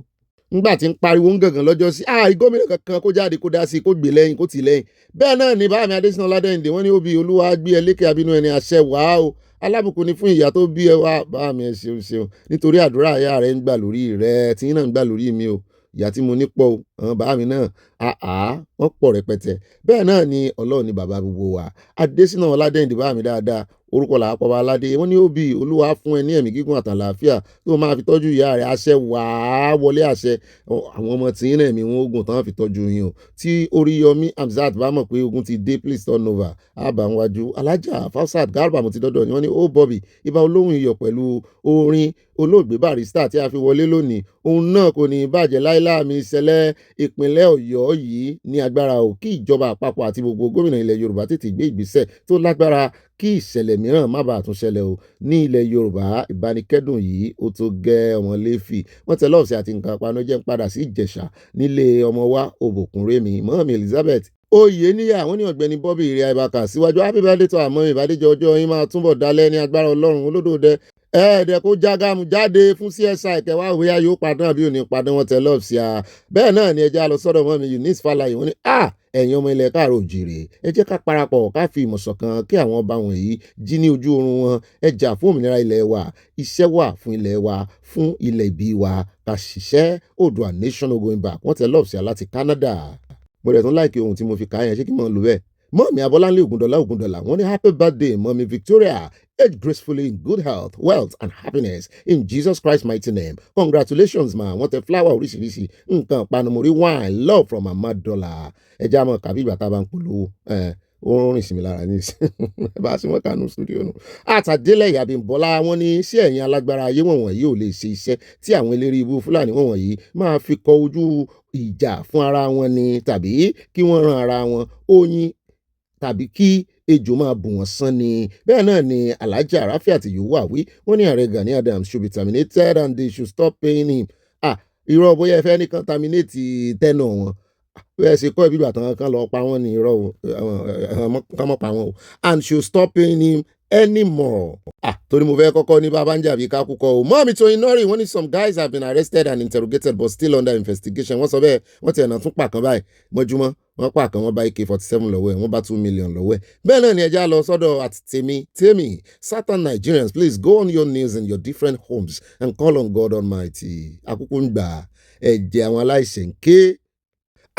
ńgbà tí ń pariwo ń gàngàn lọ́jọ́ sí gómìnà kankan kó jáde kó dá sí kó gbè lẹ́yìn kó tì lẹ́yìn. bẹ́ẹ̀ náà ni báàmì Adésínà Ọládẹ́ǹdè wọ́n ní òbí Olúwa gbé ẹlẹ́kẹ̀ abínú ẹni àṣẹ wàá o alábùkún ni fún ìyá tó bí ẹ wá báàmì ẹ ṣeun nítorí àdúrà ìyá rẹ ń gbà lórí rẹ tí yín náà ń gbà lórí mi o ìyá tí mo ní pọ̀ o àwọn bàámi náà wọ́n pọ̀ rẹpẹtẹ. bẹ́ẹ̀ náà ni Ọlọ́run ni bàbá gbogbo wa Adésínà Ọládẹ́ǹdè bàámi dáadáa orúkọ làápọ̀ aládé wọ́n ní òbí Olúwa fún ẹ ní ẹ̀mí gígùn àtàlàáfíà tó máa fi tọ́jú ìyá rẹ̀ àṣẹ wàá wọlé àṣẹ àwọn ọmọ tí yín ẹ̀mí wọn ogun tán fi tọ́jú yín o tí Oríyọmí Hamzat bá mọ̀ pé ogun ti dé please turn over àbáwájú Alájà Fausat Garba mo ti dọ́dọ̀ ni wọ́n ní ó Bobby ibà olóhùn iyọ̀ pẹ̀lú orin olóògbé Barrister tí a fi wọlé lónìí òun náà kò ní bàjẹ́ láíláàmì ìṣẹ̀lẹ̀ ìpínlẹ̀ Ọ̀yọ́ yìí ní agbára ò kí ìjọba àpapọ̀ àti gbogbo gómìnà ilẹ̀ Yorùbá tètè gbé ìgbésẹ̀ tó lágbára kí ìṣẹ̀lẹ̀ mìíràn má bàa tún ṣẹlẹ̀ o ní ilẹ̀ Yorùbá. Ìbánikẹ́dùn yìí ó tó gẹ́ ọmọ Léfì wọ́n tẹ lọ́ọ̀sì àti nǹkan apanújẹ́ ń padà sí Ìjẹ̀ṣà nílé ọmọ wa Òbòkúnrémi mọ́mí Elizabeth oyè níyà àwọn ní Ọ̀gbẹ́ni Bobby ìrìn àìbàkà síwájú happy birthday to àmọ́ ìbàdíjọ ọjọ́ yín máa túbọ̀ dalẹ̀ ní agbára Ọlọ́run olódòdẹ ẹ̀ẹ́dẹ̀ kó jágàmù jáde fún CSI kẹwàá òwe yóò padà àbí òní padà wọn tẹ lọ́ọ̀sì à bẹ́ẹ̀ náà ni ẹjẹ́ lọ sọ́dọ̀ mọ́mí Eunice Falaye wọ́n ní ẹ̀yin ọmọ ilẹ̀ káàrọ̀ òjìrè ẹ jẹ́ ká parapọ̀ ká fi ìmọ̀ ṣọ̀kan kí àwọn ọba wọ̀nyí jí ní ojú oorun wọn ẹ jà fún òmìnira ilẹ̀ wa iṣẹ́ wà fún ilẹ̀ wa fún ilẹ̀ ìbí wa ká ṣiṣẹ́ Oòduà nation no going back wọ́n tẹ lọ́ọ̀sì à láti Canada. Mo rẹ̀ tún láìkí ohun tí mo fi kà á yẹn ṣé kí n mọ̀ lò bẹ́ẹ̀. Mọ́mí Abọ́láńlé Ògúndọ̀lá wọ́n ní happy birthday mọ́mí Victoria age gracefully in good health wealth and happiness in Jesus Christ's mighty name congratulations ma wọ́n tẹ flower oríṣiríṣi nǹkan panumori wine love from Mama Dollar ẹjẹ́ àmọ́ kàbí ìgbà tá a bá ń polówó ó rìn sí mi lára ní bá a sì wọ́n kànú studio nù. Àtàdélẹ̀ Abímbọ́lá wọ́n ní sí ẹ̀yin alágbára ayé wọ̀nyí ò lè ṣe iṣẹ́ tí àwọn eléré ibú Fúlàní wọ̀nyí máa fi kọ ojú ìjà fún ara wọn ni tàbí kí wọ́n ran ara wọn oyin tàbí kí ejò máa bù wọ́n sán ni. Bẹ́ẹ̀ náà ni Alhaji Rafiat Yowawí wọ́n ní Ààrẹ Gani Adams should be terminated and they should stop paying him. Irọ́ bóyá ẹ fẹ́ nìkan terminate tẹ́nà wọn bẹ́ẹ̀ ṣe kọ́ ìbíbà tán kan lọ pa wọ́n ní irọ́ kan mọ́ pa wọ́n o and should stop paying him anymore. Torí mo fẹ́ kọ́kọ́ ní bàbá ń jàbí kákúkọ o. Mọ́mí Tóyin Nọ́rì wọ́n ní some guys have been arrested and interrogated but still under investigation. Wọ́n sọ bẹ́ẹ̀ wọ́n ti ẹ̀nà tún pàkan báyìí mọ́júmọ́ wọ́n pàkan wọ́n bá AK-47 lọ́wọ́ ẹ̀ wọ́n bá 2 million lọ́wọ́ ẹ̀. Bẹ́ẹ̀ náà ni ẹja lọ sọ́dọ̀ àti tèmi Southern Nigerians please go on your knees in your different homes and call on God Almighty. Àkókò ń gbà ẹ̀jẹ̀ àwọn aláìṣẹ̀ ń ké.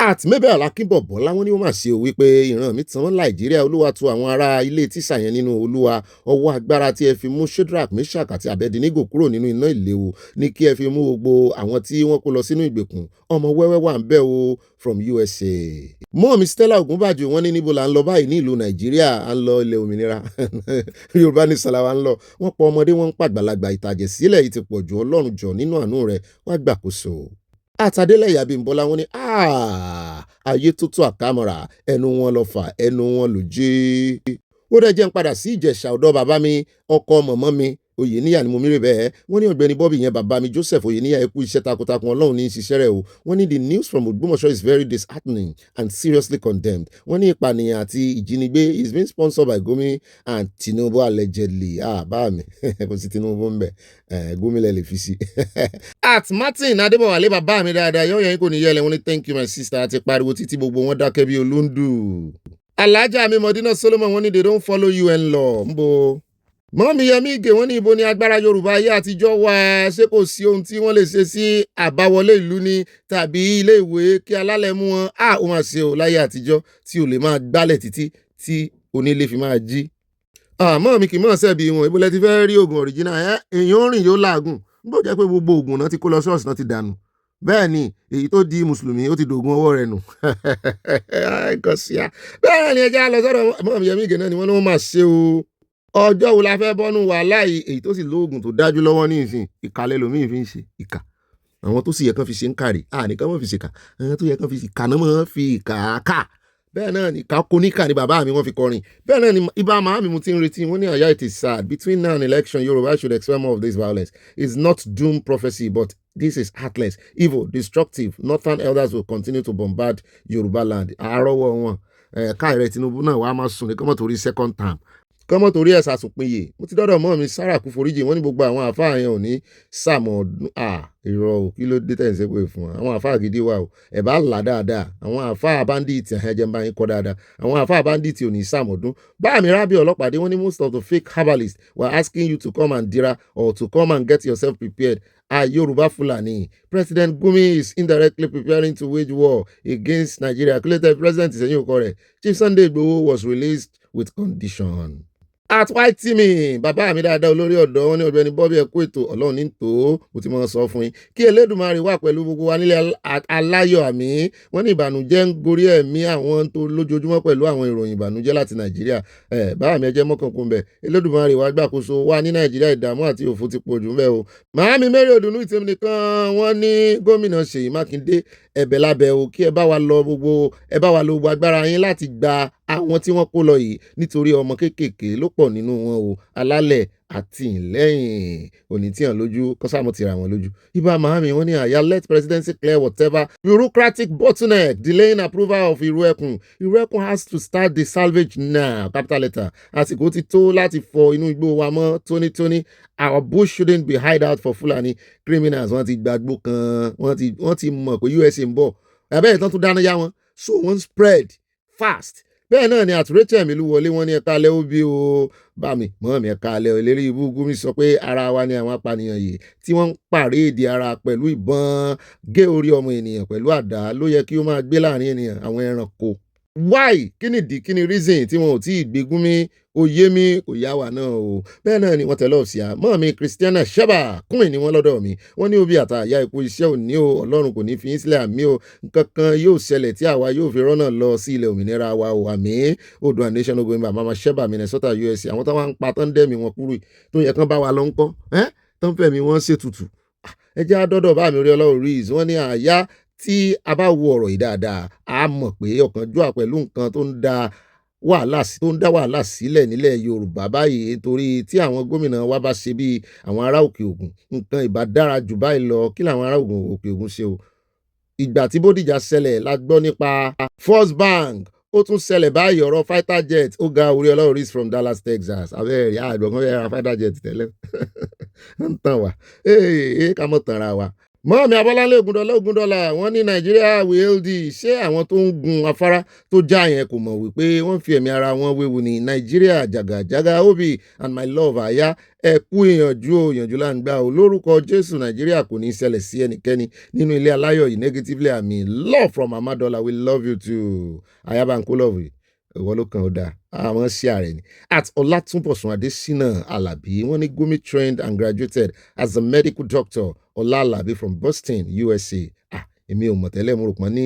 Àti Mabel Akínbọ̀bọ́lá wọ́n ní wọ́n máa ṣe o wípé ìran mi tàn Nàìjíríà Olúwa tu àwọn ará ilé tíṣà yẹn nínú Olúwa ọwọ́ agbára tí ẹ fi mú Shadrach Meshach àti Abednego kúrò nínú iná ìléwu ní kí ẹ fi mú gbogbo àwọn tí wọ́n kó lọ sínú ìgbèkùn ọmọ wẹ́wẹ́ wà ń bẹ̀ o from USA. Mọ́mí Stella Ògúnbàjò wọ́n ní níbo là ń lọ báyìí ní ìlú Nàìjíríà à ń lọ ilẹ̀ òmìnira Yorùbá ní sàlàwà ń lọ wọ́n pọ̀ ọmọdé wọ́n ń pàgbàlagbà ìtàjẹ̀ sílẹ̀ yìí ti pọ̀ jù Ọlọ́run jọ nínú àánú rẹ̀ wá gbàkóso. Àtàdélẹ̀ Abímbọ́lá wọ́n ní ayé tó tó àkámọ́ra ẹnu wọn lọ fà ẹnu wọn ló jẹ́. Ó dẹ̀ jẹ́ ń padà sí Ìjẹ̀ṣà ọ̀dọ̀ bàbá mi ọkọ mọ̀mọ́ mi Oyèníyà ni mo mírè bẹ́ẹ̀ wọ́n ní Ọ̀gbẹ́ni Bobby yẹn bàbá mi Joseph Oyèníyà ẹ kú iṣẹ́ takuntakun Ọlọ́run ní ṣiṣẹ́ rẹ̀ o wọ́n ní the news from Ògbómọ̀ṣọ́ is very disheartening and seriously condemned wọ́n ní ìpànìyàn àti ìjínigbé is being sponsored by Gumi and Tinubu allegedly bá mi kò sí Tinubu ń bẹ̀ Gumi lẹ lè fi sí. At Martin Adébọ̀wálé bàbá mi dáadáa yọ̀ yẹn kò ní yẹlẹ̀ wọ́n ní thank you my sister àti pariwo títí gbogbo wọn dákẹ́ bí olúndù. Alhaja mi Modina Solomon wọ́n ní they don't follow UN law ń bo. Mọ́mí Yẹmí Ìgè wọ́n ní ibo ni agbára Yorùbá ayé àtijọ́ wà ṣé kò sí ohun tí wọ́n lè ṣe sí àbáwọlé ìlú ni tàbí ilé ìwé kí alálẹ̀ mú wọn ó máa ṣe ò láyé àtijọ́ tí ò lè máa gbálẹ̀ títí tí onílé fi máa jí. Mọ́ mi kì í mọ̀ ṣẹ́bi wọn ìbúlẹ̀ ti fẹ́ rí oògùn ọ̀ríjínà èèyàn rìn yóò láàgùn bó jẹ́ pé gbogbo oògùn náà ti kó lọ ṣọ́ọ̀ṣì náà ti dànù bẹ́ẹ̀ ni èyí tó di mùsùlùmí ó ti dògùn ọwọ́ rẹ̀ nù. Bẹ́ẹ̀ ni ẹja lọ sọ́dọ̀ Mọ́mí Yẹmí Ìgè náà ni wọ́n ní wọ́n máa ṣe o. Ọjọ́ wo la fẹ́ bọ́nú wàhálà yìí èyí tó sì lóògùn tó dájú lọ́wọ́ ní ìsìn ìkàlẹ̀ lòmíì fi ń ṣe ìkà àwọn tó sì yẹ kán fi ṣe ń kàrí nìkan mọ̀ fi ṣe kà àwọn tó yẹ kán fi ṣe kà náà mọ̀ fi ìkà kà bẹ́ẹ̀ náà ni ìkà kóníkà ni bàbá mi wọ́n fi kọrin bẹ́ẹ̀ náà ni ibà màá mi mo ti ń retí wọ́n ní àyà it is sad between now and election Yorùbá should expel more of this violence it's not doom prophecy but this is heartless evil destructive northern elders will continue to bombard Yorùbá land àárọ̀wọ̀ wọn káàrẹ̀ Tinubu náà wàá máa sùn ní kọ́mọ̀ torí second term kọ́mọ́ torí ẹ̀ sàsùnpìnyè mo ti dọ́dọ̀ mọ́ mi Sarah kú foríjì wọ́n ní gbogbo àwọn àfáà yẹn ò ní sàmọ̀ ọdún irọ́ o kí ló dé tẹ̀ ń ṣe pé fún wa àwọn àfáà gidi wà o ẹ̀ bá là dáadáa àwọn àfáà bandits ẹ̀jẹ̀ ń bá yín kọ́ dáadáa àwọn àfáà bandits ò ní sàmọ̀ ọdún bá mi rábì ọlọ́pàdé wọ́n ní most of the fake herbalists were asking you to come and dira or to come and get yourself prepared Yorùbá Fulani President Gumi is indirectly preparing to wage war against Nigeria acclaimed president ìsẹ̀yìn òkọ rẹ̀ Chief Sunday Igboho was released with condition. At white timi bàbá mi dáadáa olórí ọ̀dọ́ wọn ní Ọ̀gbẹ́ni Bobby ẹ kú ètò Ọlọ́run ní tó mo ti máa sọ fún yín kí Elédùmarè wà pẹ̀lú gbogbo wa nílé aláyọ̀ àmì wọ́n ní ìbànújẹ́ ń gorí ẹ̀mí àwọn tó lójoojúmọ́ pẹ̀lú àwọn ìròyìn ìbànújẹ́ láti Nàìjíríà bàbá mi ẹjẹ́ mọ́kànkún bẹ̀ Elédùmarè wà gbàkóso wa ní Nàìjíríà ìdààmú àti òfò ti pọ̀ jù ń bẹ̀ o màámi Mary Odùnú ìtẹ́mi nìkan wọ́n ní gómìnà Ṣèyí Mákindé ẹ̀bẹ̀ lábẹ́ o kí ẹ bá wa lo gbogbo agbára yín láti gba àwọn tí wọ́n kó lọ yìí nítorí ọmọ kéékèèké ló pọ̀ nínú wọn o alálẹ̀ àti ìlẹ́yìn òní tí hàn lójú kọ́sàmù ti ra wọn lójú. Ibà Mahami wọ́n ní àyà let presidency clear whatever bureaucratic bottleneck delaying approval of Iroyin. Iroyin has to start the salvage now capital letter. Àsìkò ti tó láti fọ inú igbó wa mọ́ tónítóní. Our bush shouldn't be hideout for Fulani criminals. Wọ́n ti gbàgbó kan wọ́n ti mọ̀ pé USA ń bọ̀ abẹ́rẹ́ tán tún dáná yá wọn so wọ́n spread fast. Bẹ́ẹ̀ náà ni àtúrẹ́tẹ̀ mi ló wọlé wọn ní ẹ̀ka alẹ́ ó bí o bá mi mọ́ mi ẹ̀ka alẹ́ ìlérí ibú Gumi sọ pé ara wa ni àwọn apànìyàn yìí tí wọ́n ń pàréèdì ara pẹ̀lú ìbọn gé orí ọmọ ènìyàn pẹ̀lú àdá ló yẹ kí ó máa gbé láàrin ènìyàn àwọn ẹranko. Why? Kí ni reason tí wọn ò tí ì gbé Gumi ó yé mi kò yá wa náà o. Bẹ́ẹ̀ náà ni wọ́n tẹ̀lé ọ̀sì à mọ́ mi Christiana Sheba kúnmí ni wọ́n lọ́dọ̀ mi wọ́n ní òbí àtàyà ikú iṣẹ́ òní o Ọlọ́run kò ní fi sílẹ̀ àmì o nǹkan kan yóò ṣẹlẹ̀ tí àwa yóò fi rọ́nà lọ sí ilẹ̀ òmìnira wa o àmì Odua Nation ogun ibà mama Sheba Minnesota USA àwọn tó wá ń pa tán dẹ́mi wọn kúrò tó yẹ kán bá wa lọ ń kọ́ tán fẹ̀mí wọn ṣètùtù ẹ jẹ́ àdọ́dọ̀ bá mi rí Ọlọ́run rí wọ́n ní àyà tí a bá wo ọ̀rọ̀ yìí dáadáa a mọ̀ pé ọ̀kánjúwà pẹ̀lú nǹkan tó ń dá wàhálà sílẹ̀ nílẹ̀ Yorùbá báyìí torí tí àwọn gómìnà wa bá ṣe bí àwọn ará òkè ògùn nǹkan ìbá dára jù báyìí lọ kí làwọn ará òkè ògùn ṣe o. Ìgbà tí Bódìjà ṣẹlẹ̀ la gbọ́ nípa First Bank ó tún ṣẹlẹ̀ báyìí ọ̀rọ̀ fighter jet ó ga orí Ọlọ́run rí from Dallas Texas abẹ́rẹ́ àgbọ̀ngàn fẹ́ ra fighter jet tẹ́lẹ̀ ń tàn wá ká mọ̀ tàn ra wa. Mọ́ọ̀mí Abọ́láńlé Ògúndọ́lá wọ́n ní Nàìjíríà WLD ṣé àwọn tó ń gun afárá tó já yẹn kò mọ̀ wípé wọ́n fi ẹ̀mí ara wọn wéwu ní Nàìjíríà jàgàjàgà Obi and my love àyà ẹ kú ìyànjú là ń gbà ó lórúkọ Jésù Nàìjíríà kò ní ṣẹlẹ̀ sí ẹnikẹ́ni nínú ilé aláyọ̀ yìí negatively àmì love from Amadola we love you too ayabanko love ìwọ ló kàn ó dáa àwọn sí ààrẹ ni at Ọlátúnbọ̀sún Adésínà Alábí wọ́n ní Gumi trained and graduated as a medical doctor Ọlá Alábí from Boston USA èmi ò mọ̀ tẹ́lẹ̀ mo rò pọ́n ní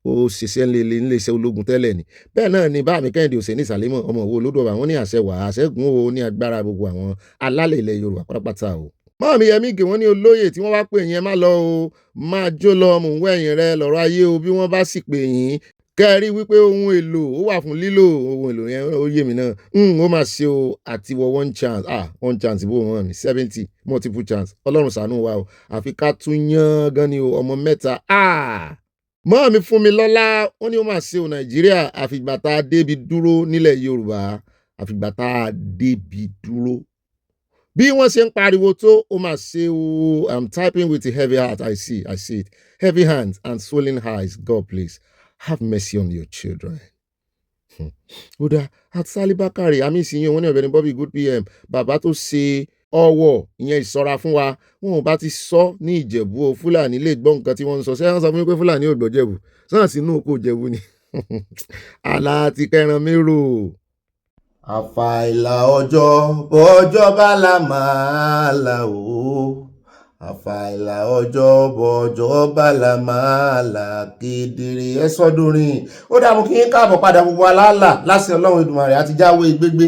ó ṣiṣẹ́ nílé iṣẹ́ ológun tẹ́lẹ̀ ni bẹ́ẹ̀ náà ni báàmì Kẹ́hìndé Òsè ní Sàlémọ̀ ọmọ òwò olódò àwọn ní àṣẹ wà àṣẹ́gun o ní agbára gbogbo àwọn alálẹ̀ ilẹ̀ Yorùbá pátápátá o. Mọ́ọ̀mí Yẹmí Gè wọ́n ní olóyè tí wọ́n wá pè yín ẹ má lọ o máa jó lọ mò ń wẹ̀yìn rẹ lọ́rọ̀ ayé o bí wọ́n bá sì pè yín kẹ́rí wípé ohun èlò ó wà fún lílò ohun èlò yẹn ó yé mi náà ó máa ṣe o àti wọ one chance bó wọn ní 70 multiple chance Ọlọ́run ṣàánú wa o àfi ká tún yán gan ni o ọmọ mẹ́ta Mọ́ọ̀mí Fúnmilọ́lá wọ́n ní ó máa ṣe o Nàìjíríà àfìgbà tá a débi dúró nílẹ̀ Yorùbá àfìgbà tá a débi dúró bí wọ́n ṣe ń pariwo tó ó máa ṣe o I'm typing with a heavy heart I see it heavy hands and swollen eyes God please have mercy on your children. Oda at Sali Bakari àmì ìsìnyí wọn ní Ọ̀gbẹ́ni Bobby good PM bàbá tó ṣe ọwọ́ ìyẹn ìṣọ́ra fún wa wọn ò bá ti sọ ní Ìjẹ̀bú o Fúlàní lè gbọ́ nǹkan tí wọ́n ń sọ sẹ́yìn sọ fún mi pé Fúlàní ò gbọ́ Jẹ̀bú sọ́nà sínú oko Jẹ̀bú ni àlà ti kẹran mérò. Àfàìlà ọjọ́ bọ́jọ́ bá la máa là o àfàìlà ọjọ́ bọ́jọ́ bá la máa là kedere ẹ sọ́dúnrin ó dààmú kí n káàbọ̀ padà gbogbo aláàlà láti Ọlọ́run Èdùmàrè àti jáwé gbégbé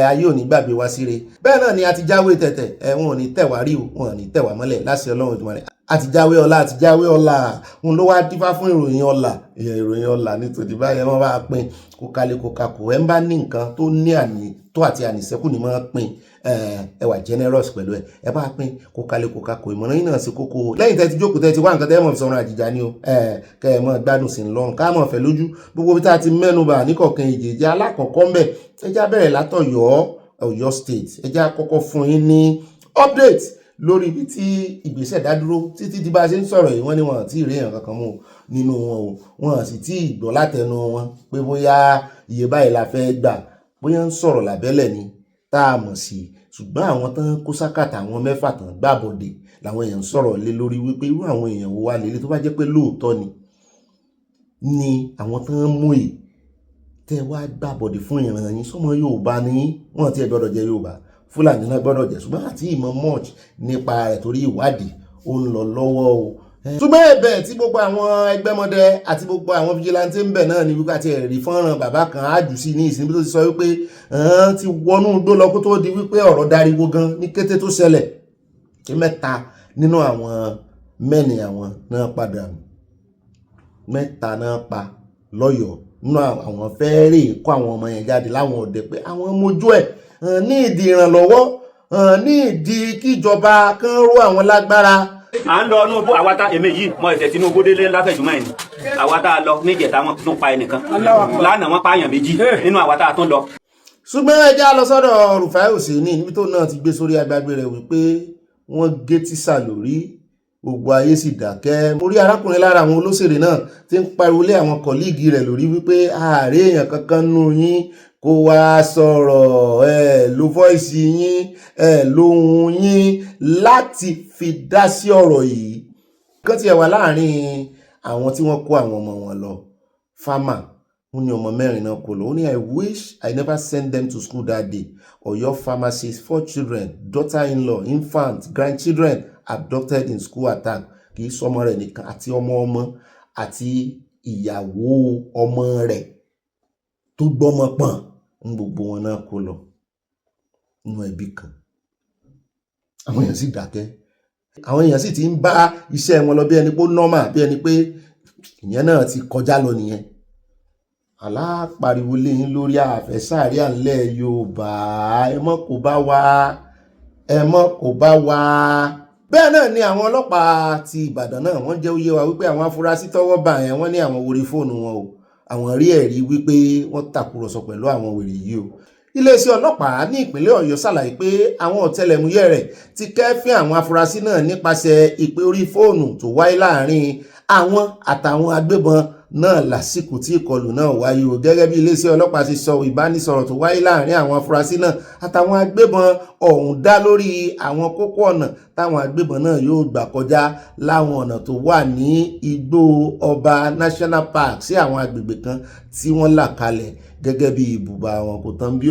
ayé ò ní gbàgbé wá síre bẹ́ẹ̀ náà ni àti jáwé tẹ̀tẹ̀ wọn ò ní tẹ̀wá rí o wọn ò ní tẹ̀wá mọ́lẹ̀ láti Ọlọ́run Èdùmàrè àti jáwé ọlá òun ló wá dífá fún ìròyìn ọlá nítorí báyẹn wọ́n bá pín kó kalẹ̀ kó kakò ẹ̀ ń bá ní nǹkan tó ní àní tó àti àníṣẹ́kù ni wọ́n pín ẹ wà generous pẹ̀lú ẹ bá pín kó kalẹ̀ kó kakò ìmọ̀ràn yìí náà sí kókó lẹ́yìn tẹ́ ti jókòó tẹ́ ti wá nǹkan tẹ́ mọ̀ sọ̀rọ̀ àjìjà ni o kẹ́ ẹ mọ̀ gbádùn sí lọ́rùn ká mọ̀ fẹ́ lójú gbogbo bí tá a ti mẹ́nubà níkọ̀ọ̀kan ìjèjì alákọ̀ọ́kọ́ ń bẹ̀ ẹ já bẹ̀rẹ̀ látọ̀yọ́ Ọ̀yọ́ state ẹ já kọ́kọ́ fún yín ní update lórí ibi tí ìgbésẹ̀ dádúró títí di bá a ṣe ń sọ̀rọ̀ yìí wọ́n ní wọn àti ìrèyàn kankan mú nínú wọn o wọn sì tí ì gbọ́ látẹnu wọn pé bóyá iye báyìí la fẹ́ gbà bóyá ń sọ̀rọ̀ lábẹ́lẹ̀ ni tá a mọ̀ sí ṣùgbọ́n àwọn tán kó sákàtà àwọn mẹ́fà tán gbàbọ̀dé làwọn èèyàn ń sọ̀rọ̀ lé lórí wípé irú àwọn èèyàn wo wá lélẹ̀ tó bá jẹ́ pé lóòótọ́ ni àwọn tán mú è tẹ́ wá gbàbọ̀dé fún ìran yín sọmọ Yorùbá ni wọ́n ti ẹ̀ gbọ́dọ̀ jẹ́ Yorùbá Fúlàní náà gbọ́dọ̀ jẹ́ ṣùgbọ́n àti ìmọ̀ much nípa rẹ̀ torí ìwádìí ó ń lọ lọ́wọ́ o. ṣùgbọ́n ẹ̀bẹ̀ tí gbogbo àwọn ẹgbẹ́mọdé àti gbogbo àwọn fìjìláńtì ń bẹ̀ náà ni wípé àti ẹ̀rí fọ́nrán bàbá kan ájù sí ní ìsinmi tó ti sọ wípé ti wọnú igbó lọ kó tó di wípé ọ̀rọ̀ dariwo gan ní kété tó ṣẹlẹ̀ kí mẹ́ta nínú àwọn mẹ́ni àwọn náà padà mẹ́ta náà pa lọ́yọ̀ọ́ nínú àwọn fẹ́ẹ́rẹ́ kó àwọn ọmọ yẹn jáde láwọn ọ̀dẹ pé àwọn mojú ẹ̀ ní ìdí ìrànlọ́wọ́ ní ìdí kíjọba kan ró àwọn lágbára. à ń lọ inú bó àwa tá èmi yìí mọ ẹsẹ Tinubu délé láfẹjùmọ ẹni àwa tá a lọ níjẹta wọn tún pa ẹnìkan lánàá wọn pààyàn méjì nínú àwa tá a tún lọ. ṣùgbọ́n ẹ já lọ sọ́dọ̀ Rufai Oseni níbi tó náà ti gbé sórí agbágbé rẹ̀ wípé wọ́n gé tísà lórí gbogbo ayé sì dákẹ́. mo rí arákùnrin lára àwọn olóṣèré náà tí ń pariwo lé àwọn kọ̀líìgì rẹ̀ lórí wípé ààrẹ èèyàn kankan nù yín kó wá sọ̀rọ̀ lo voice yín lóhùn yín láti fi dá sí ọ̀rọ̀ yìí. kán tiẹ̀ wà láàrin àwọn tí wọ́n kó àwọn ọmọ wọn lọ farmer ó ní ọmọ mẹ́rin náà kó lọ ó ní I wish I never sent them to school that day. Ọ̀yọ́ pharmacist 4 children, daughter-in-law, infant, grandchildren abducted in school attack. Kì í sọmọ rẹ̀ nìkan àti ọmọ àti ìyàwó ọmọ rẹ̀ tó gbọ́mọ pọ̀n ń gbogbo wọn náà kó lọ nínú ẹbí kan. Àwọn èèyàn sì dákẹ́. Àwọn èèyàn sì ti ń bá iṣẹ́ wọn lọ bí ẹni pé ó normal, bí ẹni pé ìyẹn náà ti kọjá lọ nìyẹn. Alápariwo léyìn lórí àfẹ́sàrí àlẹ́ Yorùbá ẹ mọ́ kó bá wa. Bẹ́ẹ̀ náà ni àwọn ọlọ́pàá ti Ìbàdàn náà wọ́n jẹ́ ó yé wa wípé àwọn afurasí tọ́wọ́ bá yẹn wọ́n ní àwọn orí fóònù wọn o àwọn rí ẹ̀rí wípé wọ́n tàkúrọ̀sọ pẹ̀lú àwọn wèrè yìí o. Iléeṣẹ́ ọlọ́pàá ní ìpínlẹ̀ Ọ̀yọ́ ṣàlàyé pé àwọn ọ̀tẹlẹ̀múyẹ́ rẹ̀ ti kẹ́fín àwọn afurasí náà nípasẹ̀ ìpè orí fóònù tó wáyé láàrin àwọn àtàwọn agbébọn náà lásìkò tí ìkọlù náà wáyé o. Gẹ́gẹ́ bí iléeṣẹ́ ọlọ́pàá ti sọ, ìbánisọ̀rọ̀ tó wáyé láàrin àwọn afurasí náà àtàwọn agbébọn ọ̀hún dá lórí àwọn kókó ọ̀nà táwọn agbébọn náà yóò gbà kọjá láwọn ọ̀nà tó wà ní Igbó Ọba National Park sí àwọn agbègbè kan tí wọ́n là kalẹ̀ gẹ́gẹ́ bí ibùba wọn. Kò tán bí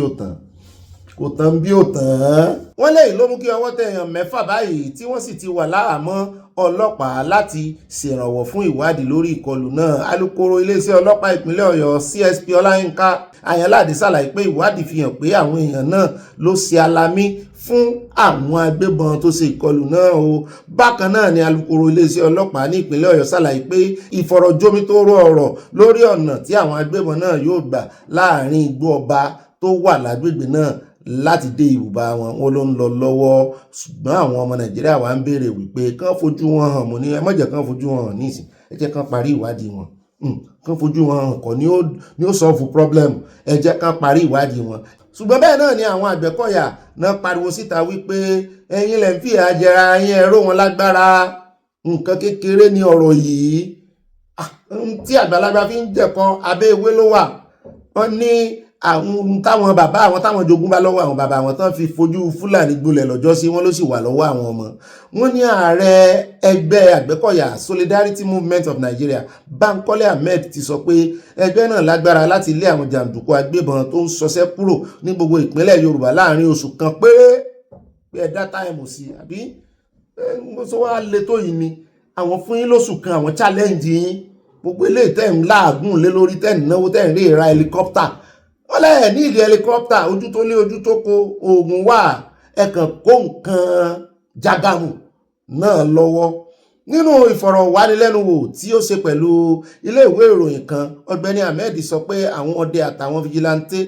ó tán. Wọ́n lẹ́yìn ló mú kí ọwọ́ tẹ̀ èèyàn 6 báyìí tí wọ́n sì ti wà láhàámọ́ ọlọ́pàá láti ṣèrànwọ́ fún ìwádìí lórí ìkọlù náà. Alukoro iléeṣẹ́ ọlọ́pàá ìpínlẹ̀ Ọ̀yọ́ CSP Ọláyínká Ayánláde ṣàlàyé pé ìwádìí fi hàn pé àwọn èèyàn náà ló ṣe alamí fún àwọn agbébọn tó ṣe ìkọlù náà o. Bákan náà ni alukoro iléeṣẹ́ ọlọ́pàá ní ìpínlẹ̀ Ọ̀yọ́ ṣàlàyé pé ìfọ̀rọ̀jomitoro ọ̀rọ̀ lórí ọ̀nà tí àwọn agbébọn náà yóò gbà láàrin Igbó Ọba tó wà lágbègbè náà láti dé ibùba wọn ló ń lọ lọ́wọ́. Ṣùgbọ́n àwọn ọmọ Nàìjíríà wá ń béèrè wípé kán fojú wọn hàn. Mo ní ẹ má jẹ́ kán fojú wọn hàn nísìn, ẹ jẹ́ kán parí ìwádìí wọn. Kán fojú wọn hàn kọ́ ni ó solve problem, ẹ jẹ́ kán parí ìwádìí wọn. Ṣùgbọ́n bẹ́ẹ̀ náà ni àwọn Àgbẹ̀kọ̀yà náà pariwo síta wípé ẹ̀yin lẹ ń fìyà jẹra yín ẹ̀rọ wọn lágbára. Nǹkan kékeré ni ọ̀rọ̀ yìí tí àgbàlagbà fi ń jẹ̀kọ abẹ́ ewé ló wà. Wọ́n ní àwọn táwọn bàbá àwọn táwọn jogún bá lọ́wọ́ àwọn bàbá àwọn tán fi fojú Fúlàní gbolẹ̀ lọ́jọ́ sí wọ́n ló sì wà lọ́wọ́ àwọn ọmọ. Wọ́n ní ààrẹ ẹgbẹ́ Àgbẹ̀kọ̀yà Solidarity Movement of Nigeria Bankole Ahmed ti sọ pé ẹgbẹ́ náà lágbára láti lé àwọn jàǹdùkú agbébọn tó ń ṣọṣẹ́ kúrò ní gbogbo ìpínlẹ̀ Yorùbá láàrin oṣù kan péré. Pé ẹ dá táìmù sí àbí mo sọ wá lè tó yìí ni àwọn fún yín lóṣù kan àwọn challenge yín gbogbo eléyìí tẹ̀ ń láàgùn lé lórí tẹ̀ ń náwó tẹ̀ ń rí ìra helicopter. Wọ́n lẹ́ẹ̀ ní ìdí helicopter ojú tó lé ojú tó kó oògùn wà ẹ̀kàn kó nǹkan jágàmù náà lọ́wọ́. Nínú ìfọ̀rọ̀wánilẹ́nuwò tí ó ṣe pẹ̀lú ilé ìwé ìròyìn kan, Ọ̀gbẹ́ni Ahmed sọ pé àwọn ọdẹ àtàwọn fìjìláńtẹ́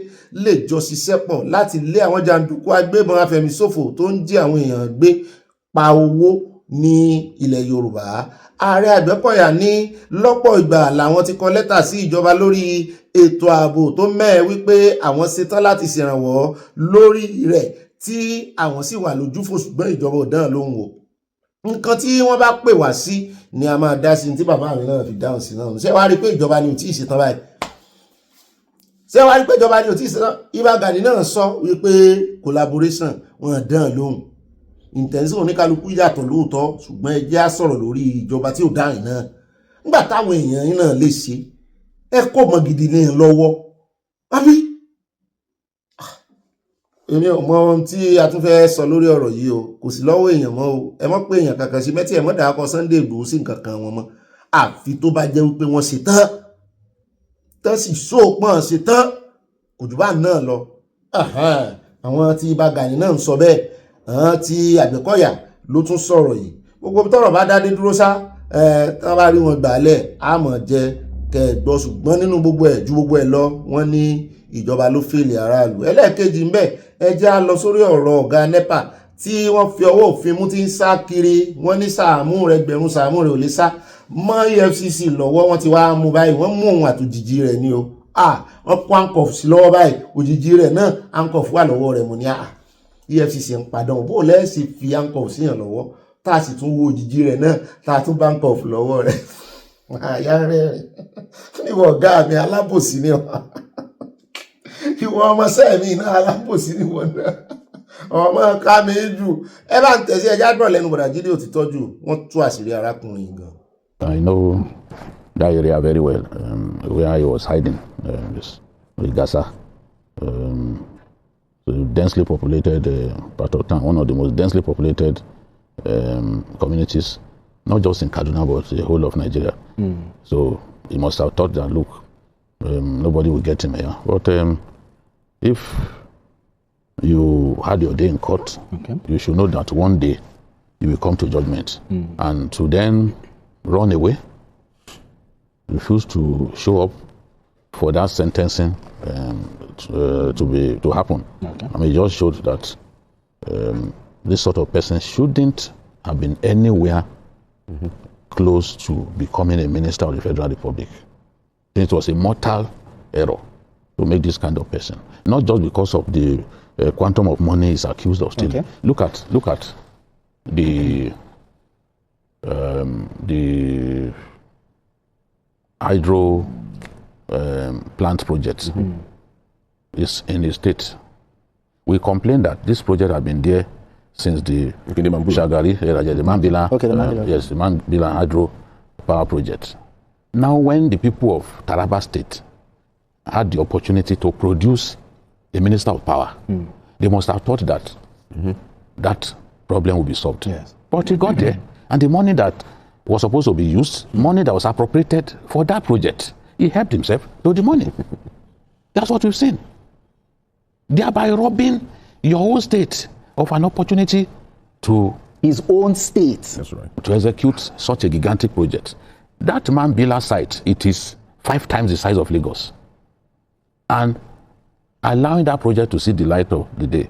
lè jọ ṣiṣẹ́ pọ̀ láti lé àwọn jàǹdùkú agbébọn afẹ̀míṣòfò tó ń jí àwọn èèyàn gbé pa owó ní ilẹ̀ Yorùbá. Ààrẹ Àgbẹ̀kọ̀yà ní lọ́pọ̀ ìgbà làwọn ti kọ lẹ́tà sí ìjọba lórí ètò ààbò tó mẹ́ẹ̀ wípé àwọn ṣetán láti ṣèrànwọ́ lórí rẹ̀ tí àwọn sì wà lójúfò ṣùgbọ́n ìjọba ò dán lóhùn wò. Nǹkan tí wọ́n bá pè wá sí ni a máa dá sí tí bàbá mi náà fi dáhùn sí náà. Ṣé wàá rí pé ìjọba ni ò tí ì ṣetán báyìí? Ṣé wàá rí pé ìjọba ni ò tí ì ṣetán? Ìbà Gani náà sọ wípé collaboration wọn dán lóhùn. Intention oníkálukú yàtọ̀ lóòótọ́ ṣùgbọ́n ẹ jẹ́ á sọ̀rọ̀ lórí ìjọba tí ò dáhìn náà. Nígbà táwọn èèyàn yín náà lè ṣe ẹ kó mọ gidi ní lọ́wọ́. Àbí èmi ò mọ ohun tí a tún fẹ́ sọ lórí ọ̀rọ̀ yìí o, kò sí lọ́wọ́ èèyàn mọ́ o. Ẹ mọ́ pé èèyàn kankan sí mẹ́tí ẹ̀ mọ́ dàákọ Sunday Igboho sí nǹkan kan wọn mọ́. Àfi tó bá jẹ́ wípé wọ́n ṣe tán sì sóòpọ̀n ṣe tán kò jù bá náà lọ. Àwọn tí Ìbà Gani náà ń sọ bẹ́ẹ̀, àwọn tí Àgbẹ̀kọ̀yà ló tún sọ̀rọ̀ yìí. Gbogbo tọ́rọ̀ bá dádé dúró sá tán bá rí wọn gbàálẹ̀ àmọ̀ jẹ kẹgbọ́ ṣùgbọ́n nínú gbogbo ẹ̀ ju gbogbo ẹ̀ lọ wọ́n ní ìjọba ló fèlè aráàlú. ẹlẹ́ẹ̀kejì ń bẹ ẹ jẹ́ á lọ sórí ọ̀rọ̀ ọ̀gá NEPA tí wọ́n fi ọwọ́ òfin mú ti ń sá kiri. wọ́n ní Sàámú rẹ̀ gbẹ̀rún Sàámú rẹ̀ ò lè sá mọ́ EFCC lọ́wọ́. wọ́n ti wá mú báyìí wọ́n mú òun àtòjìjì rẹ̀ ní o wọ́n kó handcuff sí lọ́wọ́ báyìí òjìjì rẹ̀ náà handcuff wà lọ́wọ́ rẹ̀ mo ní EFCC ń padàn bó lẹ́ẹ̀sì fi handcuff síyàn lọ́wọ́ tá a sì tún wo òjìjì rẹ̀ náà tá a tún bá handcuff lọ́wọ́ rẹ̀. àyà rẹ̀ ìwọ ọ̀gá mi alábòsí ni ọ ìwọ ọmọọṣẹ́ mi náà alábòsí ni wọ́n náà ọmọ ká mi jù. ẹ bá ń tẹ̀sí ẹjá gbọ́n lẹ́nu bọ̀dà Jídé òtítọ́jú wọ́n tú àṣírí arákùnrin gan. I know that area very well, where he was hiding, with Gaza. So densely populated part of town, one of the most densely populated communities, not just in Kaduna, but the whole of Nigeria. So he must have thought that, look, nobody will get him here. But if you had your day in court, you should know that one day you will come to judgment. And to then run away, refuse to show up for that sentencing to happen. I mean, it just showed that this sort of person shouldn't have been anywhere close to becoming a minister of the Federal Republic. It was a mortal error to make this kind of person, not just because of the quantum of money he's accused of stealing. Look at the hydro plant project is in the state. We complain that this project has been there since the Shagari, the Mambila, yes, the Mambila hydro power project. Now, when the people of Taraba State had the opportunity to produce a minister of power, they must have thought that that problem would be solved. Yes. But he got there, and the money that was supposed to be used, money that was appropriated for that project, he helped himself to the money. That's what we've seen. Thereby robbing your own state of an opportunity to his own state. That's right. To execute such a gigantic project. That Mambila site, it is 5 times the size of Lagos. And allowing that project to see the light of the day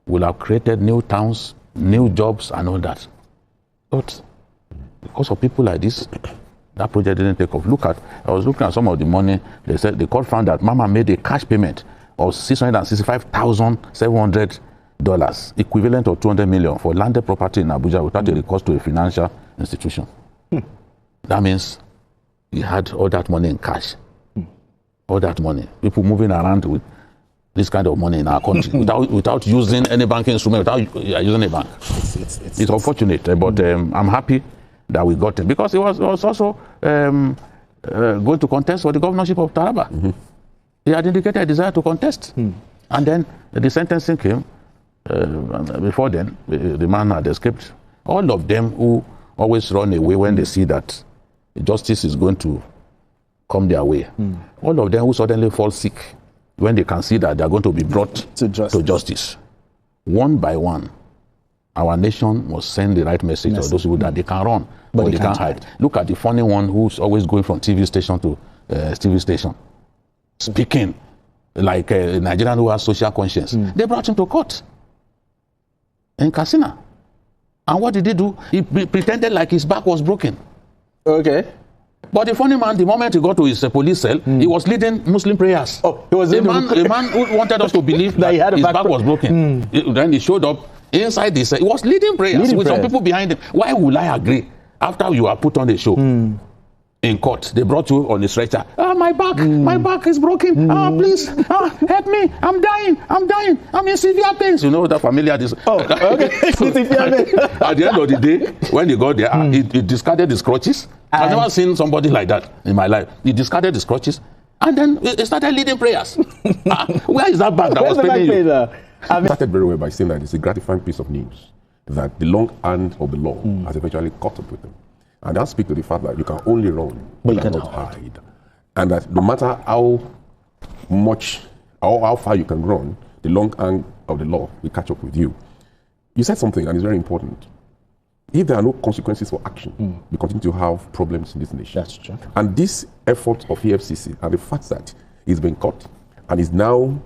will have created new towns, new jobs, and all that. But because of people like this, that project didn't take off. I was looking at some of the money. They said the court found that Mama made a cash payment of $665,700, equivalent of 200 million, for landed property in Abuja without a recourse to a financial institution. That means he had all that money in cash. All that money. People moving around with this kind of money in our country without using any banking instrument, without using a bank. It's unfortunate, but I'm happy that we got him, because he was also going to contest for the governorship of Taraba. He had indicated a desire to contest. And then the sentencing came. Before then, the man had escaped. All of them who always run away when they see that justice is going to come their way. All of them who suddenly fall sick when they can see that they are going to be brought to justice. One by one, our nation must send the right message to those people that they can run, but they can't hide. Look at the funny one who's always going from TV station to TV station, speaking like a Nigerian who has social conscience. They brought him to court in Katsina. And what did he do? He pretended like his back was broken. Okay. But the funny man, the moment he got to his police cell, he was leading Muslim prayers. Oh, he was the man who wanted us to believe that his back was broken. Then he showed up inside the cell. He was leading prayers with some people behind him. Why will I agree? After you are put on the show in court, they brought you on the stretcher. My back is broken. Please, help me. I'm dying. I'm in severe pains. You know that familiar. Okay. At the end of the day, when he got there, he discarded his crutches. I've never seen somebody like that in my life. He discarded his crutches and then he started leading prayers. Where is that back that was paying you? I started very well by saying that it's a gratifying piece of news that the long hand of the law has eventually caught up with them. And that speaks to the fact that you can only run, but you cannot hide. And that no matter how much, how far you can run, the long hand of the law will catch up with you. You said something, and it's very important. If there are no consequences for action, we continue to have problems in this nation. That's true. And this effort of EFCC and the fact that he's been caught and is now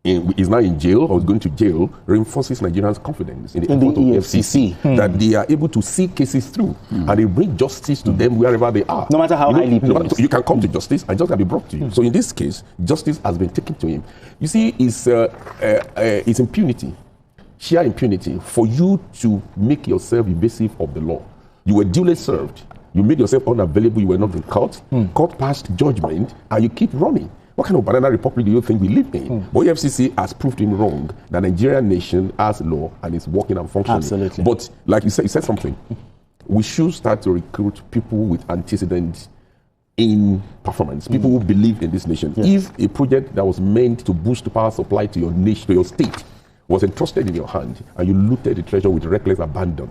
in jail or is going to jail reinforces Nigerians' confidence in the effort of EFCC that they are able to see cases through and they bring justice to them wherever they are. No matter how highly placed. You can come to justice and just can be brought to you. So in this case, justice has been taken to him. You see, it's impunity, sheer impunity for you to make yourself evasive of the law. You were duly served. You made yourself unavailable. You were not in court. Court passed judgment and you keep running. What kind of banana republic do you think we live in? But EFCC has proved him wrong. The Nigerian nation has law and is working and functioning. Absolutely. But like you said something. We should start to recruit people with antecedents in performance, people who believe in this nation. Yes. If a project that was meant to boost the power supply to your nation, to your state, was entrusted in your hand and you looted the treasure with reckless abandon,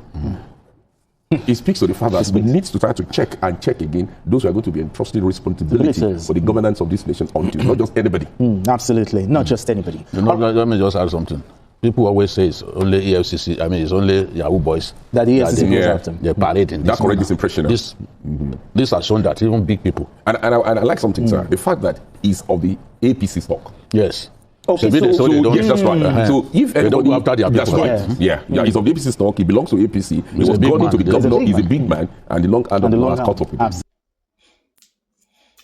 it speaks to the fact that we need to try to check again those who are going to be entrusted responsibility for the governance of this nation, until not just anybody. Absolutely, not just anybody. Let me just add something. People always say it's only EFCC, it's only Yahoo boys. That the EFCC goes after them. They parade in that correct this impression. This has shown that even big people. And I like something, sir. The fact that it's of the APC stock. Yes. Okay, so yes, that's right. So if they don't go after their that's people, right. It's of the APC stock. He belongs to APC. He was gone into the governor. He's a big man, and the long hand of the law has caught up with him.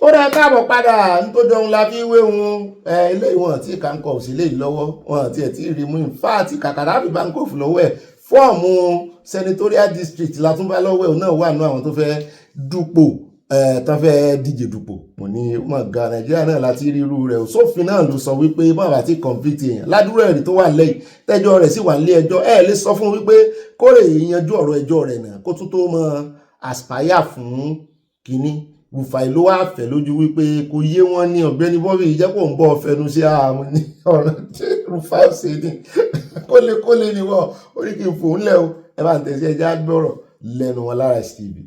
ó dá káàbọ̀ padà nítorí ohun la fi wé wọn ilé ìwọ̀n tí kankov sí lè lọ́wọ́ wọn àti ẹ̀ tí rí mú ìfáàtì kàkàrà fi bankov lọ́wọ́ ẹ̀ fọ́ọ̀mù senatorial district látúnbá lọ́wọ́ ẹ̀ náà wà ní àwọn tó fẹ́ dupò tó fẹ́ díje dupò mo ní mọ̀ ga Nàìjíríà náà láti rí irú rẹ̀ sófin náà ló sọ wípé bọ́n àbá ti convict èèyàn ládùúrò ẹ̀rí tó wà lẹ́yìn tẹ́jọ́ rẹ̀ sì wà nílé ẹjọ́ lè sọ fún wípé kórè yanjú ọ̀rọ̀ ẹjọ́ rẹ̀ náà kó tún tó mọ aspire fún kínní Rufai ló wá fẹ́ lójú wípé kò yé wọn ní Ọ̀gbẹ́ni Bobby ìjẹ́pọ̀ ń bọ́ fẹnu sí àmọ́ ní ọ̀rọ̀ tí Rufai ṣe ní kólé ni wọ́n orí kì í fò ń lẹ̀ o ẹ bá ń tẹ̀sí ẹjẹ́ àgbọ̀rọ̀ lẹ́nu wọn lára Steve.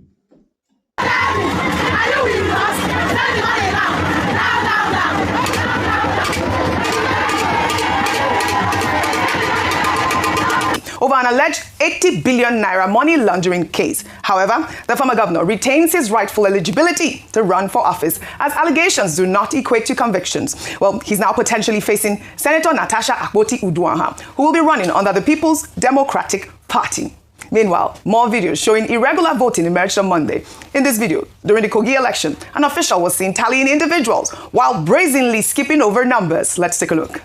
Over an alleged 80 billion naira money laundering case. However, the former governor retains his rightful eligibility to run for office, as allegations do not equate to convictions. Well, he's now potentially facing Senator Natasha Akpoti-Uduaghan, who will be running under the People's Democratic Party. Meanwhile, more videos showing irregular voting emerged on Monday. In this video, during the Kogi election, an official was seen tallying individuals while brazenly skipping over numbers. Let's take a look.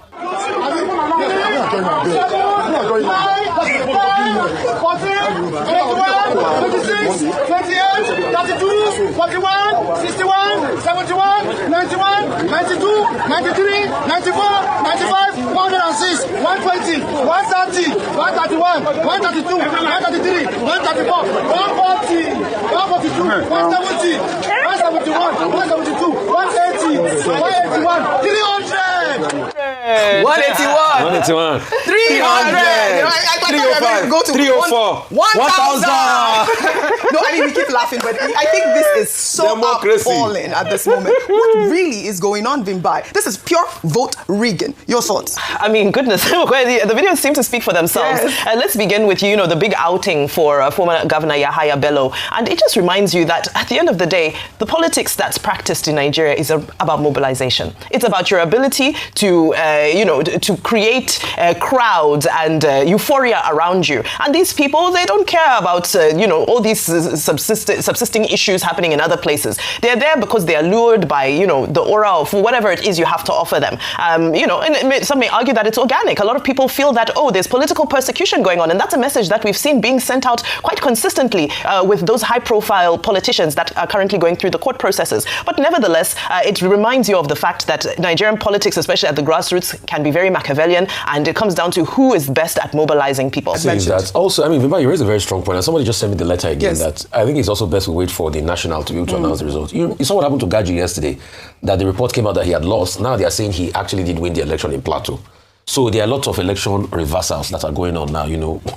32, 41, 61, 71, 91, 92, 93, 94, 95, 106, 120, 130, 131, 132, 133, 134, 140, 142, 170, 171, 172, 180, 181, 300! 181, 300, 305, go to 304, 1,000. No, I mean, we keep laughing, but I think this is so appalling at this moment. What really is going on, Vimbai? This is pure vote rigging. Your thoughts? I mean, goodness, the videos seem to speak for themselves. Yes. Let's begin with, the big outing for former Governor Yahaya Bello. And it just reminds you that at the end of the day, the politics that's practiced in Nigeria is about mobilization. It's about your ability to, to create crowds and euphoria around you. And these people, they don't care about, all these subsisting issues happening in other places. They're there because they are lured by, the aura of whatever it is you have to offer them. And some may argue that it's organic. A lot of people feel that, there's political persecution going on. And that's a message that we've seen being sent out quite consistently with those high-profile politicians that are currently going through the court processes. But nevertheless, it reminds you of the fact that Nigerian politics, especially at the grassroots, can be very Machiavellian, and it comes down to who is best at mobilizing people. That. Also, Vimba, you raised a very strong point, and somebody just sent me the letter again that I think it's also best we wait for the national to be able to announce the results. You saw what happened to Gaji yesterday, that the report came out that he had lost. Now they are saying he actually did win the election in Plateau. So there are lots of election reversals that are going on now,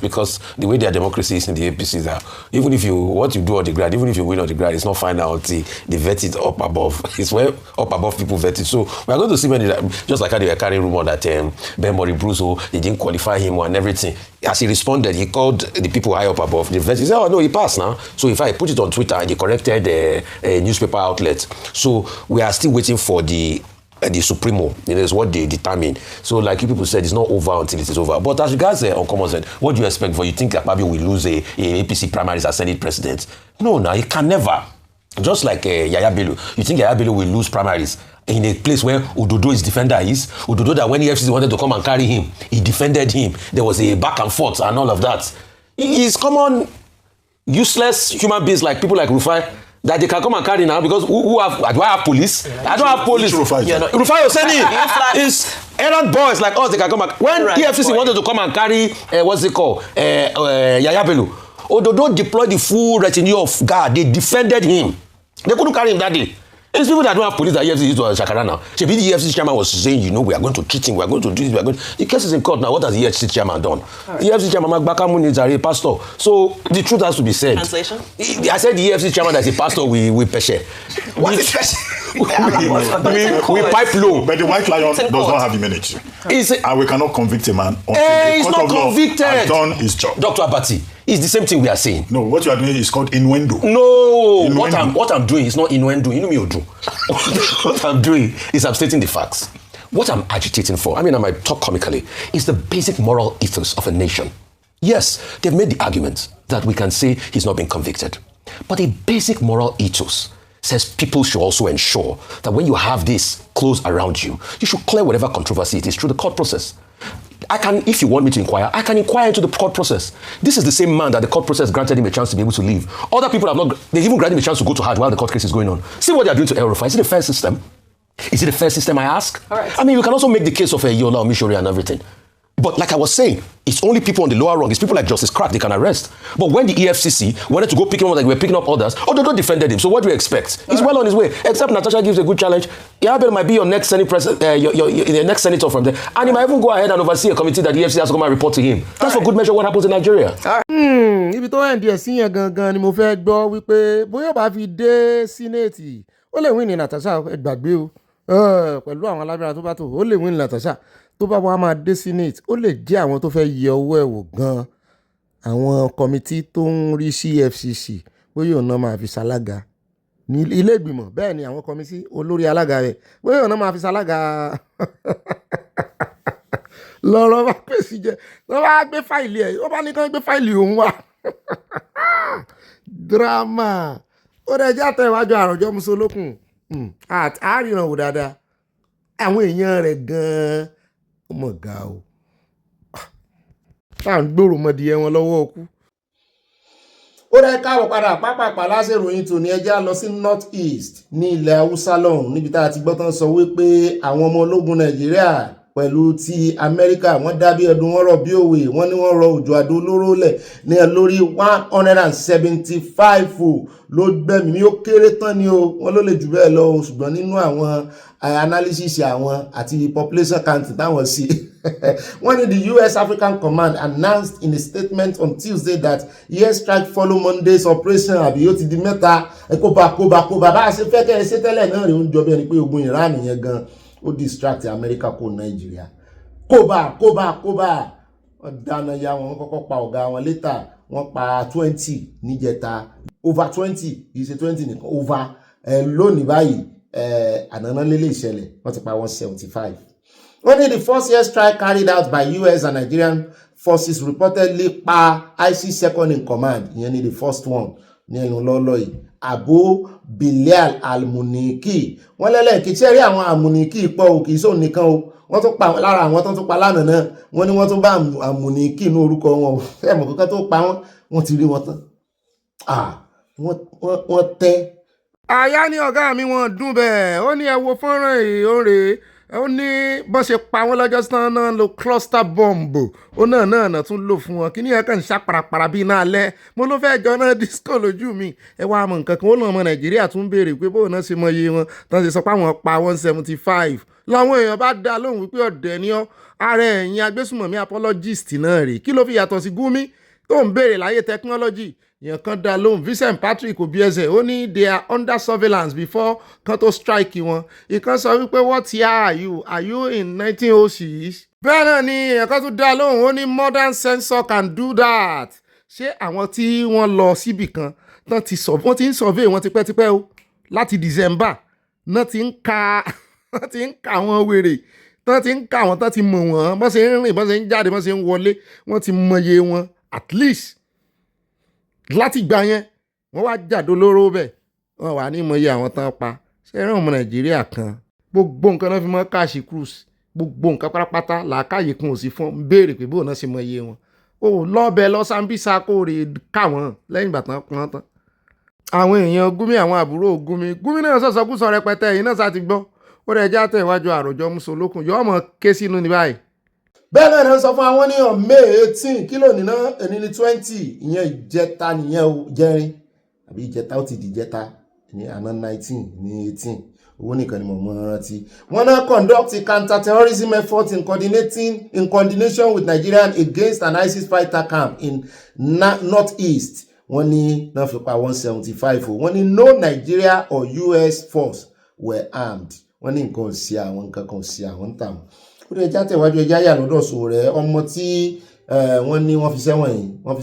because the way their democracy is in the APC is that even if what you do on the ground, even if you win on the ground, it's not final until they vet it up above. It's where up above people vet it. So we are going to see many, just like how they were carrying rumor that Ben Bruzo, they didn't qualify him and everything. As he responded, he called the people high up above. The vet, he said, oh no, he passed now. So if I put it on Twitter and he corrected the newspaper outlet. So we are still waiting for the Supremo, is what they determine. So like you people said, it's not over until it is over. But as regards Uncommon said, what do you expect for you think that Akpabio will lose a APC primaries as Senate president? No, he can never. Just like Yaya Bello. You think Yaya Bello will lose primaries in a place where Ododo is defender is? Ododo that when the FCC wanted to come and carry him, he defended him. There was a back and forth and all of that. He's common, useless human beings like people like Rufai that they can come and carry now because do I have police? I don't have police. Rufai was saying it's errand boys like us, they can come and when EFCC wanted to come and carry what's it called? Yaya Bello. Ododo deployed the full retinue of guard. They defended him. They couldn't carry him that day. It's people that don't have police that EFCC used to Shakara now. The EFCC chairman was saying, we are going to treat him, we are going to do this, The case is in court now. What has the EFCC chairman done? The EFCC chairman, Bakamu needs a pastor. So the truth has to be said. Translation? I said the EFCC chairman that's a pastor, we peshe. What is peshe? we pipe low. But the white lion does not have immunity. And we cannot convict a man until the court of law has done his job. Dr. Abati, it's the same thing we are saying. No, what you are doing is called innuendo. No, what I'm doing is not innuendo. You know me, Odu. What I'm doing is I'm stating the facts. What I'm agitating for, I might talk comically, is the basic moral ethos of a nation. Yes, they've made the argument that we can say he's not been convicted. But a basic moral ethos says people should also ensure that when you have this close around you, you should clear whatever controversy it is through the court process. If you want me to inquire, I can inquire into the court process. This is the same man that the court process granted him a chance to be able to leave. Other people have not, they even granted him a chance to go to hard while the court case is going on. See what they are doing to El Rufai. Is it a fair system? Is it a fair system, I ask? All right. You can also make the case of Yola, Mishori and everything. But like I was saying, it's only people on the lower rung. It's people like Justice Crack they can arrest. But when the EFCC wanted to go pick him up like we were picking up others, Ododo defended him. So what do you expect? He's well on his way. Except Natasha gives a good challenge. Yabel might be your next Senate the next senator from there. And he might even go ahead and oversee a committee that the EFCC has to come and report to him. That's for good measure what happens in Nigeria. Ibi tó ẹ̀ ń di ẹ̀sìn yẹn gangan ni mo fẹ́ gbọ́ wípé bóyá bá fi dé Sínéètì ó lè win ní Natasha ẹgbàgbé o pẹ̀lú àwọn alágbára tó bá tó ó lè win ní Natasha tó bá wá máa dé Senate ó lè jẹ́ àwọn tó fẹ́ yẹ ọwọ́ ẹ̀ wò gan àwọn kọmitì tó ń rí sí FCC bóyá òun náà máa fi ṣalága ní ilé ìgbìmọ̀ bẹ́ẹ̀ ni àwọn kọmitì olórí alága rẹ̀ bóyá òun náà máa fi ṣalága lọ́rọ̀ bá pèsè jẹ́ wọ́n bá gbé fáìlì ẹ̀ wọ́n bá ní kán gbé fáìlì òun wá drama ó dẹ̀ já tẹ̀ iwájú àròjọ́ musolókun àríran wò dáadáa àwọn èèyàn rẹ̀ gan-an ó mọ̀ ga o táà ń gbòòrò mọ́dìyẹ wọn lọ́wọ́ ọkú. ó rẹ̀ káàbọ̀ padà pápápá lásìkò ìròyìn tòní ẹjẹ́ lọ sí North East ní ilẹ̀ Haúsá lọ́hùn níbi tá a ti gbọ́ tán sọ wípé àwọn ọmọ ológun Nàìjíríà pẹ̀lú ti Amẹ́ríkà wọ́n dábí ẹdun wọ́n rọ̀ bí òwe wọ́n ní wọ́n rọ òjò àdó olóró lẹ̀ ní lórí 175 ló gbẹ̀mí ní ó kéré tán ni o wọ́n ló lè jù bẹ́ẹ̀ lọ ṣùgbọ́n nínú àwọn analysis àwọn àti population count táwọn sí wọ́n ní the US African Command announced in a statement on Tuesday that airstrike follow Monday's operation àbí ó ti di mẹ́ta kóbá bá a ṣe fẹ́ kẹ́ ẹ ṣe tẹ́lẹ̀ náà rí oúnjẹ bí ẹni pé ogun Iran yẹn gan ó distract America kó Nàìjíríà kóbá wọ́n dáná ya wọn kọ́kọ́ pa ọ̀gá wọn later wọ́n pa 20 níjẹta over 20 kìí ṣe 20 nìkan over lónìí báyìí ànánà lélẹ̀ ìṣẹ̀lẹ̀ wọ́n ti pa 175. wọ́n ní the first air strike carried out by US and Nigerian forces reportedly pa IC second in command ìyẹn ní the first one ní ẹnu lọ́lọ́ yìí Abu Bilal al-Muniki wọ́n lẹ́lẹ́kì tí ẹ rí àwọn àmùníkì pọ̀ ò kìí sóò nìkan o wọ́n tún pa lára àwọn tó tún pa lánàá náà wọ́n ní wọ́n tún bá àmùníkì ní orúkọ wọn ẹ̀mọ̀ kankan tó pa wọ́n ti rí wọn tán wọ́n tẹ́. àyá ní ọ̀gá mi wọ́n dún bẹ́ẹ̀ ó ní ẹ wo fọ́nrán ìhónre ó ní bọ́n ṣe pa wọ́n lọ́jọ́ sán náà lo cluster bomb ó náà tún lò fún wọn kí ní ẹ̀kan ń ṣàpàràpàrà bíi iná alẹ́ mo ló fẹ́ jọ náà disco lójú mi ẹ wá mọ̀ nǹkan kan ó lọ́n ọmọ nàìjíríà tún béèrè pé bóun náà ṣe mọ iye wọn tán ṣe sọ pé àwọn pa 175 làwọn èèyàn bá dá lóhùn wípé ọ̀dẹ̀ ni ọ́ ara ẹ̀yìn agbésùmọ̀mí apologist náà rè kí ló fi yàtọ̀ sí Gumi tó ń béèrè láyé technology èèyàn kan dá lóhùn Vincent Patrick Obieze ó ní they are under surveillance before kan tó strike wọn ìkan sọ wípé what year are you in 1906 bẹ́ẹ̀ náà ni èèyàn kan tún dá lóhùn ó ní modern sensor can do that ṣé àwọn tí wọ́n lọ síbì kan wọ́n ti ń survey wọn tipẹ́tipẹ́ o láti December náà ti ń ka àwọn wèrè tán ti ń ka àwọn tán ti mọ̀ wọ́n bọ́n ṣe ń rìn bọ́n ṣe ń jáde bọ́n ṣe ń wọlé wọ́n ti mọye wọn at least láti gbà yẹn wọ́n wá jàdó lóró bẹ̀ wọ́n wà ní mọye àwọn tán pa ṣe rán ọmọ nàìjíríà kan gbogbo nǹkan náà fi mọ́ káàṣì cruise gbogbo nǹkan pátápátá làákàyè kan ò sí fún béèrè pé bóun náà ṣe mọye wọn o lọ́bẹ̀ lọ Sambisa kó rè ká wọn lẹ́yìn ìgbà tán pọ́n tán àwọn èèyàn Gumi àwọn àbúrò Gumi náà sọ̀sọ̀kúsọ rẹpẹtẹ yìí náà sá ti gbọ́ ó rẹ̀ já tẹ̀wájú àròjọ musolókun yọ ọmọ ké sínú ní báyìí. bẹ́ẹ̀ náà ni wọ́n sọ fún àwọn ní on May 18 kílò níná ẹni ní 20 ìyẹn ìjẹta nìyẹn o jẹrin àbí ìjẹta ó ti di ìjẹta ní àná 19 ní 18 owó nìkan ni mo mọ rántí. wọ́n náà conduct counter-terrorism effort in coordination with Nigerians against an ISIS fighter camp in north-east. wọ́n ní náà fi pa 175 o wọ́n ní no Nigeria or US force were armed. wọ́n ní nǹkan sí àwọn nǹkan kan sí àwọn ń tà wọ́n. ó lè já tẹ̀wájú ẹja yà lọ́dọ̀ sọ rẹ̀ ọmọ tí wọ́n ní wọ́n fi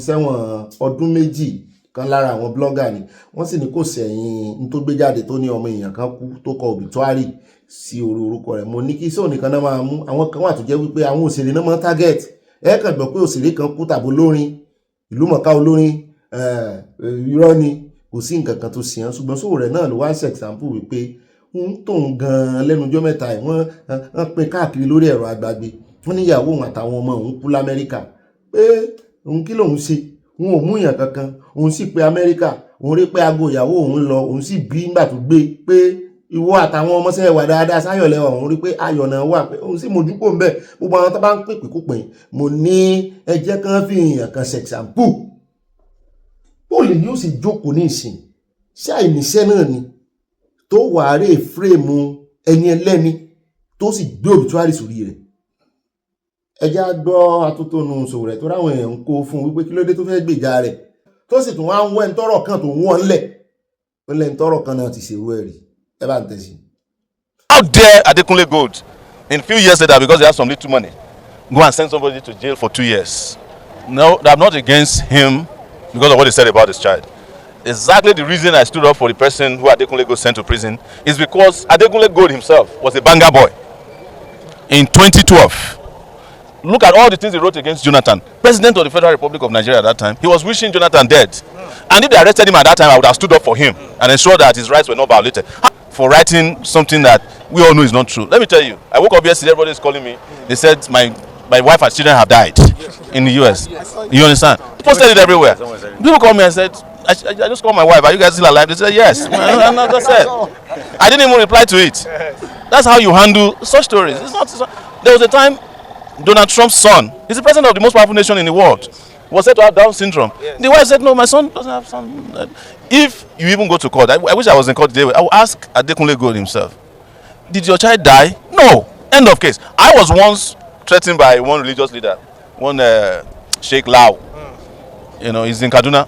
sẹ́wọ̀n ọdún méjì kan lára àwọn blogger ni wọ́n sì ní kò sẹ́yìn ní tó gbé jáde tó ní ọmọ èèyàn kan kú tó kọ obituary sí orí orúkọ rẹ̀ mo ní kí sóò nìkan náà máa mú àwọn kan wà tó jẹ́ wípé àwọn òṣèré náà máa target ẹ kàn gbọ́ pé òṣèré kan kú tàbí olórin ìlúmọ̀ọ́ká olórin irọ́ ni kò sí nǹkan kan tó sì hàn ṣùgbọ́n sóò rẹ̀ náà ló wá ń ṣe example wípé ń tóun gan-an lẹ́nujọ́ mẹ́ta ẹ̀ wọ́n pín káàkiri lórí ẹ̀rọ àgbàgbé wọ́n níyàwó òun àtàwọn ọmọ òun kú lamẹ́ríkà pé òun kí lòun ṣe òun ò mú èèyàn kankan òun sì pé amẹ́ríkà òun rí pé aago ìyàwó òun lọ òun sì bí nígbà tó gbé pé ìwọ àtàwọn ọmọ sẹ́yìn wà dáadáa sáyọ̀lẹ̀ òun rí pé ayọ̀ náà wà pé òun sì mójú kò ń bẹ̀ gbogbo àwọn tó bá ń pèpè kó pè mo ní ẹjẹ́ kan fi èèyàn kan ṣẹ̀ṣàmpù bóòlù yóò sì jókòó ní ìsìn ṣé àìníṣẹ́ náà ni tó wà rè fírèmù ẹni ẹlẹ́ni tó sì gbé òbítúárì sórí rẹ̀ ẹjá gbọ́ atótónu sòwò rẹ̀ tó ráwọn èèyàn ń kó fún wípé kí ló dé tó fẹ́ gbèjà rẹ̀ tó sì tún wá ń wẹ́ ń tọ́rọ̀ kan tó wọ́n lẹ̀ ó lẹ́ ń tọ́rọ̀ kan náà ti ṣerú ẹ̀rí ẹ bá ń tẹ̀sí. How dare Adekunle Gold in a few years later because they have some little money go and send somebody to jail for 2 years? No, I'm not against him because of what he said about his child. Exactly the reason I stood up for the person who Adekunle Gold sent to prison is because Adekunle Gold himself was a banger boy. In 2012, look at all the things he wrote against Jonathan, President of the Federal Republic of Nigeria at that time. He was wishing Jonathan dead. And if they arrested him at that time, I would have stood up for him and ensured that his rights were not violated. For writing something that we all know is not true. Let me tell you, I woke up yesterday, everybody is calling me. They said my wife and children have died in the US. You understand? They posted it everywhere. People called me and said, I just called my wife, are you guys still alive? They said, yes. And I said, I didn't even reply to it. That's how you handle such stories. It's not. There was a time Donald Trump's son, he's the president of the most powerful nation in the world, was said to have Down syndrome. Yes. The wife said, no, my son doesn't have son. If you even go to court, I wish I was in court today, I will ask Adekunle Gold himself, did your child die? No. End of case. I was once threatened by one religious leader, one Sheikh Lau. You know, he's in Kaduna.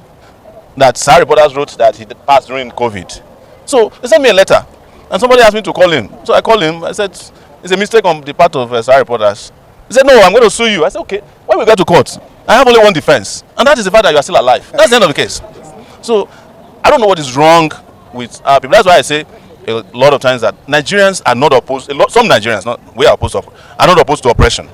That Sahara reporters wrote that he passed during COVID. So they sent me a letter, and somebody asked me to call him. So I called him. I said, it's a mistake on the part of Sahara reporters. He said, no, I'm going to sue you. I said, okay. When we get to court, I have only one defense, and that is the fact that you are still alive. That's the end of the case. So I don't know what is wrong with our people. That's why I say a lot of times that Nigerians are not opposed. Some Nigerians, we are opposed to, are not opposed to oppression.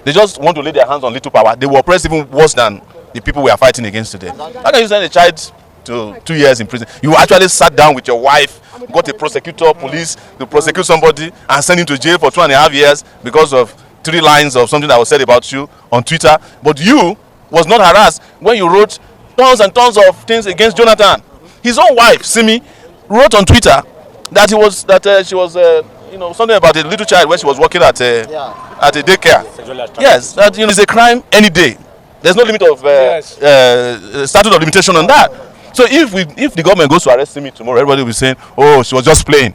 They just want to lay their hands on little power. They will oppress even worse than the people we are fighting against today. How can you send a child to 2 years in prison? You actually sat down with your wife, got a prosecutor, police to prosecute somebody and send him to jail for 2.5 years because of 3 lines of something that was said about you on Twitter. But you was not harassed when you wrote tons and tons of things against Jonathan. His own wife, Simi, wrote on Twitter that she was something about a little child when she was working at a daycare. Yes, that is a crime any day. There's no limit of statute of limitation on that. So if the government goes to arrest me tomorrow, everybody will be saying, "Oh, she was just playing."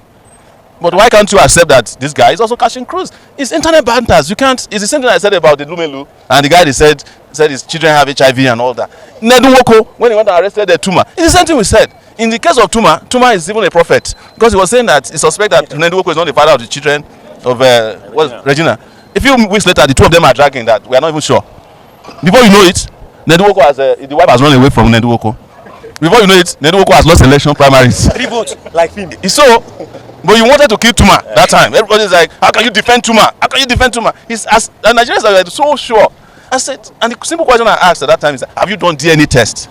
But why can't you accept that this guy is also cashing cruise? It's internet banters. You can't. It's the same thing I said about the Lumelu and the guy that said his children have HIV and all that. Nedu Woko, when he went and arrested the Tuma, it's the same thing we said. In the case of Tuma is even a prophet because he was saying that he suspects that Nedu Woko is not the father of the children of Regina. A few weeks later, the two of them are dragging that. We are not even sure. Before you know it, Nedu Woko the wife has run away from Nedu Woko. Before you know it, Nedu Woko has lost election primaries. 3 votes, like him. So. But you wanted to kill Tuma that time. Everybody's like, how can you defend Tuma? How can you defend Tuma? And Nigerians are so sure. I said, and the simple question I asked at that time is, have you done DNA test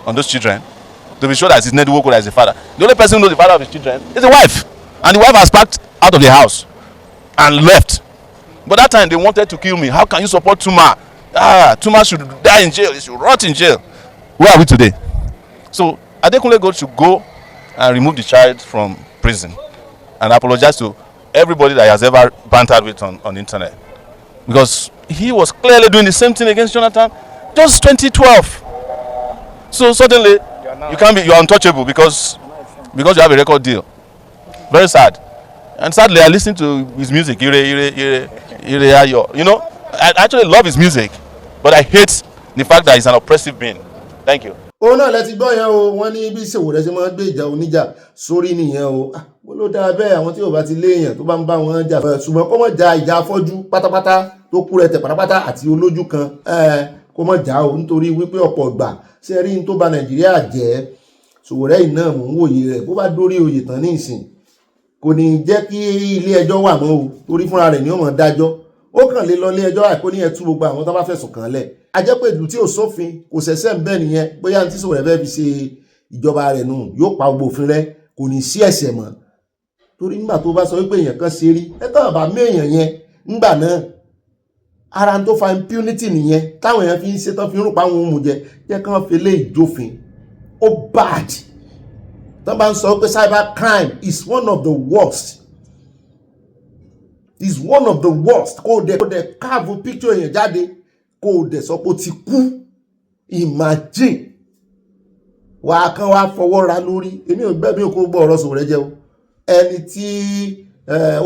on those children to be sure that it's Nedu Woko that is the father? The only person who knows the father of his children is the wife. And the wife has packed out of the house and left. But that time they wanted to kill me. How can you support Tuma? Tuma should die in jail. He should rot in jail. Where are we today? So Adekunle Gold should go and remove the child from prison. And apologize to everybody that he has ever bantered with on the internet. Because he was clearly doing the same thing against Jonathan just 2012. So suddenly, you're untouchable because you have a record deal. Very sad. And sadly, I listen to his music. You know, I actually love his music, but I hate the fact that he's an oppressive being. Thank you. Òun náà lẹ ti gbọ́ yẹn o, wọ́n ní bí Sowore ṣe máa ń gbé ìjà oníjà sórí nìyẹn o. Mo ló dáa bẹ́ẹ̀ àwọn tí ò bá ti léèyàn tó bá ń bá wọn jà. Ṣùgbọ́n kó mọ̀ ja ìjà afọ́jú pátápátá tó kú rẹ̀ tẹ̀ pátápátá àti olójú kan. Kó mọ̀ jà o nítorí wípé ọ̀pọ̀ ìgbà ṣe rí ní tó bà Nàìjíríà jẹ́. Sowore yìí náà mò ń wòye rẹ̀ bó bá dórí oyè tán ní ìsìn. Kò ní jẹ́ kí ilé ẹjọ́ wà mọ́ o torí fúnra rẹ̀ ni ó mọ̀ dájọ́. Ó kàn lè lọ ilé ẹjọ́ àìkó ní ẹtú gbogbo àwọn tó bá fẹ̀sùn kàn lẹ̀. Ajẹ́pẹ́ ìlú tí ò sófin kò ṣẹ̀ṣẹ̀ ń bẹ nìyẹn bóyá tí Sowore fẹ́ fi ṣe ìjọba rẹ̀ nù yóò pa gbogbo òfin rẹ̀ kò ní sí ẹ̀ṣẹ̀ mọ́ torí nígbà tó bá sọ wípé èèyàn kan ṣe rí ẹ tán bá méèyàn yẹn ńgbà náà ara tó fa impunity nìyẹn táwọn èèyàn fi ń ṣe tán fi ń rò pa àwọn ohun jẹ jẹ́ kán fi lé ìjófin ó bad tán bá ń sọ pé cyber crime is one of the worst kó dẹ̀ káàbù picture èèyàn jáde kó dẹ̀ sọ pé ó ti kú imagine wàá kán wá fọwọ́ ra lórí èmi ò gbẹ́bí òkú gbọ́ ọ̀rọ̀ Sowore jẹ́ o ẹni tí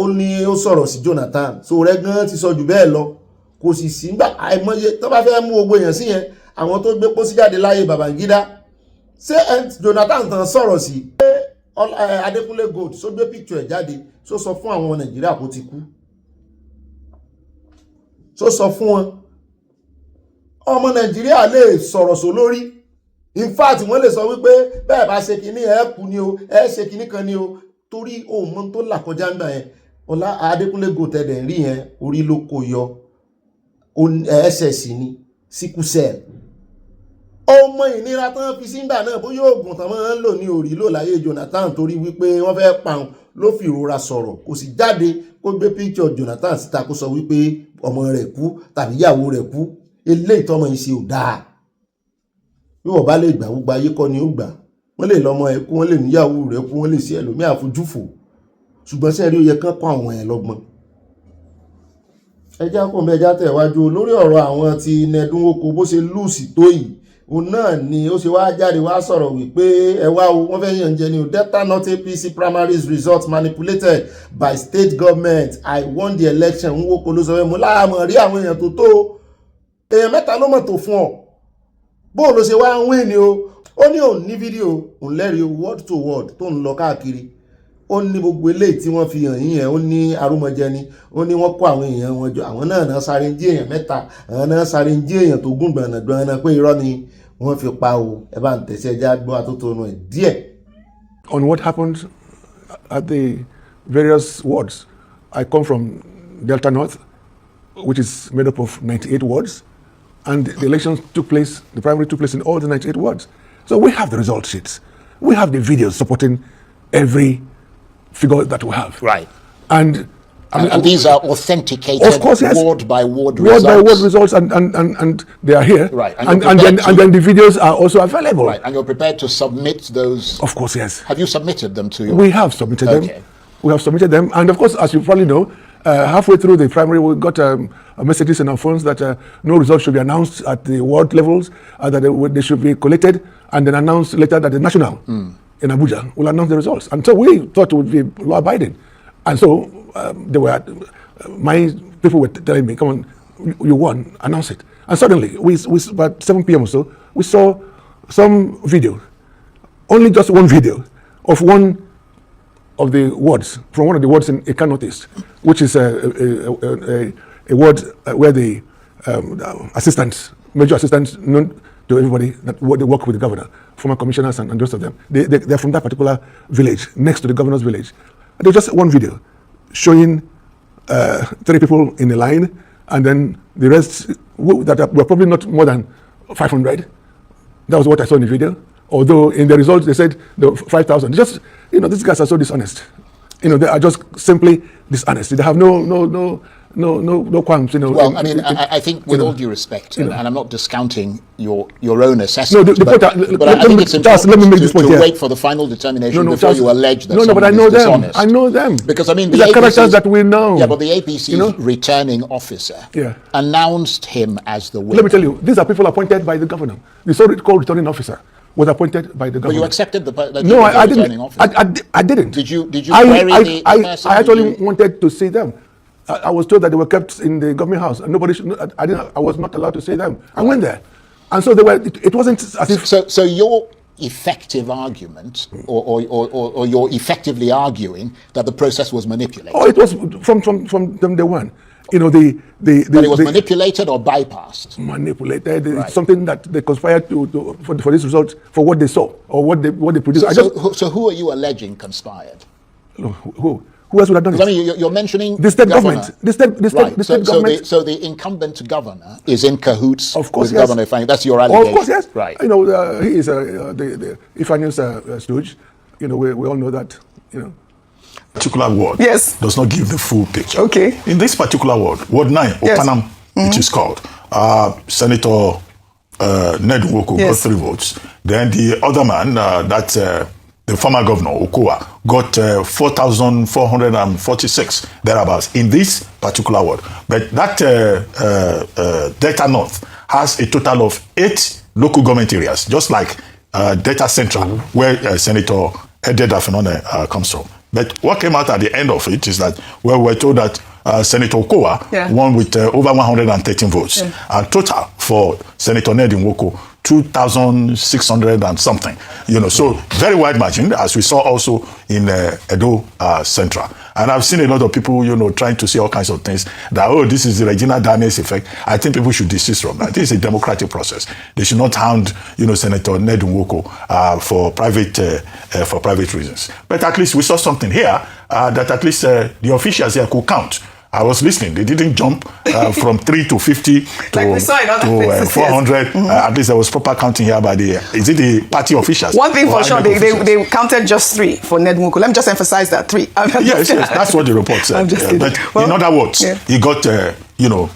ó ní ó sọ̀rọ̀ sí Jonathan Sowore gan ti sọ jù bẹ́ẹ̀ lọ kò sì sí nígbà àìmọye tó bá fẹ́ mú gbogbo èèyàn sí yẹn àwọn tó gbé pósí jáde láyé Babangida ṣé Jonathan tán sọ̀rọ̀ sí Adekunle Gold só gbé picture ẹ̀ jáde só sọ fún àwọn Nàìjíríà kó ti kú só sọ fún wọn ọmọ Nàìjíríà lè sọ̀rọ̀ só lórí in fact wọ́n lè sọ wípé bẹ́ẹ̀ bá ṣe kìíní ẹ kú ni o ẹ ṣe kìíní kan ni o torí ohun mọ́ tó là kọjá ńgbà yẹn ọlá Adekunle Gold tẹ̀dẹ̀ rí yẹn orí ló kó yọ ss ní síkúsẹ̀ ọmọ ìnira tán fi sígbà náà bóyá oògùn tán máa ń lò ní orí lò láyé Jonathan torí wípé wọ́n fẹ́ pàun ló fi ìrora sọ̀rọ̀ kò sì jáde kó gbé picture Jonathan síta kó sọ wípé ọmọ rẹ̀ kú tàbí ìyàwó rẹ̀ kú eléyìí tọ́mọ yìí ṣe ò dáa bí wọ́n bá lè gbà gbogbo ayé kọ́ ni ó gbà wọ́n lè lọ́mọ ẹ̀ kú wọ́n lè níyàwó rẹ̀ kú wọ́n lè ṣe ẹlòmíà fojúfò ṣùgbọ́n sẹ́ẹ̀rí ó yẹ kán kọ́ àwọn ẹ̀ lọ́gbọ́n ẹjá kò mẹ́já tẹ̀wájú lórí ọ̀rọ̀ àwọn ti Nedu Woko bó ṣe lùsì tó yìí òun náà ni ó ṣe wá jáde wá sọ̀rọ̀ wípé ẹ wá o wọ́n fẹ́ yàn jẹ ni o Delta North APC primaries results manipulated by state government I won the election Nwoko ló sọ pé mo láàmú rí àwọn èèyàn tó èèyàn mẹ́ta ló mọ̀ tó fún ọ bóò ló ṣe wá ń wé ni o ó ní òun ní fídíò òun lẹ́rìí word to word tó ń lọ káàkiri ó ní gbogbo eléyìí tí wọ́n fi hàn yín yẹn ó ní arúmọjẹ ni ó ní wọ́n kó àwọn èèyàn wọn jọ àwọn náà sáré ń jí èèyàn mẹ́ta àwọn náà sáré ń jí èèyàn tó gùn gbọ̀nàgbọ̀nà pé irọ́ ni wọ́n fi pa o ẹ bá ń tẹ̀sí ẹja gbọ́ àtótónu ẹ̀ díẹ̀. On what happened at the various wards, I come from Delta North, which is made up of 98 wards, and the elections took place, the primary took place in all the 98 wards. So we have the result sheets. We have the videos supporting every figure that we have. Right. And these are authenticated, of course, yes. word by word results. Word by word results, and they are here. Right. And then the videos are also available. Right. And you're prepared to submit those? Of course, yes. Have you submitted them to your? We have submitted them. We have submitted them. And of course, as you probably know, halfway through the primary, we got messages in our phones that no results should be announced at the ward levels, that they should be collated and then announced later that the national in Abuja will announce the results. And so we thought it would be law-abiding. And so my people were telling me, come on, you won, announce it. And suddenly, about 7 p.m. or so, we saw some video, only just one video, of one of the wards, from one of the wards in Eka Northeast, which is a ward where the major assistants known to everybody that they work with the governor, former commissioners and the rest of them. They're from that particular village, next to the governor's village. And there was just one video showing 30 people in a line, and then the rest that were probably not more than 500. That was what I saw in the video. Although in the results they said the 5,000. Just, these guys are so dishonest. They are just simply dishonest. They have no qualms. Well, I think with all due respect, and I'm not discounting your own assessment, no, but I think it's important let me make this point to wait for the final determination before you allege that but someone I know is dishonest. them. I know them. Because these are characters that we know. Yeah, but the APC's returning officer announced him as the winner. Let me tell you, these are people appointed by the governor. The so-called returning officer was appointed by the governor. But you accepted the no, I didn't. returning officer. I didn't. Did you query the person? I actually wanted to see them. I was told that they were kept in the government house, and nobody should. I was not allowed to see them. I went there, and so they were. It wasn't as if. So your effective argument, or you're effectively arguing that the process was manipulated. Oh, it was from day one. But it was manipulated or bypassed. Manipulated. Right. Something that they conspired for this result, for what they saw or what they produced. So who are you alleging conspired? Who else would have done it? I mean, you're mentioning the state government. The state government. So the incumbent governor is in cahoots of course, with Governor Ifeanyi. That's your allegation. Of course, yes. Right. He is the Ifeanyi's stooge. We all know that. Particular ward does not give the full picture. Okay. In this particular ward, Ward 9, Opanam, it is called, Senator Ned Nwoko got 3 votes. Then the other man, the former governor, Okowa, got 4,446 thereabouts in this particular ward. But that Delta North has a total of 8 local government areas, just like Delta Central, where Senator Ede Dafinone comes from. But what came out at the end of it is that we're told that Senator Okowa won with over 113 votes. And total for Senator Ned Nwoko, 2,600 and something. So very wide margin, as we saw also in Edo Central. And I've seen a lot of people, trying to say all kinds of things that, this is the Regina Daniels effect. I think people should desist from that. This is a democratic process. They should not hound, Senator Ned Nwoko for private reasons. But at least we saw something here that at least the officials here could count. I was listening. They didn't jump from 3 to 50 to 400. At least there was proper counting here by is it the party officials? One thing for sure, they counted just 3 for Ned Nwoko. Let me just emphasize that 3. Yes, that's what the report said. But in other words, he got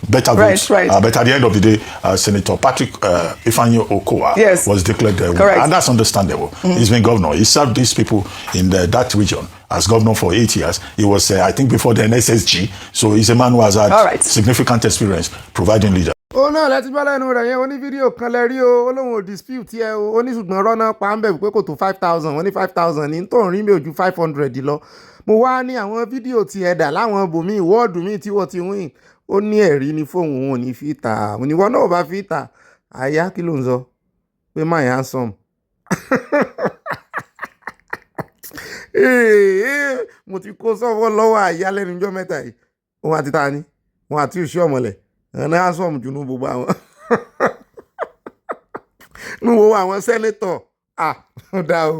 better votes. Right. But at the end of the day, Senator Patrick Ifeanyi Okowa was declared the winner. And that's understandable. He's been governor. He served these people in that region as governor for 8 years. He was, I think, before the NSSG. So he's a man who has had significant experience providing leadership. náà láti bá lẹ́nu rẹ̀ yẹn ó ní fídíò kan lẹ́rí ó lóun ò dispute yẹ ó ní ṣùgbọ́n rọ́nà pa ń bẹ̀ pé kò tó 5,000 wọ́n ní 5,000 ní tó ń rí mi ò ju 500 lọ. mo wá ní àwọn fídíò ti ẹ̀dà láwọn bòmí wọ́ọ̀dù mi tí wọ́n ti win ó ní ẹ̀rí ní fóun òun ò ní fi tà òníwọ́ náà ò bá fi tà àyà kí ló ń sọ pé má yà ń sọm. mo ti kó sọ́wọ́ lọ́wọ́ àyà lẹ́nu ọjọ́ mẹ́ta yìí òun àti ta ni òun àti òṣì ọ̀mọ̀lẹ̀ ẹ̀rọ handsome jù ní gbogbo àwọn ní gbogbo àwọn sẹ́nẹ́tọ̀ ó dá o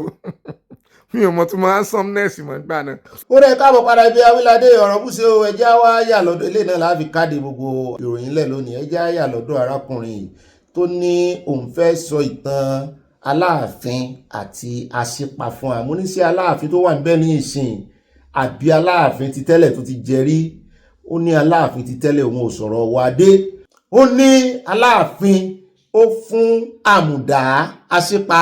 mi ò mọ̀ tó máa hansomeness mọ̀ gbà náà. ó rẹ̀ káàbọ̀ padà ibi awíládé ọ̀rọ̀ búṣe o ẹjẹ́ wá yà lọ́dọ̀ ilé náà láàfi káàdì gbogbo ìròyìn lẹ̀ lónìí ẹjẹ́ yà lọ́dọ̀ arákùnrin yìí tó ní òun fẹ́ sọ ìtàn aláàfin àti àṣìpa fún àmúnisẹ́ aláàfin tó wà níbẹ̀ ní ìsìn àbí aláàfin ti tẹ́lẹ̀ tó ti jẹrí. Ó ní aláàfin ti tẹ́lẹ̀ òun ò sọ̀rọ̀ wá dé. Ó ní aláàfin ó fún àmùdá àṣìpa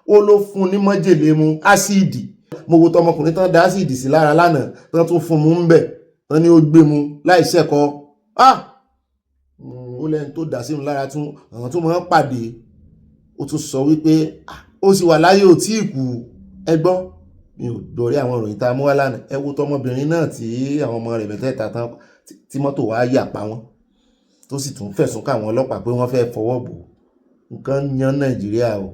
ó ló fún ní májèlé mu ásíìdì mo wo tọmọkùnrin tán dá sí ìdìsí lára lánàá tán tún fún mu ń bẹ̀ tán ni ó gbé mu láì ṣẹ̀kọ́ ó lẹ́ni tó dá sí mi lára tún àwọn tó máa ń pàdé ó tún sọ wípé ó sì wà láyé ò tí ì kú ẹ gbọ́ mi ò dọ̀rí àwọn ìròyìn tá a mú wá lánàá ẹ wo tọmọbìnrin náà tí àwọn ọmọ rẹ̀ mẹ́tẹ̀ẹ̀ta tán tí mọ́tò wá yà pa wọ́n tó sì tún fẹ̀sùn káwọn ọlọ́pàá pé wọ́n fẹ́ fọwọ́ bò nǹkan yan Nàìjíríà o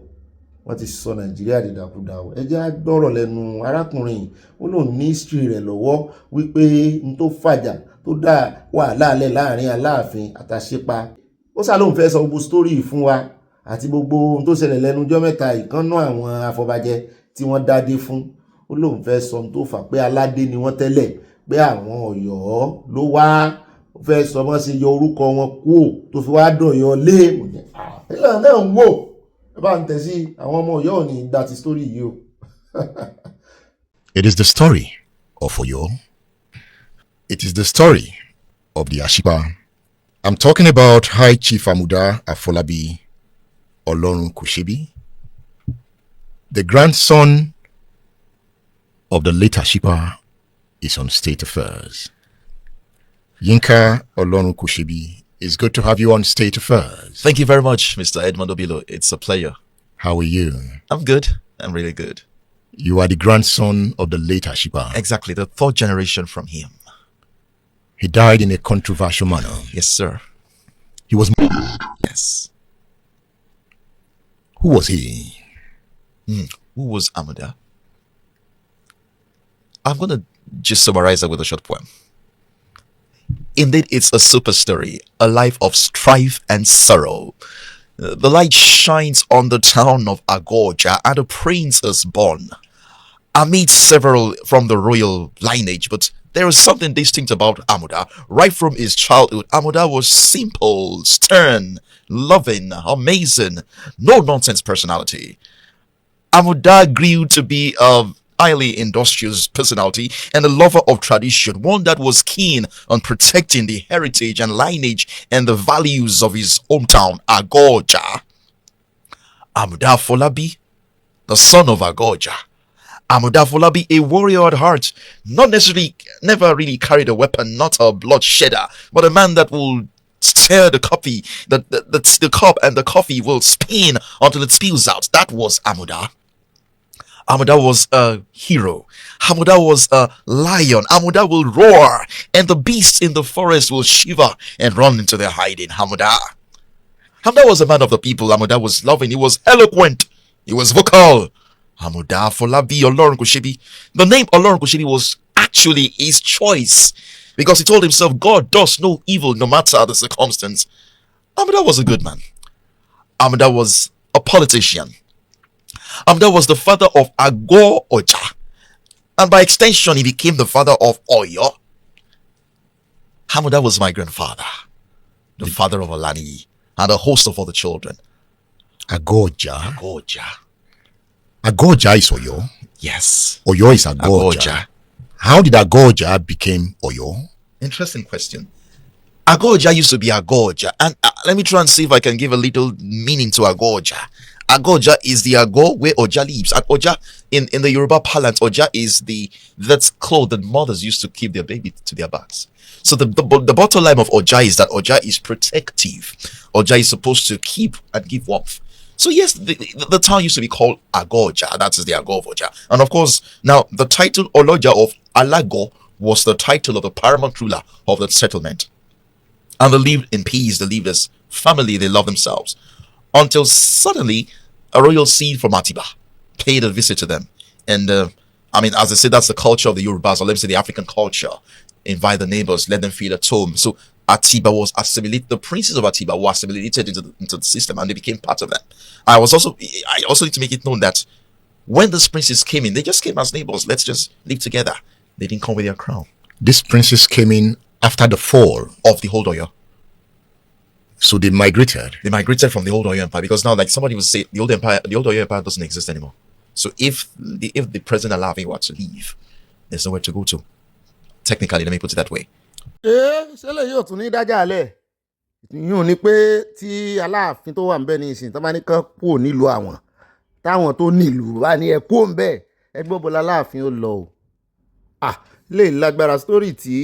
wọ́n ti sọ Nàìjíríà dìdàkudà o ẹ jẹ́ á gbọ́rọ̀ lẹ́nu arákùnrin ó lóun ní history rẹ̀ lọ́wọ́ wípé n tó fàjà tó dá wàhálà alẹ́ láàrin Aláàfin àtàṣepa ó sá lóun fẹ́ sọ gbogbo story fún wa àti gbogbo ohun tó ṣẹlẹ̀ lẹ́nu ọjọ́ mẹ́ta ìkànnà àwọn afọbajẹ tí wọ́n dádé fún ó lóun fẹ́ sọ ohun tó fà pé aládé ni wọ́n tẹ́lẹ̀ pé àwọn Ọ̀yọ́ ló wá ó fẹ́ sọ wọ́n ṣe yọ orúkọ wọn kúò tó fi wá dọ̀yọ́ lé ìlànà náà ń wò ẹ bá ń tẹ̀ sí àwọn ọmọ Ọ̀yọ́ ò ní gbà ti story yìí o. It is the story of Oyo. It is the story of the Ashipa. I'm talking about High Chief Amuda Afolabi Olorun Kushibi, the grandson of the late Ashipa, is on State Affairs. Yinka Olorun Kushibi, it's good to have you on State Affairs. Thank you very much, Mr. Edmond Obilo. It's a pleasure. How are you? I'm good. I'm really good. You are the grandson of the late Ashipa. Exactly, the third generation from him. He died in a controversial manner. Yes, sir. He was murdered. Yes. Who was he? Who was Amuda? I'm going to just summarize that with a short poem. Indeed, it's a super story, a life of strife and sorrow. The light shines on the town of Agoja, and a prince is born. Amid several from the royal lineage, but there is something distinct about Amuda. Right from his childhood, Amuda was simple, stern, loving, amazing, no-nonsense personality. Amuda grew to be a highly industrious personality and a lover of tradition, one that was keen on protecting the heritage and lineage and the values of his hometown, Agoja. Amuda Afolabi, the son of Agoja. Amuda Afolabi, a warrior at heart, never really carried a weapon, not a bloodshedder, but a man that will stir the coffee, the cup and the coffee will spin until it spills out. That was Amuda. Amuda was a hero. Amuda was a lion. Amuda will roar, and the beasts in the forest will shiver and run into their hiding. Amuda was a man of the people. Amuda was loving. He was eloquent. He was vocal. Amuda Afolabi Olorun Kushibi. The name Olorun Kushibi was actually his choice, because he told himself, God does no evil no matter the circumstance. Amuda was a good man. Amuda was a politician. Amuda was the father of Ago Oja, and by extension, he became the father of Oyo. Amuda was my grandfather, the father of Olani, and a host of other children. Agoja. Agoja is Oyo. Yes. Oyo is Agoja. How did Agoja become Oyo? Interesting question. Agoja used to be Agoja, and let me try and see if I can give a little meaning to Agoja. Agoja is the Ago where Oja lives, and Oja in the Yoruba parlance, Oja is that's cloth that mothers used to keep their baby to their backs. So the bottom line of Oja is that Oja is protective. Oja is supposed to keep and give warmth. So yes, the town used to be called Agoja. That is the Ago of Oja. And of course, now the title Oloja of Alago was the title of the paramount ruler of the settlement. And they lived in peace. They lived as family. They loved themselves. Until suddenly, a royal seed from Atiba paid a visit to them. And as I said, that's the culture of the Yorubas, or let me say the African culture. Invite the neighbors, let them feel at home. So Atiba was assimilated. The princes of Atiba were assimilated into the system, and they became part of them. I also need to make it known that when these princes came in, they just came as neighbors. Let's just live together. They didn't come with their crown. These princes came in after the fall of the old Oyo. So they migrated. They migrated from the old Oyo Empire, because now, like somebody would say, the old Oyo Empire doesn't exist anymore. So if the present Alaafin were to leave, there's nowhere to go to. Technically, let me put it that way. Ṣẹlẹ̀ yóò tún ní dájà alẹ́. Yóò ní pé tí Aláàfin tó wà ń bẹ ní ìsìn tó bá ní kán kúrò nílùú àwọn táwọn tó nílùú bá ní ẹ kúrò ń bẹ ẹgbẹ́ bọ́lá láàfin ó lọ o lè lágbára sítórì tí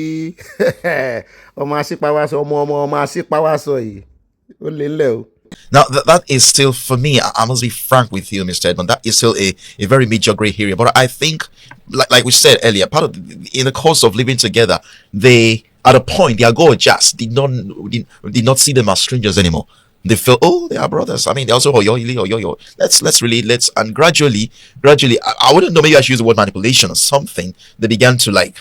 ọmọ àṣepáwá sọ ọmọ àṣepáwá sọ yìí ó lè lẹ̀ o. Now, that is still, for me, I must be frank with you, Mr. Edmond, that is still a very major gray area. But I think, like we said earlier, in the course of living together, at a point, the Agojas did not see them as strangers anymore. They felt, oh, they are brothers. I mean, they also, and gradually, I wouldn't know, maybe I should use the word manipulation or something. They began to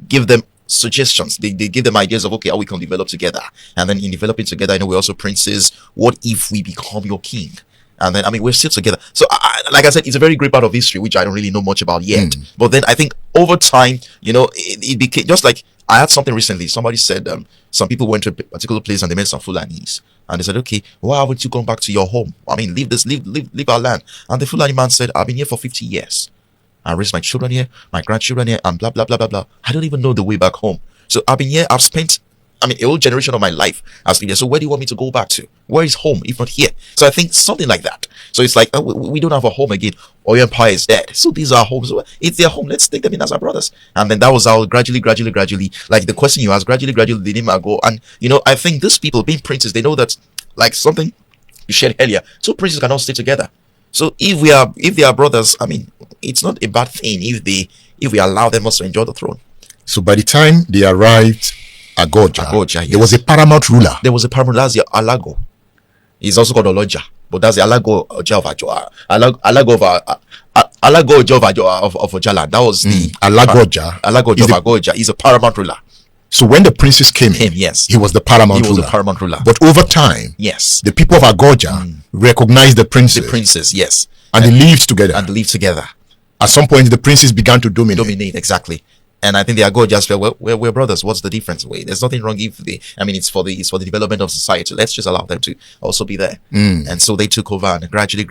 give them suggestions. They give them ideas of, okay, how we can develop together. And then in developing together, we're also princes. What if we become your king? And then, we're still together. So, like I said, it's a very great part of history, which I don't really know much about yet. But then I think over time, it became just like, I had something recently. Somebody said some people went to a particular place and they met some Fulanis. And they said, okay, why haven't you gone back to your home? Leave our land. And the Fulani man said, I've been here for 50 years. I raised my children here, my grandchildren here, and blah, blah, blah, blah, blah. I don't even know the way back home. So I've been here, I've spent, a whole generation of my life as here. So where do you want me to go back to? Where is home, if not here? So I think something like that. So it's like, we don't have a home again. Oyo Empire is dead. So these are homes. It's their home. Let's take them in as our brothers. And then that was how gradually, like the question you asked, gradually, the name go. And, I think these people being princes, they know that, like something you shared earlier, two princes cannot stay together. So if they are brothers, it's not a bad thing if we allow them also to enjoy the throne. So by the time they arrived at Agoja, yes, there was a paramount ruler. There was a paramount. That's the Alago. He's also called Oloja, but that's the Alago Oja of Ajoa. Alago Oja of Ojala. That was the Alago Oja. Alago Oja of Agoja. He's a paramount ruler. So when the princes came in, yes, he was the paramount ruler. But over time, yes, the people of Agoja recognized the princes. The princes, yes. And they lived together. At some point, the princes began to dominate. Exactly. And I think the Agojas felt, well, we're brothers. What's the difference? There's nothing wrong if it's for the development of society. Let's just allow them to also be there. And so they took over, and gradually,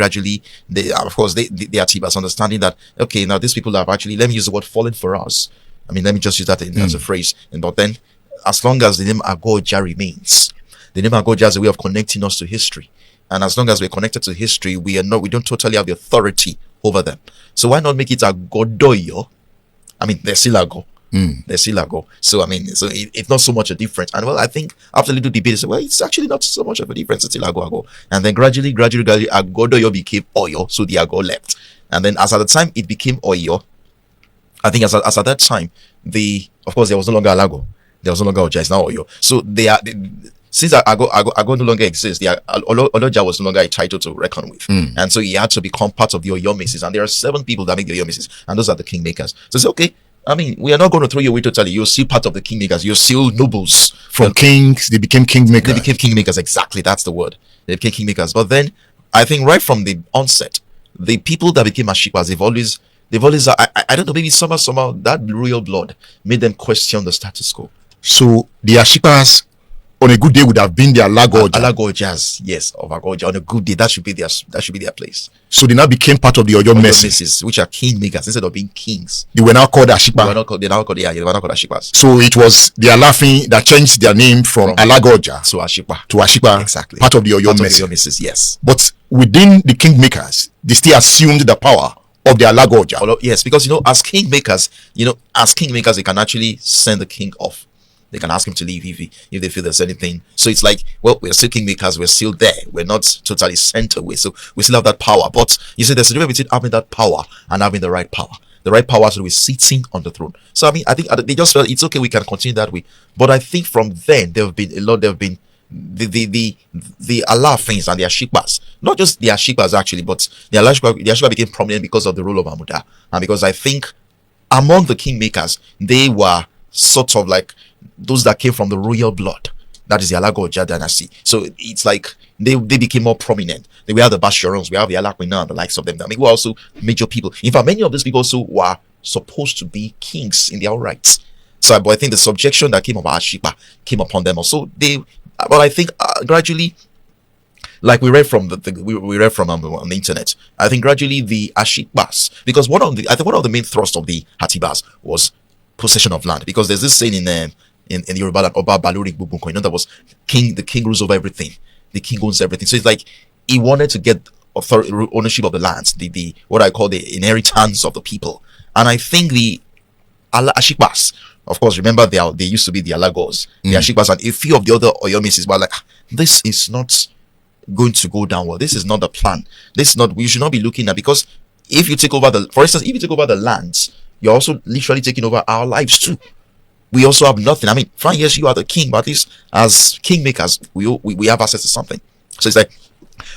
they are Atibas, understanding that, okay, now these people have actually, let me use the word fallen for us. Let me just use that as a phrase. But then, as long as the name Agoja remains, the name Agoja is a way of connecting us to history. And as long as we're connected to history, we don't totally have the authority over them. So why not make it Agodoyo? They're still Ago. They're still Ago. So, it's not so much a difference. And I think after a little debate, they said, well, it's actually not so much of a difference. It's still Ago. And then gradually, Agodoyo became Oyo. So the Ago left. And then as at the time it became Oyo, I think as at that time, of course, there was no longer Alago. There was no longer Oja. It's now Oyo. So since Ago no longer exists, Oloja was no longer a title to reckon with. And so he had to become part of the Oyo Misses. And there are 7 people that make the Oyo Misses. And those are the kingmakers. So it's okay. We are not going to throw you away totally. You're still part of the kingmakers. You're still nobles. From kings, they became kingmakers. They became kingmakers. Exactly. That's the word. They became kingmakers. But then, I think right from the onset, the people that became Ashipas, they've always, I don't know, maybe somehow that royal blood made them question the status quo. So the Ashipas, on a good day, would have been their Alagojas, yes, of Agoja. On a good day, that should be their place. So they now became part of the Oyo Messes, which are kingmakers instead of being kings. They were now called Ashipa. They were now called Ashipas. So it was the Alafin that changed their name from Alagoja to Ashipa. Exactly. Part of the Oyo Messes, yes. But within the kingmakers, they still assumed the power of the Alagoja. Yes, because as kingmakers, they can actually send the king off. They can ask him to leave if they feel there's anything. So it's like, well, we're still kingmakers, we're still there. We're not totally sent away. So we still have that power. But you see, there's a difference between having that power and having the right power. The right power to be sitting on the throne. So I think they just felt it's okay, we can continue that way. But I think from then there have been the Alafins and the Ashipas. Not just the Ashipas actually, but the Ashipa became prominent because of the role of Amuda. And because I think among the kingmakers, they were sort of like those that came from the royal blood. That is the Alagoja dynasty. So it's like they became more prominent. We have the Bashorons, we have the Alakwina and the likes of them. We're also major people. In fact, many of these people also were supposed to be kings in their own rights. So but I think the subjection that came upon Ashipa came upon them also. But I think gradually, like we read from on the internet, I think gradually the Ashipas, because one of the main thrust of the Hatibas was possession of land, because there's this saying in Yoruba land, Oba Baluri Bubunko, that was the king rules over everything. The king owns everything. So it's like he wanted to get ownership of the lands, the what I call the inheritance of the people. And I think the Ashikbas, of course, remember they used to be the Alagos, the Ashikbas, and a few of the other Oyomisis were like, this is not going to go down well. This is not the plan. We should not be looking at, because if you take over for instance, if you take over the lands, you're also literally taking over our lives too. We also have nothing. I mean, fine, yes, you are the king, but at least as kingmakers, we have access to something. So it's like,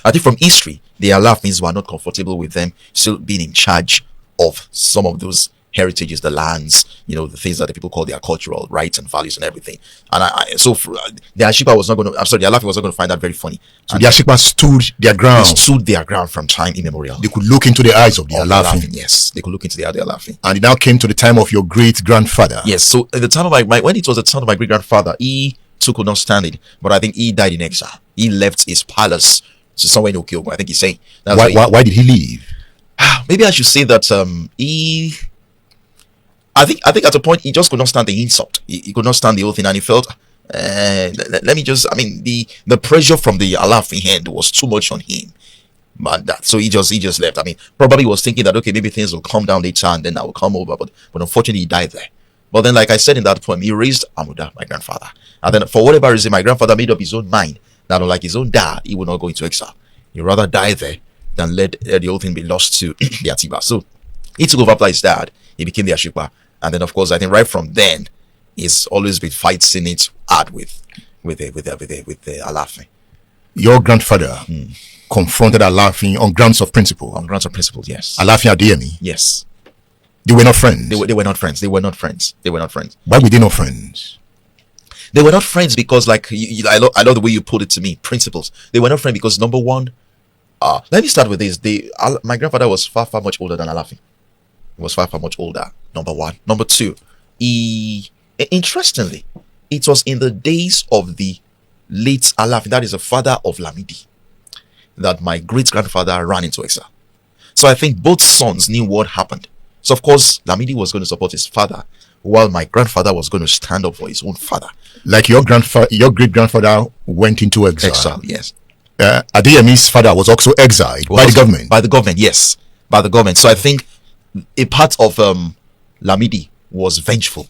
I think from history, the Alafins were not comfortable with them still being in charge of some of those heritages, the lands, the things that the people call their cultural rights and values and everything. And the Ashikpa was not going to, I'm sorry, the Alafin was not going to find that very funny. So the Ashikpa stood their ground. They stood their ground from time immemorial. They could look into the eyes of the Alafin. Yes, they could look into the eyes of the Alafin. And it now came to the time of your great-grandfather. Yes, so at the time of when it was the time of my great-grandfather, he could not stand it, but I think he died in exile. He left his palace to somewhere in Okiogo, I think he's saying. Why did he leave? Maybe I should say that I think at a point he just could not stand the insult. He could not stand the whole thing, and he felt, the pressure from the Alafin hand was too much on him. So he just left. I mean, probably was thinking that, okay, maybe things will calm down later and then I will come over, but unfortunately he died there. But then, like I said in that poem, he raised Amuda, my grandfather, and then for whatever reason, my grandfather made up his own mind that, unlike his own dad, he would not go into exile. He'd rather die there than let the whole thing be lost to the Atiba. So he took over after his dad. He became the Ashikpa. And then, of course, I think right from then, he's always been fighting it hard with the Alafin. Your grandfather confronted Alafin on grounds of principle. On grounds of principle, yes. Alafin Adeyemi. Yes. They were not friends. They were not friends. They were not friends. They were not friends. Why were they not friends? They were not friends because, like, I love the way you put it to me. Principles. They were not friends because, number one, let me start with this. My grandfather was far much older than Alafin. He was far much older. Number one. Number two, interestingly, it was in the days of the late Alafin, that is the father of Lamidi, that my great grandfather ran into exile. So I think both sons knew what happened. So of course, Lamidi was going to support his father, while my grandfather was going to stand up for his own father. Like your great grandfather went into exile. Exile, yes. Adeyemi's father was also exiled by the government. By the government, yes, by the government. So I think a part of Lamidi was vengeful.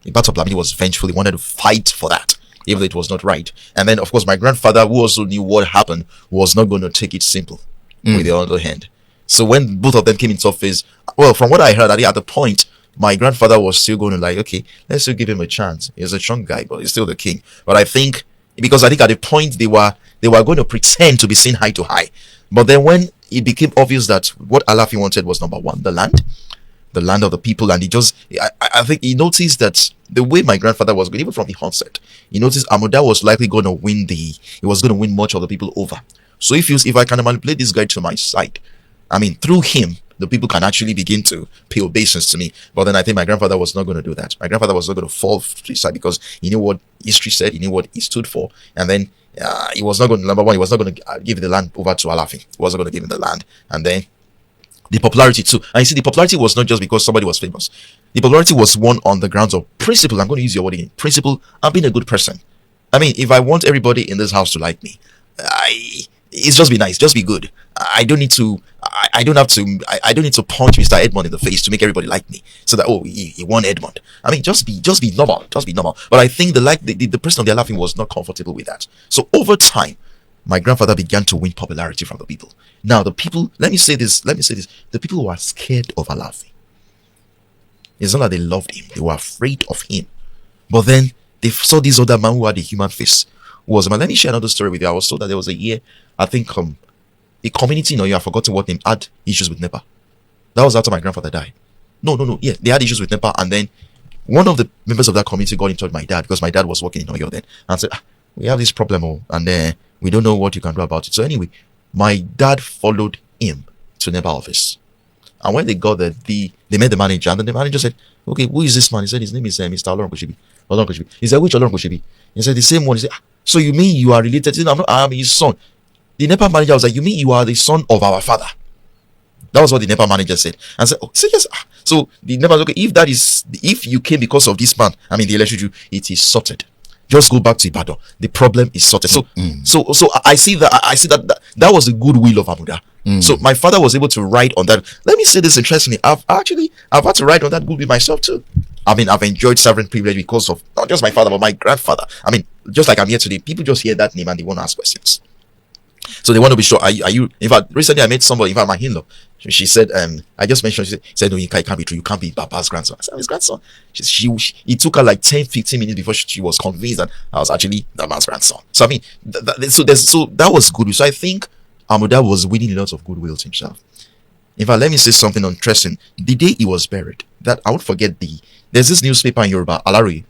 A part of Lamidi was vengeful. He wanted to fight for that, even though it was not right. And then, of course, my grandfather, who also knew what happened, was not going to take it simple with the other hand. So when both of them came into office, well, from what I heard, at the point, my grandfather was still going to like, okay, let's still give him a chance. He's a strong guy, but he's still the king. But I think at the point they were going to pretend to be seen eye to eye. But then when it became obvious that what Alafin wanted was, number one, the land of the people, and I think he noticed that the way my grandfather was going, even from the onset, he noticed Amuda was likely going to win he was going to win much of the people over. So if I can manipulate this guy to my side, I mean, through him, the people can actually begin to pay obeisance to me. But then I think my grandfather was not going to do that. My grandfather was not going to fall to his side because he knew what history said, he knew what he stood for, and then he was not going to, number one, he was not going to give the land over to Alafin. He wasn't going to give him the land. And then the popularity too. And you see, the popularity was not just because somebody was famous. The popularity was won on the grounds of principle. I'm going to use your word again. Principle and being a good person. I mean, if I want everybody in this house to like me, it's just be nice, just be good. I don't need to punch Mr. Edmond in the face to make everybody like me. So that he won Edmond. I mean, just be normal, But I think the president of the Alafin was not comfortable with that. So over time, my grandfather began to win popularity from the people. Now the people, let me say this, the people were scared of Alafin. It's not that they loved him, they were afraid of him. But then they saw this other man who had a human face. Let me share another story with you. I was told that there was a year, I think a community in Oyo, I've forgotten what name, had issues with NEPA. That was after my grandfather died. No. Yeah, they had issues with NEPA, and then one of the members of that community got in touch with my dad, because my dad was working in Oyo then, and said, we have this problem, and we don't know what you can do about it. So anyway, my dad followed him to NEPA office. And when they got there, they met the manager, and then the manager said, okay, who is this man? He said, his name is Mr. Oloron Koshibi. He said, which Oloron Koshibi? He said, the same one. He said, so you mean you are related? He said, I'm his son. The NEPA manager was like, you mean you are the son of our father? That was what the NEPA manager said. And said, oh, yes. So the NEPA said, okay, if you came because of this man, I mean, the electricity, it is sorted. just go back to Ibadan. The problem is sorted. So I see that was the goodwill of Amuda. So my father was able to ride on that. Let me say this interestingly. I've had to ride on that goodwill myself too. I mean, I've enjoyed sovereign privilege because of not just my father but my grandfather. I mean, just like I'm here today, people just hear that name and they want to ask questions. So they want to be sure. Are you? In fact, recently I met somebody. In fact, my in-law. She said, I just mentioned. She said, no, it can't be true. You can't be Baba's grandson. I said, I'm his grandson. It took her like 10-15 minutes before she was convinced that I was actually that man's grandson. So I mean, so that was good. So I think Amuda was winning a lot of goodwill to himself. In fact, let me say something interesting. The day he was buried, that I won't forget. There's this newspaper in Yoruba, Alare.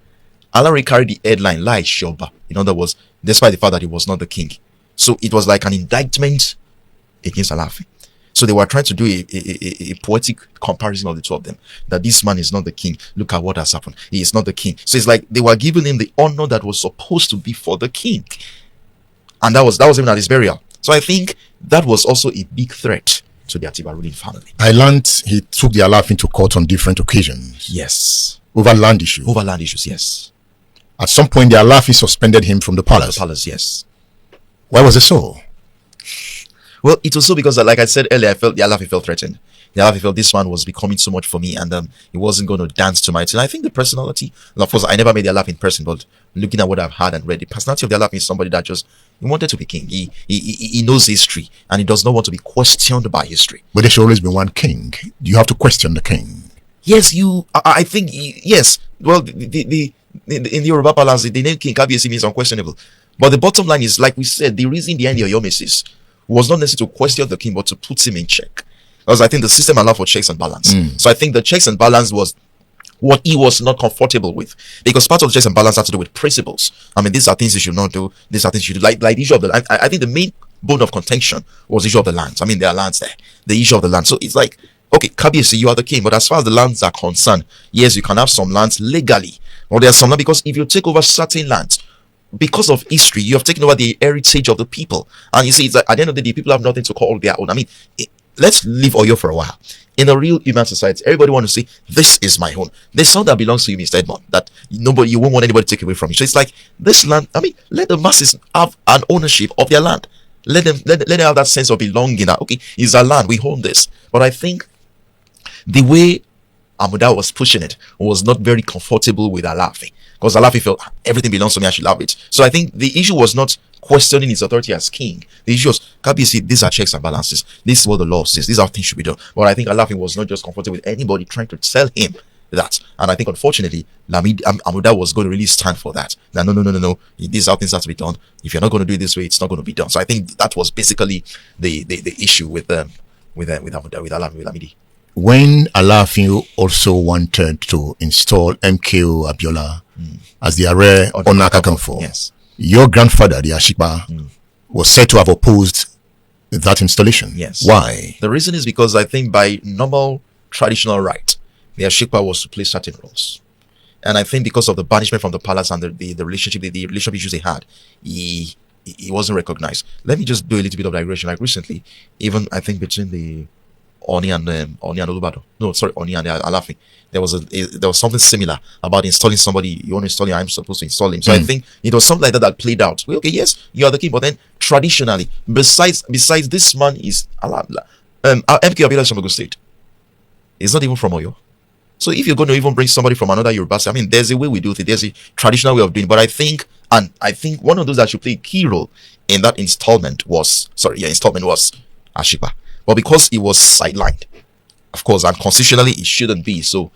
Alare carried the headline "Lai Shoba." In other words, despite the fact that he was not the king. So it was like an indictment against Alaafin. So they were trying to do a poetic comparison of the two of them. That this man is not the king. Look at what has happened. He is not the king. So it's like they were giving him the honor that was supposed to be for the king. And that was even at his burial. So I think that was also a big threat to the Atiba ruling family. I learned he took the Alaafin to court on different occasions. Yes. Over land issues. Over land issues, yes. At some point, the Alaafin suspended him from the palace. The palace, yes. Why was it so? Well, it was so because, like I said earlier, I felt the Alaafin felt threatened. The Alaafin felt this man was becoming too much for me, and he wasn't going to dance to my tune. I think the personality, of course, I never met the Alaafin in person, but looking at what I've heard and read, the personality of the Alaafin is somebody that just he wanted to be king. He knows history, and he does not want to be questioned by history. But there should always be one king. You have to question the king. Yes, I think yes. Well, in the Yoruba palace, the name King Kabiyesi means unquestionable. But the bottom line is, like we said, the reason behind the Oyomesis was not necessarily to question the king, but to put him in check. Because I think the system allowed for checks and balance. So I think the checks and balance was what he was not comfortable with. Because part of the checks and balance had to do with principles. I mean, these are things you should not do. These are things you should do. Like the issue of the land. I think the main bone of contention was the issue of the lands. I mean, there are lands there. The issue of the land. So it's like, okay, Kabiyesi, you are the king. But as far as the lands are concerned, yes, you can have some lands legally. Or there are some land because if you take over certain lands, because of history, you have taken over the heritage of the people. And you see, it's like, at the end of the day, people have nothing to call their own. I mean, let's leave Oyo for a while. In a real human society, everybody wants to say, this is my own. There's something that belongs to you, Mr. Edmond, that you won't want anybody to take away from you. So it's like, this land, I mean, let the masses have an ownership of their land. Let them have that sense of belonging. That, okay, it's our land, we own this. But I think the way Amuda was pushing it was not very comfortable with Alaafin. Because Alaafin felt everything belongs to me, I should have it. So I think the issue was not questioning his authority as king. The issue was, Kabiyesi, these are checks and balances. This is what the law says. These are things should be done. But I think Alaafin was not just comfortable with anybody trying to tell him that. And I think, unfortunately, Amuda was going to really stand for that. That no. These are things that have to be done. If you're not going to do it this way, it's not going to be done. So I think that was basically the issue with Amuda, with Lamidi. When Alaafin also wanted to install MKO Abiola as the Ààrẹ Ọ̀nà Kakanfò, yes, your grandfather, the Ashipa, was said to have opposed that installation. Yes. Why? The reason is because I think by normal traditional right, the Ashipa was to play certain roles. And I think because of the banishment from the palace and the relationship issues they had, he wasn't recognized. Let me just do a little bit of digression. Like recently, even I think between the Oni and Olubado. No, sorry, Oni and Alaafin. There was something similar about installing somebody. You want to install him, I'm supposed to install him. So I think it was something like that played out. Well, okay, yes, you are the king, but then traditionally, besides this man is MK Abiola is from Ogun State. He's not even from Oyo. So if you're going to even bring somebody from another Yoruba state, I mean, there's a way we do it. There's a traditional way of doing it. But I think one of those that should play a key role in that installment was Ashipa. But because he was sidelined, of course, and constitutionally it shouldn't be. So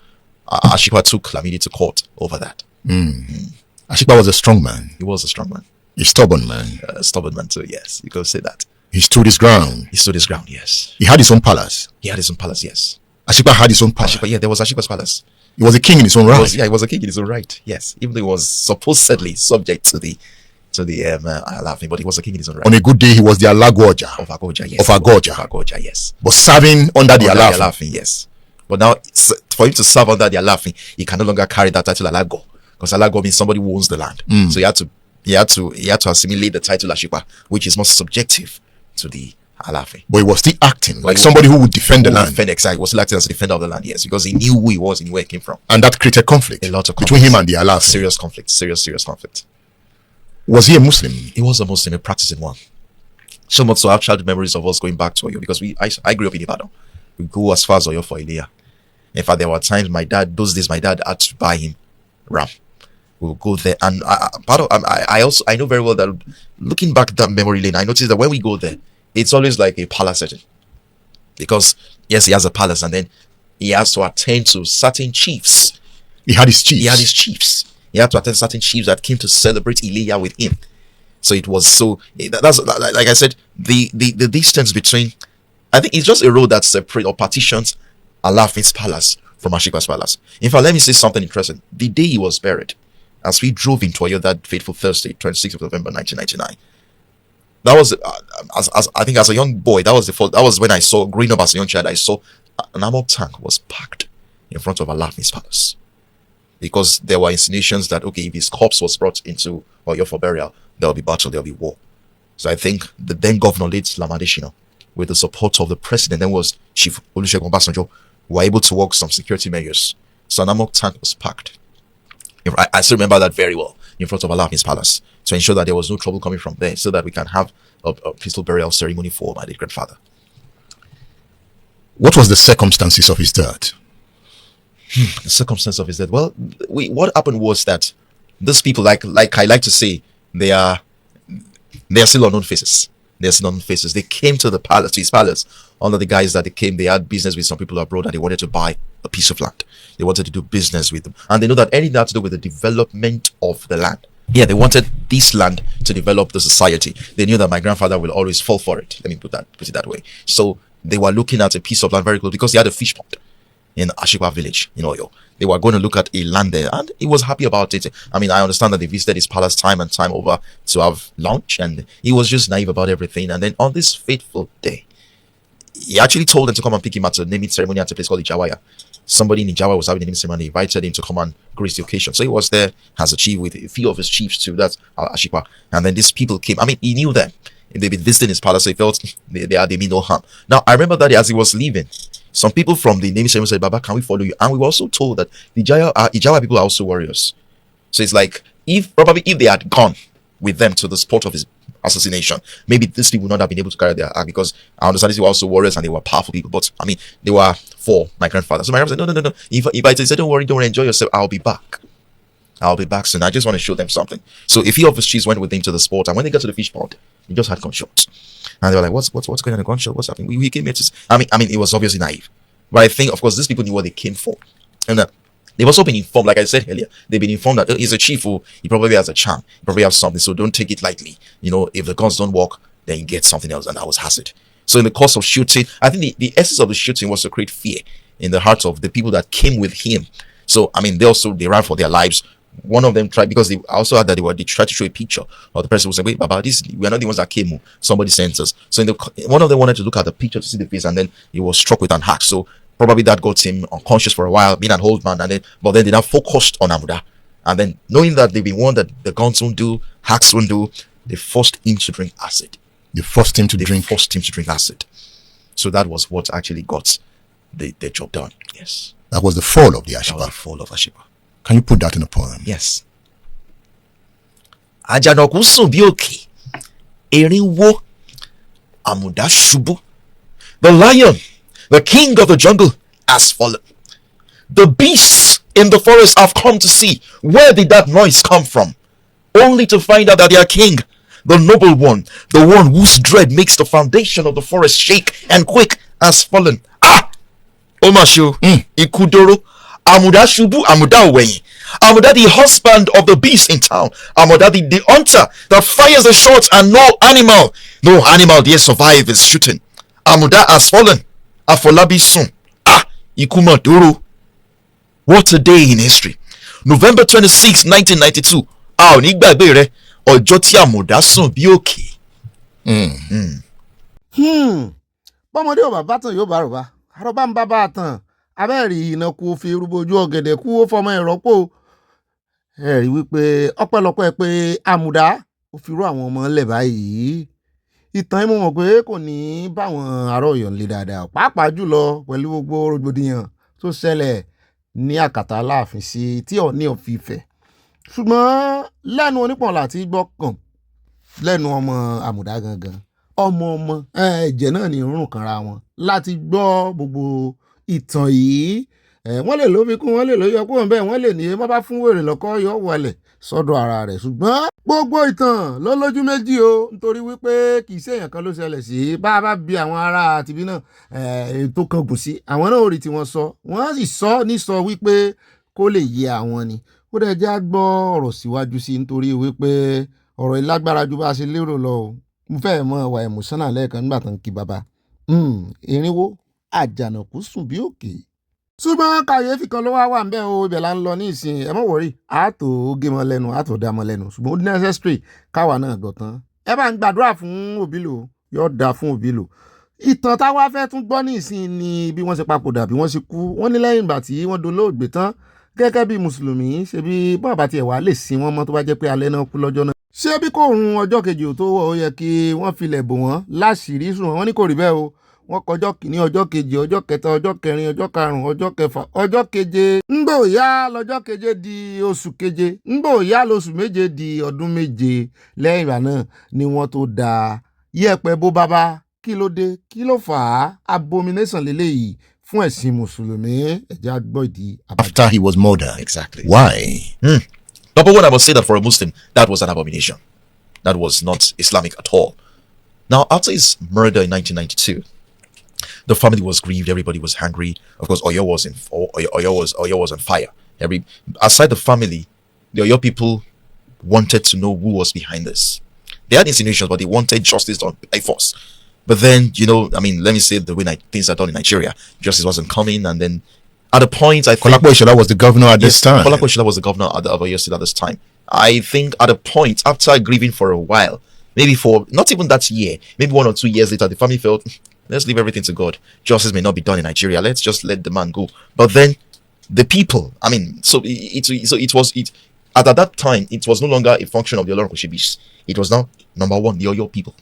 Ashipa took Lamidi to court over that. Ashipa was a strong man. He was a strong man. A stubborn man. A stubborn man too, yes. You could say that. He stood his ground. He stood his ground, yes. He had his own palace. He had his own palace, yes. Ashipa had his own palace. Ashipa, yeah, there was Ashipa's palace. He was a king in his own right. He was a king in his own right, yes. Even though he was supposedly subject to the Alaafin, but he was a king in his own right. On a good day, he was the Alagoja. Of Agoja, yes. Of Agoja. Of Agoja, yes. But serving under the Alaafin. Yes. But now, for him to serve under the Alaafin, he can no longer carry that title Alago. Because Alago means somebody who owns the land. So he had to assimilate the title Ashipa, which is more subjective to the Alaafin. But he was still acting like somebody who would defend the land. Exactly. He was still acting as a defender of the land, yes. Because he knew who he was and where he came from. And that created conflict. A lot of conflict. Between him and the Alaafin. Serious conflict. Serious conflict. Was he a Muslim? He was a Muslim, a practicing one. So much so I have childhood memories of us going back to Oyo because I grew up in Ibadan. We go as far as Oyo for Ilea. In fact, there were times my dad had to buy him ram. We'll go there, and I know very well that looking back at that memory lane, I noticed that when we go there, it's always like a palace setting. Because yes, he has a palace, and then he has to attend to certain chiefs. He had his chiefs. He had to attend certain chiefs that came to celebrate Ilea with him. So it was that's like I said, the distance between, I think it's just a road that separates or partitions Alafin's palace from Ashikwa's palace. In fact, let me say something interesting. The day he was buried, as we drove into Oyo that fateful Thursday, 26th of November 1999, that was I think as a young boy, that was when I saw, growing up as a young child, I saw an armored tank was parked in front of Alafin's palace. Because there were insinuations that, okay, if his corpse was brought into Oyo for burial, there will be battle, there will be war. So I think the then governor, late Lamadeshina, with the support of the president, then was Chief Olusegun Obasanjo, were able to work some security measures. So an armored tank was parked. I still remember that very well, in front of Alafin's palace, to ensure that there was no trouble coming from there, so that we can have a peaceful burial ceremony for my late grandfather. What was the circumstances of his death? The circumstance of his death. Well, what happened was that these people, like I like to say, they are still unknown faces. They are still unknown faces. They came to his palace, under the guise that they had business with some people abroad, and they wanted to buy a piece of land. They wanted to do business with them, and they know that anything that had to do with the development of the land. Yeah, they wanted this land to develop the society. They knew that my grandfather will always fall for it. Let me put it that way. So they were looking at a piece of land very close, because he had a fish pond in Ashikwa village in Oyo. They were going to look at a land there, and he was happy about it. I mean, I understand that they visited his palace time and time over to have lunch, and he was just naive about everything. And then on this fateful day, he actually told them to come and pick him at a naming ceremony at a place called Ijawaya. Somebody in Ijawa was having a naming ceremony, invited him to come and grace the occasion. So he was there as a chief with a few of his chiefs too. That's Ashikwa. And then these people came. I mean, he knew them. They'd been visiting his palace, so he felt they mean no harm. Now, I remember that as he was leaving, some people from the naming ceremony said, Baba, can we follow you? And we were also told that the Ijawa people are also warriors. So it's like, if they had gone with them to the spot of his assassination, maybe these people would not have been able to carry their act, because I understand these were also warriors and they were powerful people. But I mean, they were for my grandfather. So my grandfather said, no. If I said, don't worry, enjoy yourself, I'll be back. I'll be back soon. I just want to show them something. So a few of his chiefs went with him to the spot, and when they got to the fish pond, he just had gunshots. And they were like, what's going on, a gunshot? What's happening? We came here to... I mean, it was obviously naive. But I think, of course, these people knew what they came for. And they've also been informed, like I said earlier, they've been informed that he's a chief who he probably has a charm. He probably has something, so don't take it lightly. You know, if the guns don't work, then you get something else, and that was acid. So in the course of shooting, I think the essence of the shooting was to create fear in the hearts of the people that came with him. So, I mean, they ran for their lives. One of them tried, because they also had that they tried to show a picture of the person who said, wait, Baba, we are not the ones that came. Somebody sent us. So one of them wanted to look at the picture to see the face, and then he was struck with an axe. So probably that got him unconscious for a while, being an old man, but then they now focused on Amuda. And then knowing that they've been warned that the guns won't do, hacks won't do, they forced him to drink acid. They forced him to drink acid. So that was what actually got the job done. Yes. That was the fall of the Ashipa. That was the fall of Ashipa. Can you put that in a poem? Yes. Ajanoku sùn bí òkè, erin wó, àmùdá ṣubú. The lion, the king of the jungle, has fallen. The beasts in the forest have come to see where did that noise come from, only to find out that their king, the noble one, the one whose dread makes the foundation of the forest shake and quake, has fallen. Omasho, Ikudoro, Amuda Shubu, Amuda Owenyi, Amuda the husband of the beast in town, Amuda the hunter that fires the shots, and no animal dare survive his shooting. Amuda has fallen. Afolabi soon. Ikumadoro. What a day in history. November 26, 1992. Onígbàgbé rẹ̀, ọjọ́ tí Àmùdá sùn bí òkè. Bọ́mọdé ò bá tán yóò bá rò bá. Àròbá ń bá bá tán. Abẹ́rì iná kú fi rúbọ ojú ọ̀gẹ̀dẹ̀ kú ó fọmọ ìrọ́pò. Ẹ̀rí wípé ọpẹ́lọpẹ́ pé Àmùdá ó fi rú àwọn ọmọ ńlẹ̀ báyìí. Ìtàn yìí mo mọ̀ pé kò ní báwọn ará Ọ̀yọ́ ńlẹ̀ dáadáa, pàápàá jùlọ pẹ̀lú gbogbo rògbòdìyàn tó ṣẹlẹ̀ ní àkàtà Aláàfin sí tí Ọọ̀ni of Ifẹ̀ ṣùgbọ́n lẹ́nu onípọ̀n láti gbọ́ kàn lẹ́nu ọmọ àmùdá gangan ọmọ ẹ̀jẹ̀ náà ní rún kanra wọn láti gbọ́ gbogbo ìtàn yìí. Wọ́n lè ló fi kún, wọ́n lè ló yọ kúrò bẹ́ẹ̀, wọ́n lè ní bá bá fún wèrè lọ́kọ́ yọ wọlé sọ́dọ̀ ara rẹ̀. Ṣùgbọ́n gbogbo ìtàn ló lójú méjì o, nítorí wípé kì í ṣe èèyàn kan ló ṣẹlẹ̀ sí. Bá a bá bi àwọn ará àtibí náà ètò kan gùn sí, àwọn náà ò rí tí wọ́n sọ, wọ́n sì sọ ní sọ wípé kó lè yé àwọn ni. Ó dẹ̀ já gbọ́ ọ̀rọ̀ síwájú sí, nítorí wípé ọ̀rọ̀ ìlágbára ju bá a ṣe lérò lọ o. Mo fẹ́ mọ ìwà emotional lẹ́ẹ̀kan nígbà tán kí bàbá irinwó àjànàkú sùn bí òkè. Ṣùgbọ́n kàyéfì kan ló wà ń bẹ́ o, ibẹ̀ là ń lọ ní ìsìn. Ẹ mọ̀ wọ̀rí àtò gé mọ́ lẹ́nu àtò dá mọ́ lẹ́nu, ṣùgbọ́n ó necessary káwa náà gbọ́ tán. Ẹ bá ń gbàdúrà fún Òbílò, yóò dáa fún Òbílò. Ìtàn táwa fẹ́ tún gbọ́ ní ìsìn ni bí wọ́n ṣe papòdà, bí wọ́n ṣe kú. Wọ́n ní lẹ́yìn ìgbà tí wọ́n dolóògbé tán gẹ́gẹ́ bí mùsùlùmí, ṣe bí bọ́n bá tiẹ̀ wá lè sin wọn mọ́ tó bá jẹ́ pé alẹ́ náà kú lọ́jọ́ náà. Ṣé bí kò run ọjọ́ kejì ò tó wọ̀, ó yẹ kí wọ́n filẹ̀ bò wọ́n láṣìírí sùn wọ́n ní kò rí bẹ́ẹ̀ o. Wọ́n kọjọ́ kìíní, ọjọ́ kejì, ọjọ́ kẹta, ọjọ́ kẹrin, ọjọ́ karùn-ún, ọjọ́ kẹfà, ọjọ́ keje. ńgbò yá lọ́jọ́ keje di oṣù keje, ńgbò yá lóṣù méje di ọdún méje. Lẹ́yìn ìgbà náà ni wọ́n tó da yẹ̀pẹ̀ bó bàbá. Kí ló dé? Kí ló fà á? Abomination lélẹ́yìí fún ẹ̀sìn mùsùlùmí. Ẹ jẹ́ á gbọ́ ìdí. After he was murdered. Exactly. Why? Number one, I must say that for a Muslim, that was an abomination. That was not Islamic at all. Now, after his murder in 1992, the family was grieved. Everybody was angry. Of course, Oyo was on fire. Aside the family, the Oyo people wanted to know who was behind this. They had insinuations, but they wanted justice done by force. But then, let me say the way things are done in Nigeria, justice wasn't coming, and then at a point, I think Kolakbo was the governor at this time. Kolakbo was the governor of Oyo State at this time. I think at a point, after grieving for a while, maybe for not even that year, maybe 1 or 2 years later, the family felt, let's leave everything to God. Justice may not be done in Nigeria. Let's just let the man go. But then the people, at that time, it was no longer a function of the Olorun Koshibis. It was now, number one, the Oyo people.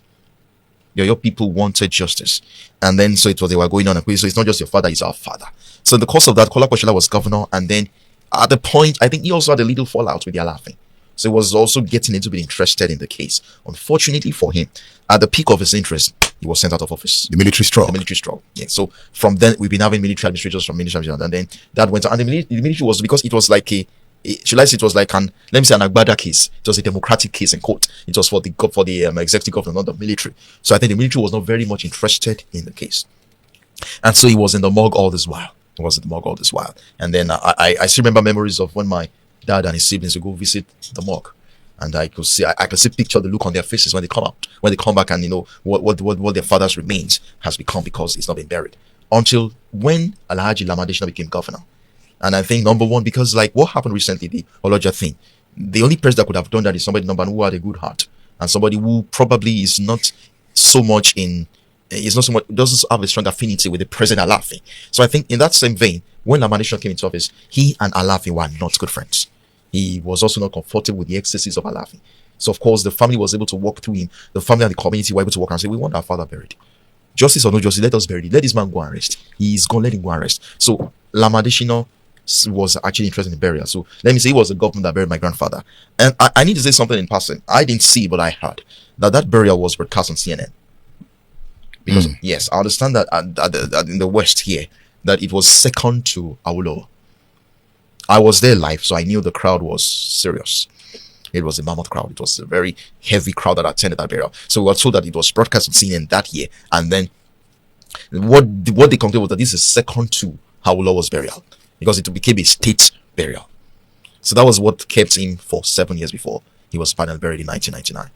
The Oyo people wanted justice. And then, so they were going on. So it's not just your father, it's our father. So in the course of that, Kolakbo was governor. And then at the point, I think he also had a little fallout with the Alafin. So he was also getting a little bit interested in the case. Unfortunately for him, at the peak of his interest, he was sent out of office. The military stroke. Yeah. So from then, we've been having military administrators from military, and then that went on. And the military was, because it was like an Agbada case. It was a democratic case in court. It was for the executive government, not the military. So I think the military was not very much interested in the case. And so he was in the morgue all this while. And then I still remember memories of when my dad and his siblings would go visit the morgue. And I could see picture the look on their faces when they come out, when they come back, and what their father's remains has become, because it's not been buried. Until when Alhaji Lamadeshina became governor. And I think, number one, because like what happened recently, the Oloja thing, the only person that could have done that is somebody, number one, who had a good heart, and somebody who probably is not so much doesn't have a strong affinity with the present Alafi. So I think in that same vein, when Lamadeshina came into office, he and Alafi were not good friends. He was also not comfortable with the excesses of Alafi. So of course, the family was able to walk through him. The family and the community were able to walk and say, we want our father buried. Justice or no justice, let us bury him. Let this man go and rest. He's gone, let him go and rest. So Lamadeshina was actually interested in burial. So let me say, he was the government that buried my grandfather. And I need to say something in passing. I didn't see, but I heard that burial was broadcast on CNN. Because yes, I understand that in the West here, that it was second to Awolowo. I was there live, so I knew the crowd was serious. It was a mammoth crowd. It was a very heavy crowd that attended that burial. So we were told that it was broadcast on CNN that year. And then what they concluded was that this is second to Awolowo's burial, because it became a state burial. So that was what kept him for 7 years before he was finally buried in 1999.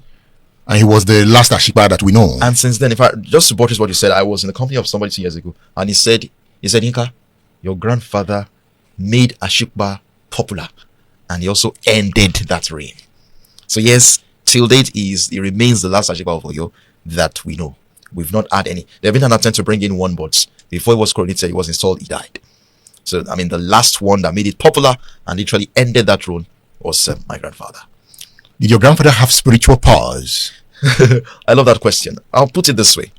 And he was the last Ashikpa that we know. And since then, if I just to buttress what you said, I was in the company of somebody 2 years ago, and he said, Inka, your grandfather made Ashikpa popular, and he also ended that reign. So yes, till date, he remains the last Ashikpa of Oyo that we know. We've not had any. There have been an attempt to bring in one, but before he was coronated, he was installed, he died. So I mean, the last one that made it popular and literally ended that rule was my grandfather. Did your grandfather have spiritual powers? I love that question. I'll put it this way.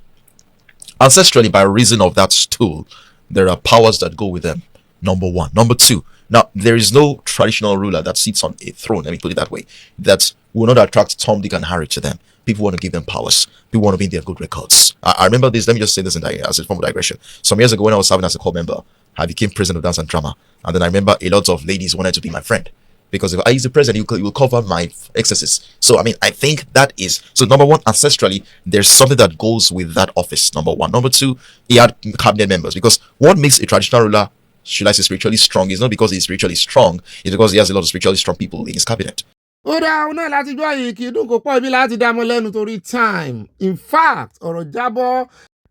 Ancestrally, by reason of that stool, there are powers that go with them. Number one. Number two, Now, there is no traditional ruler that sits on a throne, let me put it that way, that will not attract Tom, Dick, and Harry to them. People want to give them powers. People want to be in their good records. I remember this, let me just say this as a form of digression. Some years ago when I was serving as a corps member, I became president of Dance and Drama. And then I remember a lot of ladies wanted to be my friend. Because if I use the president, you will cover my excesses. So, I mean, I think that is... So, number one, ancestrally, there's something that goes with that office, number one. Number two, he had cabinet members. Because what makes a traditional ruler, should I say spiritually strong, is not because he's spiritually strong, it's because he has a lot of spiritually strong people in his cabinet. ó dá òun náà láti gbọ́ yìí kì í dùn kó pọ̀ ibi láti dá mọ́ lẹ́nu torí time. In fact, ọ̀rọ̀ jábọ́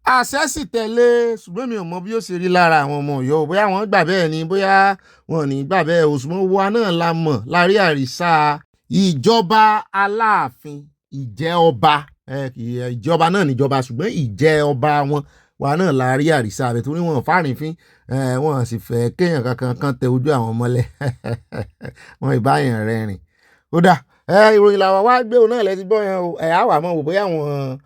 àṣẹ sì tẹ̀lé ṣùgbọ́n mi ò mọ bí ó ṣe rí lára àwọn ọmọ Ọ̀yọ́ bóyá wọ́n gbà bẹ́ẹ̀ ni bóyá wọn ò ní gbà bẹ́ẹ̀ òṣùwọ̀n wa náà la mọ̀ lárí àrísà ìjọba Aláàfin ìjẹ́ ọba ìjọba náà níjọba ṣùgbọ́n ìjẹ́ ọba wọn wa náà lárí àrísà rẹ̀ torí wọn fárìnfín wọn sì fẹ́ kéèyàn kankan kan tẹ ojú àwọn mọ́lẹ̀ wọn ìbáyàn rẹ̀ rìn. Ó dà ìròyìn làwọn wá gbé òun náà lẹ́ti gbọ́ yẹn o á wà mọ́ wò bóyá àwọn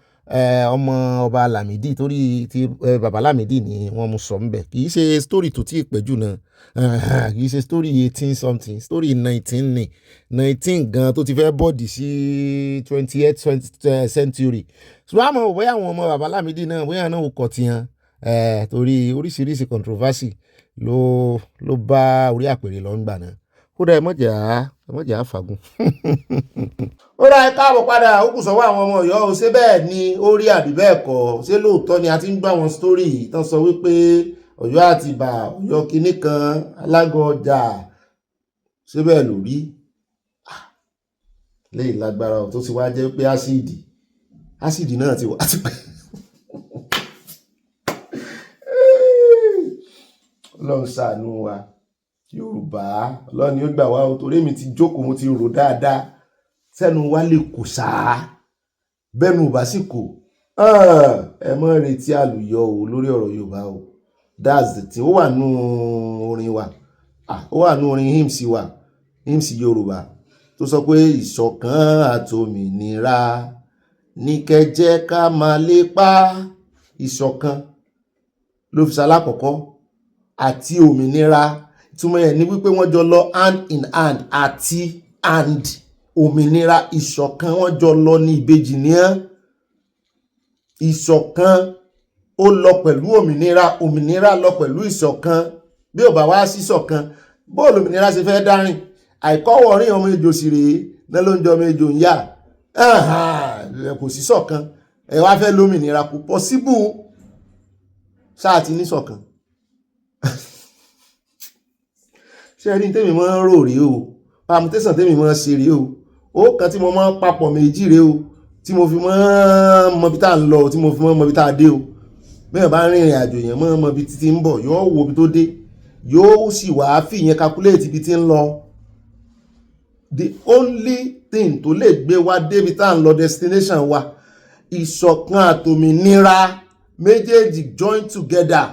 ọmọ ọba Lámìdí torí ti bàbá Lámìdí ni wọ́n mú sọ ńbẹ̀ kì í ṣe story tó tí ì pẹ́jù náà kì í ṣe story 18 something story 19 ni 19 gan tó ti fẹ́ bọ́ọ̀dì sí 28th century ṣùgbọ́n àmọ́ wò bóyá àwọn ọmọ bàbá Lámìdí náà bóyá náà ò kọ̀ tiyan torí oríṣiríṣi controversy ló bá orí àpèrè lọ́ngbà náà. Ó dá ẹ mọ̀jà fàgùn. Ó dá ẹ káàbọ̀ padà ó kù sọ́wọ́ àwọn ọmọ Ọ̀yọ́ o ṣé bẹ́ẹ̀ ni ó rí àbí bẹ́ẹ̀ kọ́ ṣé lóòótọ́ ni a ti ń gbọ́ àwọn sítórì tán sọ wípé Ọ̀yọ́ Àtìbà Ọ̀yọ́ kinní kan alágọ̀ ọjà ṣé bẹ́ẹ̀ ló rí lẹ́yìn lágbára tó ti wá jẹ́ pé ásìdì náà ti wà á ti pẹ́. Ọlọ́run ṣàánú wa Yorùbá Ọlọ́run ni ó gbà wá o torí mi ti jókòó mo ti rò dáadáa sẹ́nu wa lè kò sáà bẹ́nu bá sì kò ẹ mọ́ retí àlùyọ o lórí ọ̀rọ̀ Yorùbá o that's the thing ó wà nú orin wa ó wà nú orin hymns Yorùbá tó sọ pé ìṣọ̀kan àtòmìnira ní kẹjẹ́ ká máa lépa ìṣọ̀kan ló fi ṣalákọ̀ọ́kọ́ àti òmìnira ìtumọ̀ ẹ̀ ní wípé wọ́n jọ lọ hand in hand àti and òmìnira ìṣọ̀kan wọ́n jọ lọ ní ìbejì ní ìṣọ̀kan ó lọ pẹ̀lú òmìnira lọ pẹ̀lú ìṣọ̀kan bí ò bá wá sí ìṣọ̀kan bóòlù òmìnira ṣe fẹ́ dárìn àìkọ́wọ̀ rí ọmọ ejò sì rèé náà ló ń jọ ọmọ ejò ń yà kò sí ṣọ̀kan ẹ wá fẹ́ lómìnira kò pọ́síbù ṣáà ti ní ṣọ̀kan. Ṣé rí tèmi mọ́ ń rò rí o permutation tèmi mọ́ ṣe rí o ó kan tí mo mọ́ papọ̀ méjì rí o tí mo fi mọ́ mọbi tá ń lọ tí mo fi mọ́ mọbi tá dé o bẹ́ẹ̀ bá rìnrìn àjò yẹn mọ́ mọbi títí ń bọ̀ yóò wo ibi tó dé yóò sì wá fi yẹn calculate ibi tí ń lọ. The only thing tó lè gbé wa débi tá ń lọ destination wa ìṣọ̀kan àtòmìnira méjèèjì join together.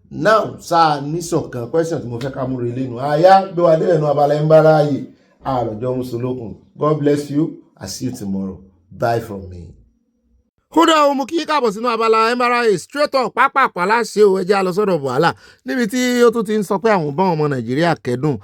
Now sáà níṣọ̀kan question tí mo fẹ́ ká múre lẹ́nu àyà gbé wa dé ẹ̀nu abala ń bára ààyè àròjọ musolókun. God bless you. I see you tomorrow. Bye from me. Kódà o mú kí káàbọ̀ sínú abala MRA straight up pápápá láṣẹ o ẹjẹ́ àlọ́sọ̀rọ̀ Bwala níbi tí ó tún ti ń sọ pé àwọn bá ọmọ Nàìjíríà kẹ́dùn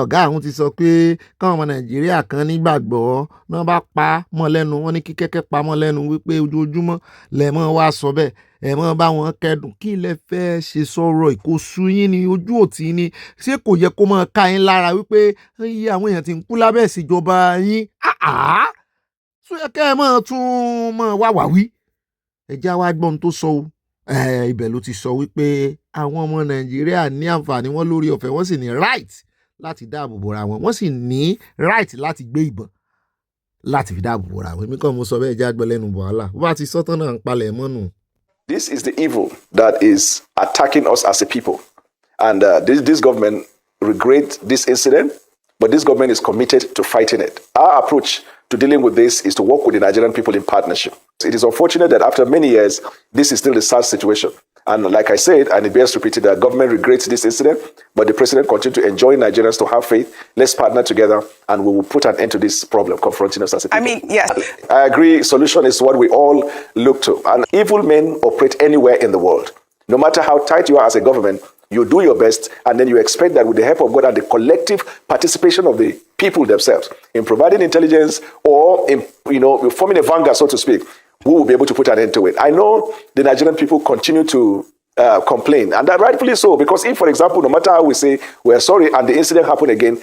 ọ̀gá àwọn ti sọ pé káwọn ọmọ Nàìjíríà kan nígbàgbọ́ náà bá pa mọ́ lẹ́nu wọn ní kí kẹ́kẹ́ pa mọ́ lẹ́nu wípé ojoojúmọ́ lẹ́mọ́ wá sọ bẹ́ẹ̀ ẹ̀mọ́ bá wọn kẹ́dùn kí lẹ fẹ́ ṣe sọ̀rọ̀ ìkóṣù yín ni ojú òtí ni ṣé kò yẹ kó máa ká yín lára wípé iye àwọn èèyàn ti ń kú lábẹ́ ìṣèjọba yín tó yẹ kẹ́ ẹ máa tún máa wá wí ẹjẹ́ wá gbọ́n tó sọ ibẹ̀ ló ti sọ wípé àwọn ọmọ Nàìjíríà ní àǹfààní wọn lórí ọ̀fẹ́ wọ́n sì ní right láti dáàbò bora wọn wọ́n sì ní right láti gbé ìbọn láti fi dáàbò bora wọn èmi kàn mo sọ bẹ́ẹ̀ jẹ́ àgbẹ̀ lẹ́nu Bwala bó bá ti sọ́tàn náà ń palẹ̀ mọ́nù. This is the evil that is attacking us as a people. And this government regrets this incident, but this government is committed to fighting it. Our approach to dealing with this is to work with the Nigerian people in partnership. It is unfortunate that after many years, this is still a sad situation. And like I said, and it bears repeating, the government regrets this incident, but the president continues to enjoin Nigerians to have faith. Let's partner together, and we will put an end to this problem confronting us as a people. Yes. I agree. Solution is what we all look to. And evil men operate anywhere in the world. No matter how tight you are as a government, You do your best, and then you expect that with the help of God and the collective participation of the people themselves in providing intelligence or in, forming a vanguard, so to speak, we will be able to put an end to it. I know the Nigerian people continue to complain, and that rightfully so, because if, for example, no matter how we say we're sorry and the incident happened again,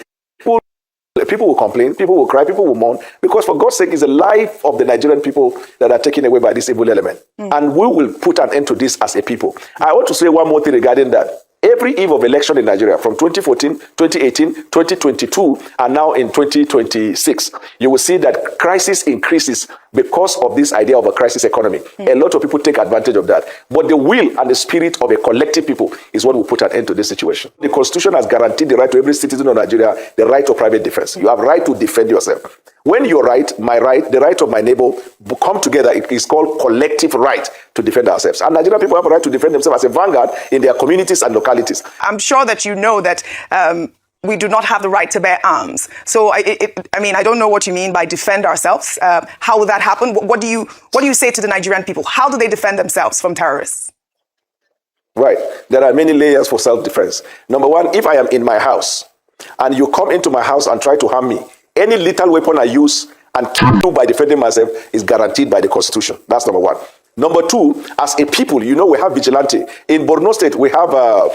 people will complain, people will cry, people will mourn, because for God's sake, it's the life of the Nigerian people that are taken away by this evil element. And we will put an end to this as a people. I want to say one more thing regarding that. Every eve of election in Nigeria, from 2014, 2018, 2022, and now in 2026, you will see that crisis increases because of this idea of a crisis economy. A lot of people take advantage of that. But the will and the spirit of a collective people is what will put an end to this situation. The Constitution has guaranteed the right to every citizen of Nigeria, the right to private defense. You have right to defend yourself. When your right, my right, the right of my neighbor come together, it is called collective right to defend ourselves. And Nigerian people have a right to defend themselves as a vanguard in their communities and localities. I'm sure that you know that we do not have the right to bear arms. So, I don't know what you mean by defend ourselves. How will that happen? What do you say to the Nigerian people? How do they defend themselves from terrorists? Right. There are many layers for self-defense. Number one, if I am in my house and you come into my house and try to harm me, any lethal weapon I use and kill by defending myself is guaranteed by the Constitution. That's number one. Number two, as a people, we have vigilante. In Borno State, we have a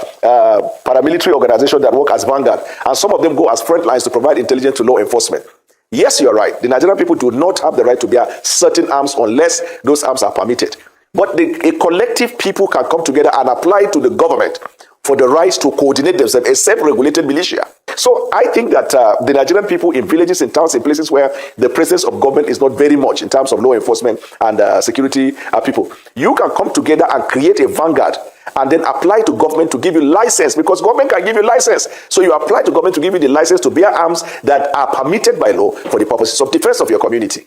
paramilitary organization that work as vanguard, and some of them go as front lines to provide intelligence to law enforcement. Yes, you're right. The Nigerian people do not have the right to bear certain arms unless those arms are permitted. But a collective people can come together and apply to the government for the right to coordinate themselves, a self-regulated militia. So I think that the Nigerian people in villages, in towns, in places where the presence of government is not very much in terms of law enforcement and security people, you can come together and create a vanguard and then apply to government to give you license, because government can give you license. So you apply to government to give you the license to bear arms that are permitted by law for the purposes of defense of your community.